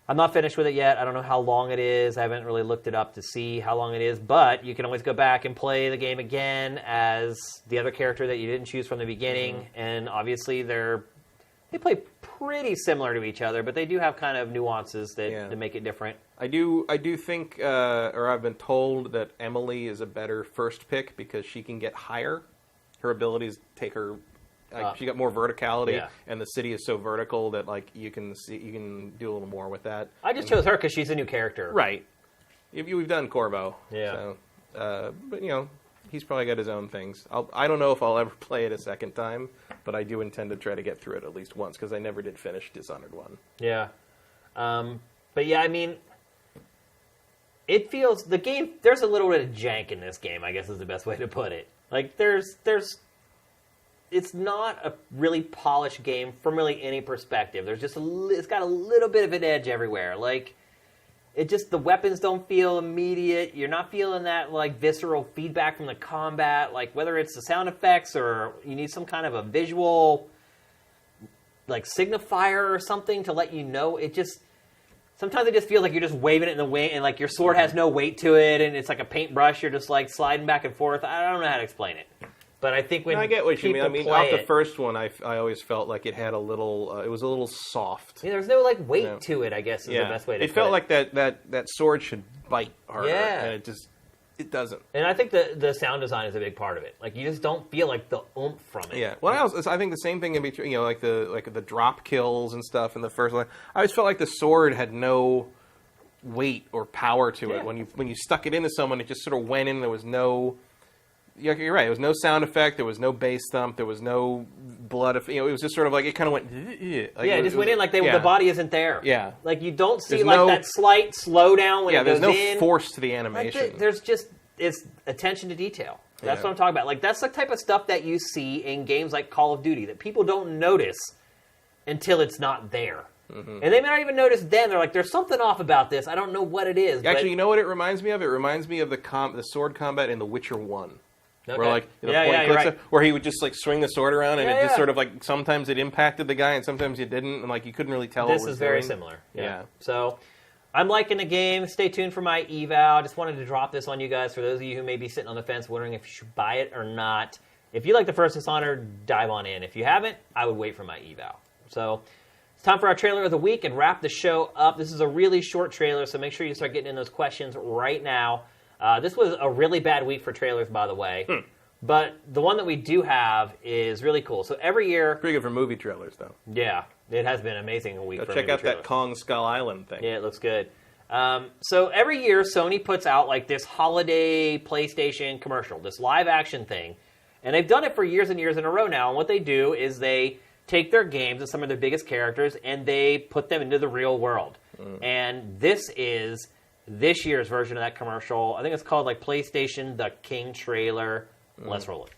I'm not finished with it yet. I don't know how long it is. I haven't really looked it up to see how long it is. But you can always go back and play the game again as the other character that you didn't choose from the beginning. Mm-hmm. And obviously they play pretty similar to each other, but they do have kind of nuances that make it different. I do think, or I've been told that Emily is a better first pick because she can get higher. Her abilities take her. She got more verticality, and the city is so vertical that like you can do a little more with that. I just chose her because she's a new character, right? We've done Corvo, yeah. So, but he's probably got his own things. I don't know if I'll ever play it a second time, but I do intend to try to get through it at least once because I never did finish Dishonored 1. Yeah, but yeah, I mean, it feels the game. There's a little bit of jank in this game, I guess is the best way to put it. Like there's. It's not a really polished game from really any perspective. There's just it's got a little bit of an edge everywhere. Like the weapons don't feel immediate. You're not feeling that like visceral feedback from the combat. Like whether it's the sound effects or you need some kind of a visual like signifier or something to let you know. Sometimes it just feels like you're just waving it in the wind and like your sword has no weight to it and it's like a paintbrush. You're just like sliding back and forth. I don't know how to explain it. But I think when I get what you mean. I mean, off the it, first one, I always felt like it had a little. It was a little soft. Yeah, there's no like weight to it. I guess is the best way to. It felt like that sword should bite harder. Yeah, and it doesn't. And I think the sound design is a big part of it. Like you just don't feel like the oomph from it. Yeah. Well, I think the same thing in between. Like the drop kills and stuff in the first one. I always felt like the sword had no weight or power to it. When you stuck it into someone, it just sort of went in. There was no. You're right. There was no sound effect. There was no bass thump. There was no blood. It was just sort of like it kind of went. Like it just went in like the body isn't there. Yeah. Like you don't see that slight slowdown when it goes in. There's no force to the animation. It's attention to detail. That's what I'm talking about. Like that's the type of stuff that you see in games like Call of Duty that people don't notice until it's not there. Mm-hmm. And they may not even notice then. They're like, there's something off about this. I don't know what it is. Actually, you know what it reminds me of? It reminds me of the sword combat in The Witcher 1. Okay. Where like right. where he would just like swing the sword around and it just sort of like sometimes it impacted the guy and sometimes it didn't and like you couldn't really tell. This is very similar. Yeah. So I'm liking the game. Stay tuned for my eval. I just wanted to drop this on you guys for those of you who may be sitting on the fence wondering if you should buy it or not. If you like the first Dishonored, dive on in. If you haven't, I would wait for my eval. So it's time for our trailer of the week and wrap the show up. This is a really short trailer, so make sure you start getting in those questions right now. This was a really bad week for trailers, by the way. But the one that we do have is really cool. So every year... Pretty good for movie trailers, though. Yeah, it has been an amazing week for movie check out trailers. That Kong Skull Island thing. Yeah, it looks good. So every year, Sony puts out like this holiday PlayStation commercial, this live-action thing. And they've done it for years and years in a row now. And what they do is they take their games and some of their biggest characters and they put them into the real world. And this is this year's version of that commercial. I think it's called like PlayStation The King Trailer. Let's roll it.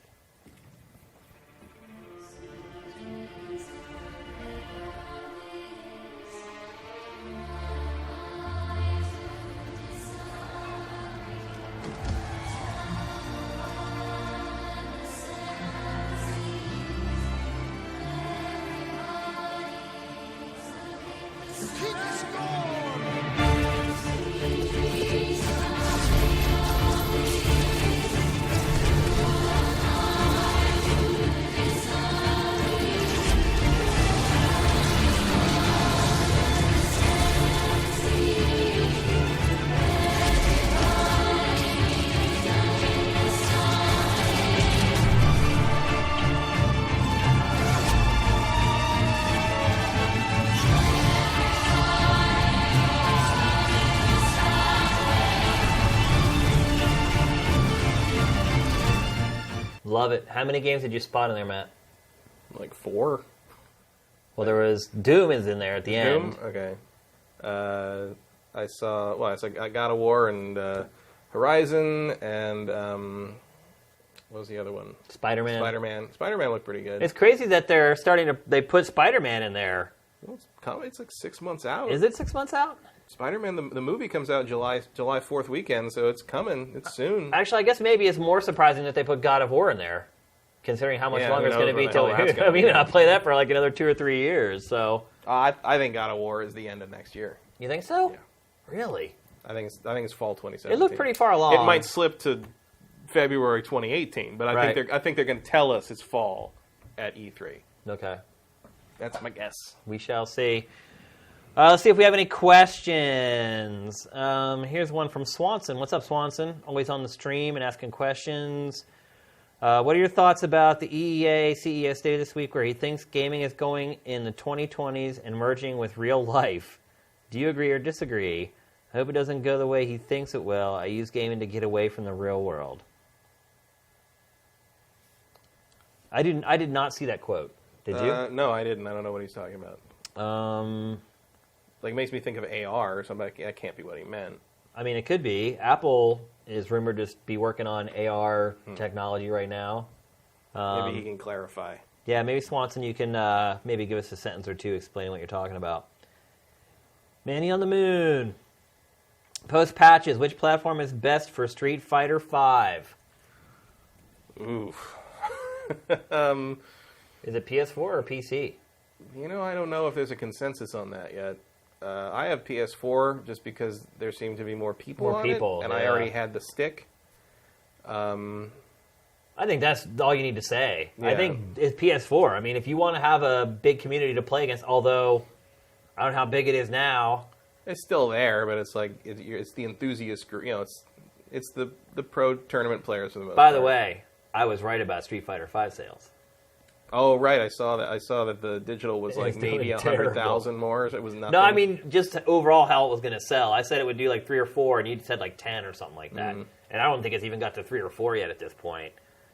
Love it. How many games did you spot in there, Matt? Like 4. Well, there was Doom is in there at the end. Doom? Okay. I saw God of War and Horizon and what was the other one? Spider-Man. Spider-Man looked pretty good. It's crazy that they put Spider-Man in there. Well, it's like 6 months out. Is it 6 months out? Spider-Man, the movie comes out July 4th weekend, so it's coming. It's soon. Actually, I guess maybe it's more surprising that they put God of War in there, considering how much longer it's going to be till I mean, I'll play that for like another 2 or 3 years. So I think God of War is the end of next year. You think so? Yeah. Really? I think it's fall 2017. It looked pretty far along. It might slip to February 2018, but I think they're going to tell us it's fall at E3. Okay. That's my guess. We shall see. Let's see if we have any questions. Here's one from Swanson. What's up, Swanson? Always on the stream and asking questions. What are your thoughts about the EEA CEO stated this week where he thinks gaming is going in the 2020s and merging with real life? Do you agree or disagree? I hope it doesn't go the way he thinks it will. I use gaming to get away from the real world. I did not see that quote. Did you? No, I didn't. I don't know what he's talking about. Like, it makes me think of AR or something. That can't be what he meant. I mean, it could be. Apple is rumored to be working on AR technology right now. Maybe he can clarify. Yeah, maybe Swanson, you can maybe give us a sentence or two explaining what you're talking about. Manny on the Moon. Post patches. Which platform is best for Street Fighter V? Oof. Is it PS4 or PC? I don't know if there's a consensus on that yet. I have PS4 just because there seem to be more people on it, and I already had the stick. I think that's all you need to say. Yeah. I think it's PS4. I mean, if you want to have a big community to play against, although I don't know how big it is now. It's still there, but it's like it's the enthusiast group. It's the pro tournament players for the most part. By the way, I was right about Street Fighter V sales. Oh, right. I saw that the digital was like maybe 100,000 more. So it was nothing. No, I mean, just overall how it was going to sell. I said it would do like 3 or 4, and you said like 10 or something like that. And I don't think it's even got to 3 or 4 yet at this point.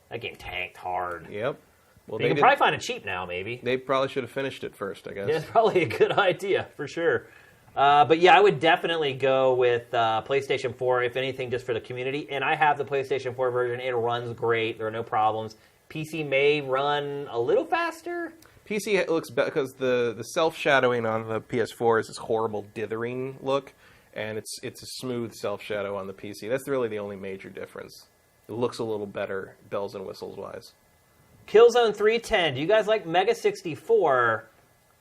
That game tanked hard. Yep. Well, you can probably find it cheap now, maybe. They probably should have finished it first, I guess. Yeah, it's probably a good idea, for sure. But yeah, I would definitely go with PlayStation 4, if anything, just for the community. And I have the PlayStation 4 version. It runs great. There are no problems. PC may run a little faster. PC looks better because the self-shadowing on the PS4 is this horrible dithering look, and it's a smooth self-shadow on the PC. That's really the only major difference. It looks a little better, bells and whistles wise. Killzone 310. Do you guys like Mega 64?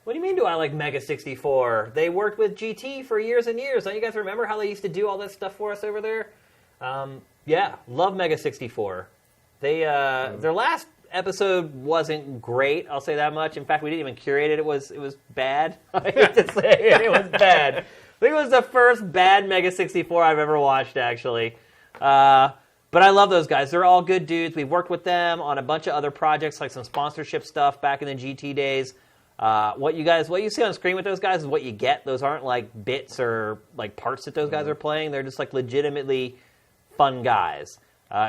What do you mean do I like Mega 64? They worked with GT for years and years. Don't you guys remember how they used to do all that stuff for us over there? Yeah, love Mega 64. They their last episode wasn't great, I'll say that much. In fact, we didn't even curate it. It was bad. I hate to say it. It was bad. I think it was the first bad Mega 64 I've ever watched, actually. But I love those guys. They're all good dudes. We've worked with them on a bunch of other projects, like some sponsorship stuff back in the GT days. What you see on screen with those guys is what you get. Those aren't like bits or like parts that those guys are playing. They're just like legitimately fun guys.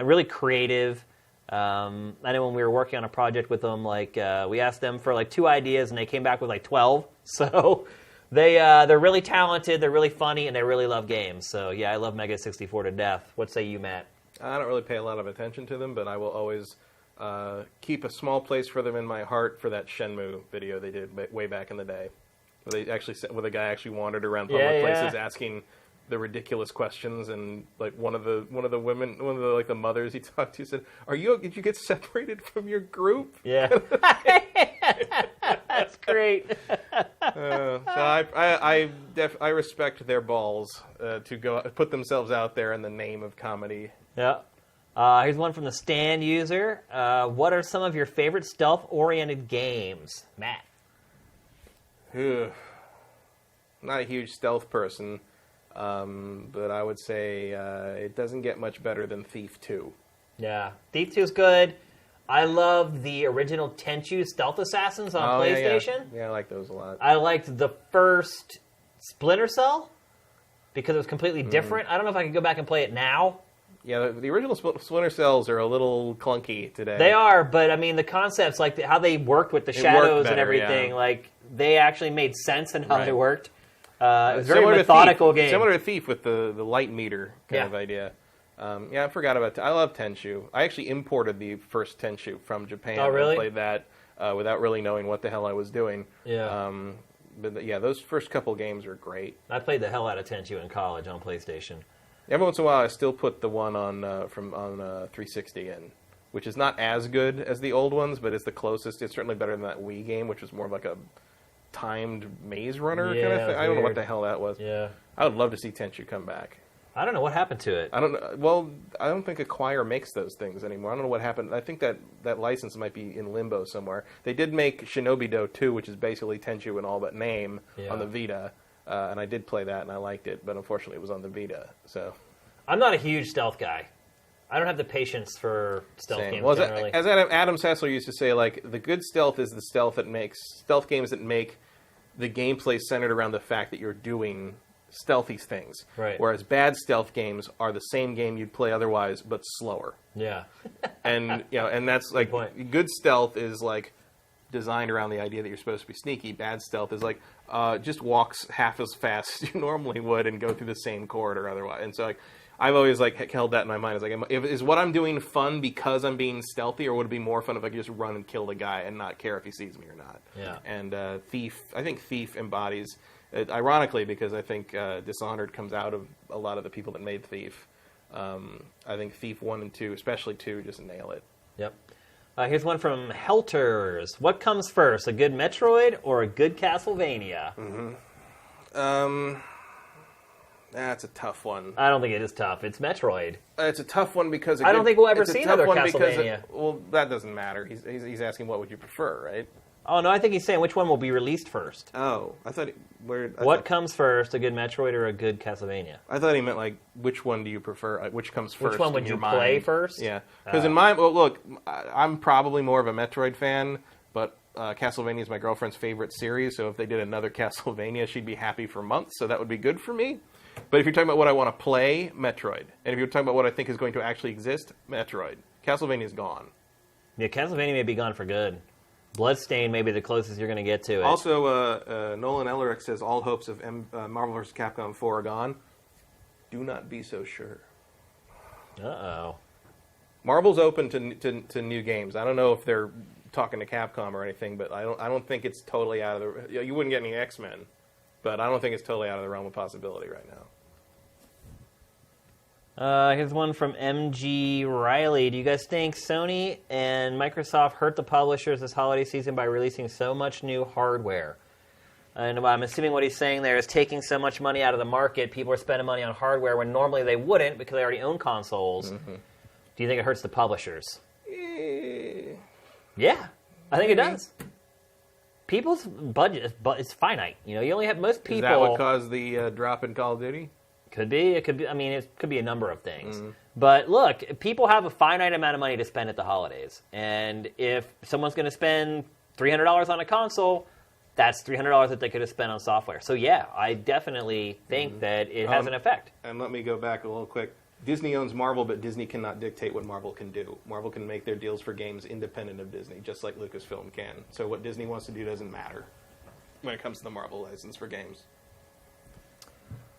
Really creative. I know when we were working on a project with them, like we asked them for like 2 ideas, and they came back with like 12. So They're really talented, they're really funny, and they really love games. So yeah, I love Mega 64 to death. What say you, Matt? I don't really pay a lot of attention to them, but I will always keep a small place for them in my heart for that Shenmue video they did way back in the day, where the guy actually wandered around public places asking the ridiculous questions, and like one of the women, like the mothers he talked to said, did you get separated from your group?" Yeah. That's great. So I respect their balls to go put themselves out there in the name of comedy. Yeah. Here's one from the Stand user. What are some of your favorite stealth-oriented games? Matt. Not a huge stealth person, but I would say it doesn't get much better than Thief 2. Yeah. Thief 2 is good. I love the original Tenchu Stealth Assassins on PlayStation. Yeah, I like those a lot. I liked the first Splinter Cell because it was completely different. I don't know if I could go back and play it now. Yeah, the original Splinter Cells are a little clunky today. They are, but I mean the concepts, like how they worked with the shadows and everything, like they actually made sense in how they worked. It was a very methodical game. Similar to Thief with the light meter kind of idea. I forgot about I love Tenchu. I actually imported the first Tenchu from Japan. Oh, really? And played that without really knowing what the hell I was doing. Yeah. But yeah, those first couple games are great. I played the hell out of Tenchu in college on PlayStation. Every once in a while, I still put the one on 360 in, which is not as good as the old ones, but it's the closest. It's certainly better than that Wii game, which was more like a timed maze runner kind of thing. I don't know what the hell that was. Yeah. I would love to see Tenchu come back. I don't know what happened to it. I don't know. Well, I don't think Acquire makes those things anymore. I don't know what happened. I think that license might be in limbo somewhere. They did make Shinobi-Do 2, which is basically Tenchu in all but name on the Vita. And I did play that, and I liked it, but unfortunately it was on the Vita. So I'm not a huge stealth guy. I don't have the patience for stealth games generally. As Adam Sessler used to say, like, the good stealth is the stealth games that make the gameplay centered around the fact that you're doing stealthy things. Right. Whereas bad stealth games are the same game you'd play otherwise, but slower. Yeah. And that's like good stealth is like designed around the idea that you're supposed to be sneaky. Bad stealth is like just walks half as fast as you normally would and go through the same corridor otherwise. And so like I've always like held that in my mind. It's like, is what I'm doing fun because I'm being stealthy, or would it be more fun if I could just run and kill the guy and not care if he sees me or not? Yeah. And I think Thief embodies, ironically, because I think Dishonored comes out of a lot of the people that made Thief. I think Thief 1 and 2, especially 2, just nail it. Yep. Here's one from Helters. What comes first, a good Metroid or a good Castlevania? That's a tough one. I don't think it is tough. It's Metroid. It's a tough one because... I don't think we'll ever see another Castlevania. Well, that doesn't matter. He's asking what would you prefer, right? Oh, no, I think he's saying which one will be released first. Oh, I thought... What comes first, a good Metroid or a good Castlevania? I thought he meant, like, which one do you prefer? Like, which comes first? Which one would you play first? Yeah. Because in my... Well, look, I'm probably more of a Metroid fan, but Castlevania is my girlfriend's favorite series, so if they did another Castlevania, she'd be happy for months, so that would be good for me. But if you're talking about what I want to play, Metroid. And if you're talking about what I think is going to actually exist, Metroid. Castlevania's gone. Yeah, Castlevania may be gone for good. Bloodstained may be the closest you're going to get to it. Also, Nolan Ellerick says all hopes of Marvel vs. Capcom 4 are gone. Do not be so sure. Uh-oh. Marvel's open to new games. I don't know if they're talking to Capcom or anything, but I don't think it's totally out of the... You wouldn't get any X-Men, but I don't think it's totally out of the realm of possibility right now. Here's one from MG Riley. Do you guys think Sony and Microsoft hurt the publishers this holiday season by releasing so much new hardware? And I'm assuming what he's saying there is taking so much money out of the market, people are spending money on hardware when normally they wouldn't because they already own consoles. Mm-hmm. Do you think it hurts the publishers? Yeah, I think it does. People's budget is finite. You know, you only have most people... Is that what caused the drop in Call of Duty? Could be. It could be. I mean, it could be a number of things. Mm-hmm. But look, people have a finite amount of money to spend at the holidays, and if someone's going to spend $300 on a console, that's $300 that they could have spent on software. So yeah, I definitely think that it has an effect. And let me go back a little quick. Disney owns Marvel, but Disney cannot dictate what Marvel can do. Marvel can make their deals for games independent of Disney, just like Lucasfilm can. So what Disney wants to do doesn't matter. when it comes to the Marvel license for games.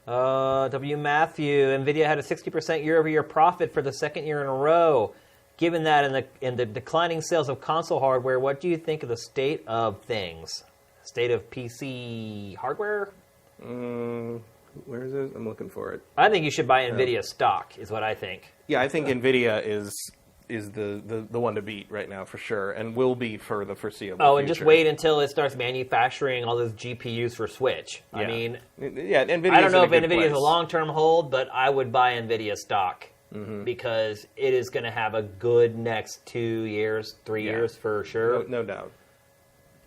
W. Matthew, NVIDIA had a 60% year-over-year profit for the second year in a row. Given that in the declining sales of console hardware, what do you think of the state of things? State of PC hardware? Where is it? I'm looking for it. I think you should buy NVIDIA stock, is what I think. Yeah, I think NVIDIA is the one to beat right now for sure, and will be for the foreseeable future. And just wait until it starts manufacturing all those GPUs for Switch. Yeah. I mean, NVIDIA. I don't know if NVIDIA is a long-term hold, but I would buy NVIDIA stock because it is going to have a good next 2 years, 3 years for sure. No doubt.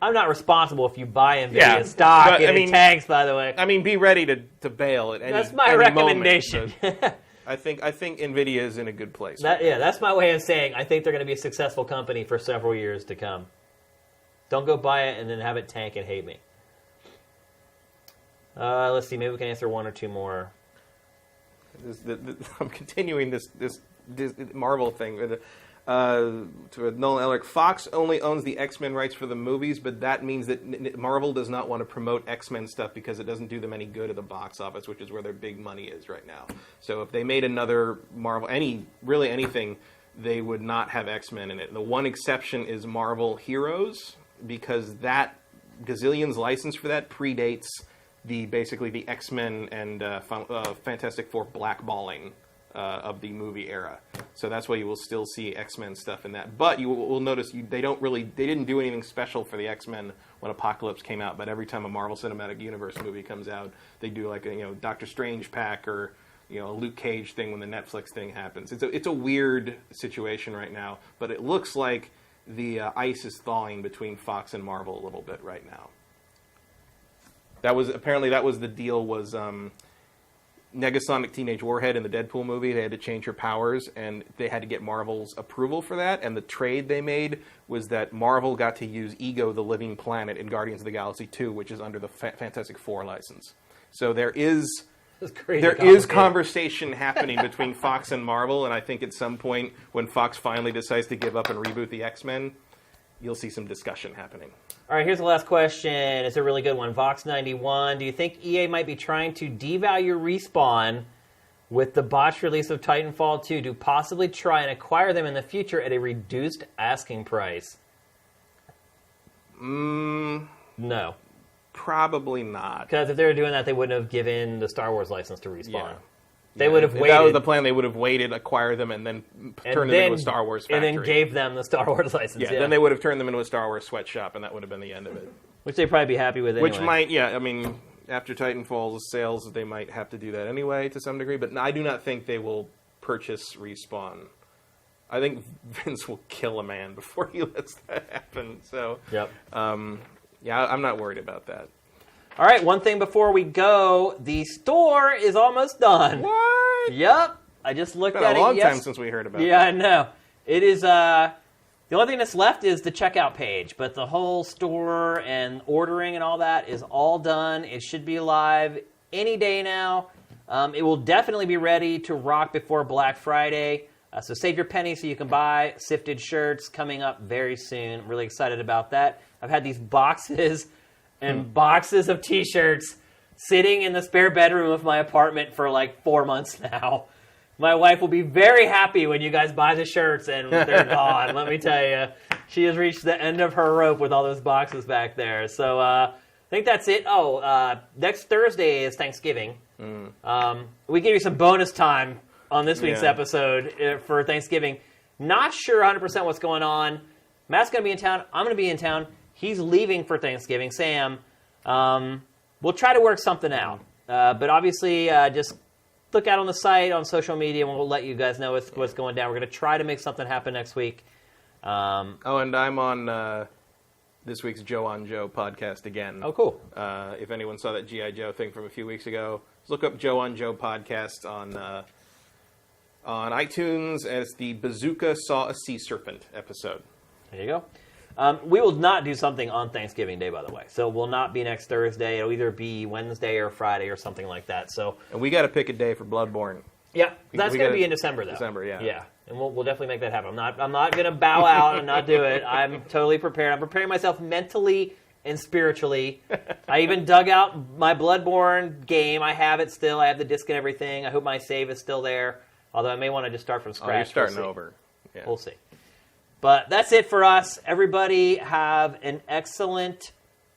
I'm not responsible if you buy NVIDIA stock and it tanks, by the way. I mean, be ready to bail at any That's my any recommendation. Moment, I think NVIDIA is in a good place. That's my way of saying I think they're going to be a successful company for several years to come. Don't go buy it and then have it tank and hate me. Let's see, maybe we can answer one or two more. I'm continuing this Marvel thing. To Nolan Elric, Fox only owns the X-Men rights for the movies, but that means that Marvel does not want to promote X-Men stuff because it doesn't do them any good at the box office, which is where their big money is right now. So if they made another Marvel, anything, they would not have X-Men in it. The one exception is Marvel Heroes, because that Gazillion's license for that predates basically the X-Men and Fantastic Four blackballing of the movie era. So that's why you will still see X-Men stuff in that. But you will notice they didn't do anything special for the X-Men when Apocalypse came out, but every time a Marvel Cinematic Universe movie comes out, they do like a Doctor Strange pack or a Luke Cage thing when the Netflix thing happens. It's a weird situation right now, but it looks like the ice is thawing between Fox and Marvel a little bit right now. That was the deal was Negasonic Teenage Warhead in the Deadpool movie. They had to change her powers, and they had to get Marvel's approval for that. And the trade they made was that Marvel got to use Ego, the Living Planet, in Guardians of the Galaxy 2, which is under the Fantastic Four license. So there is conversation happening between Fox and Marvel, and I think at some point when Fox finally decides to give up and reboot the X-Men, you'll see some discussion happening. All right, here's the last question. It's a really good one. Vox91, do you think EA might be trying to devalue Respawn with the botched release of Titanfall 2 to possibly try and acquire them in the future at a reduced asking price? No. Probably not. Because if they were doing that, they wouldn't have given the Star Wars license to Respawn. Yeah. They would have waited. If that was the plan, they would have waited, acquired them, and then turned them into a Star Wars factory. And then gave them the Star Wars license. Yeah, then they would have turned them into a Star Wars sweatshop, and that would have been the end of it. Which they'd probably be happy with anyway. Which might, after Titanfall's sales, they might have to do that anyway to some degree, but I do not think they will purchase Respawn. I think Vince will kill a man before he lets that happen. So, I'm not worried about that. All right, one thing before we go. The store is almost done. What? Yep. I just looked at it. It's been a long time since we heard about it. Yeah, I know. It is, the only thing that's left is the checkout page, but the whole store and ordering and all that is all done. It should be live any day now. It will definitely be ready to rock before Black Friday. So save your pennies so you can buy Sifted shirts coming up very soon. I'm really excited about that. I've had these boxes and boxes of T-shirts sitting in the spare bedroom of my apartment for like 4 months now. My wife will be very happy when you guys buy the shirts and they're gone. Let me tell you, she has reached the end of her rope with all those boxes back there. So I think that's it. Next Thursday is Thanksgiving. We gave you some bonus time on this week's episode for Thanksgiving. Not sure 100% what's going on. Matt's going to be in town. I'm going to be in town. He's leaving for Thanksgiving. Sam, we'll try to work something out. But obviously, just look out on the site, on social media, and we'll let you guys know what's going down. We're going to try to make something happen next week. And I'm on this week's Joe on Joe podcast again. Oh, cool. If anyone saw that G.I. Joe thing from a few weeks ago, look up Joe on Joe podcast on iTunes as the Bazooka Saw a Sea Serpent episode. There you go. We will not do something on Thanksgiving Day, by the way. So it will not be next Thursday. It'll either be Wednesday or Friday or something like that. So, and we got to pick a day for Bloodborne. Yeah, that's going to be in December, though. December, yeah. Yeah, and we'll definitely make that happen. I'm not going to bow out and not do it. I'm totally prepared. I'm preparing myself mentally and spiritually. I even dug out my Bloodborne game. I have it still. I have the disc and everything. I hope my save is still there. Although I may want to just start from scratch. Oh, you're starting We'll see. over. Yeah. We'll see. But that's it for us. Everybody have an excellent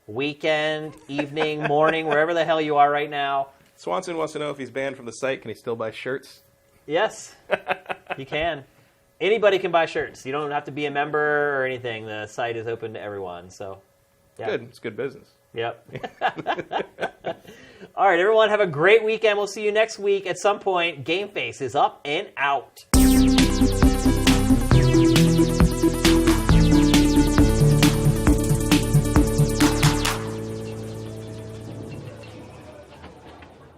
weekend, evening, morning, wherever the hell you are right now. Swanson wants to know if he's banned from the site. Can he still buy shirts? Yes, you can. Anybody can buy shirts. You don't have to be a member or anything. The site is open to everyone. So, yeah. Good. It's good business. Yep. All right, everyone, have a great weekend. We'll see you next week at some point. GameFace is up and out.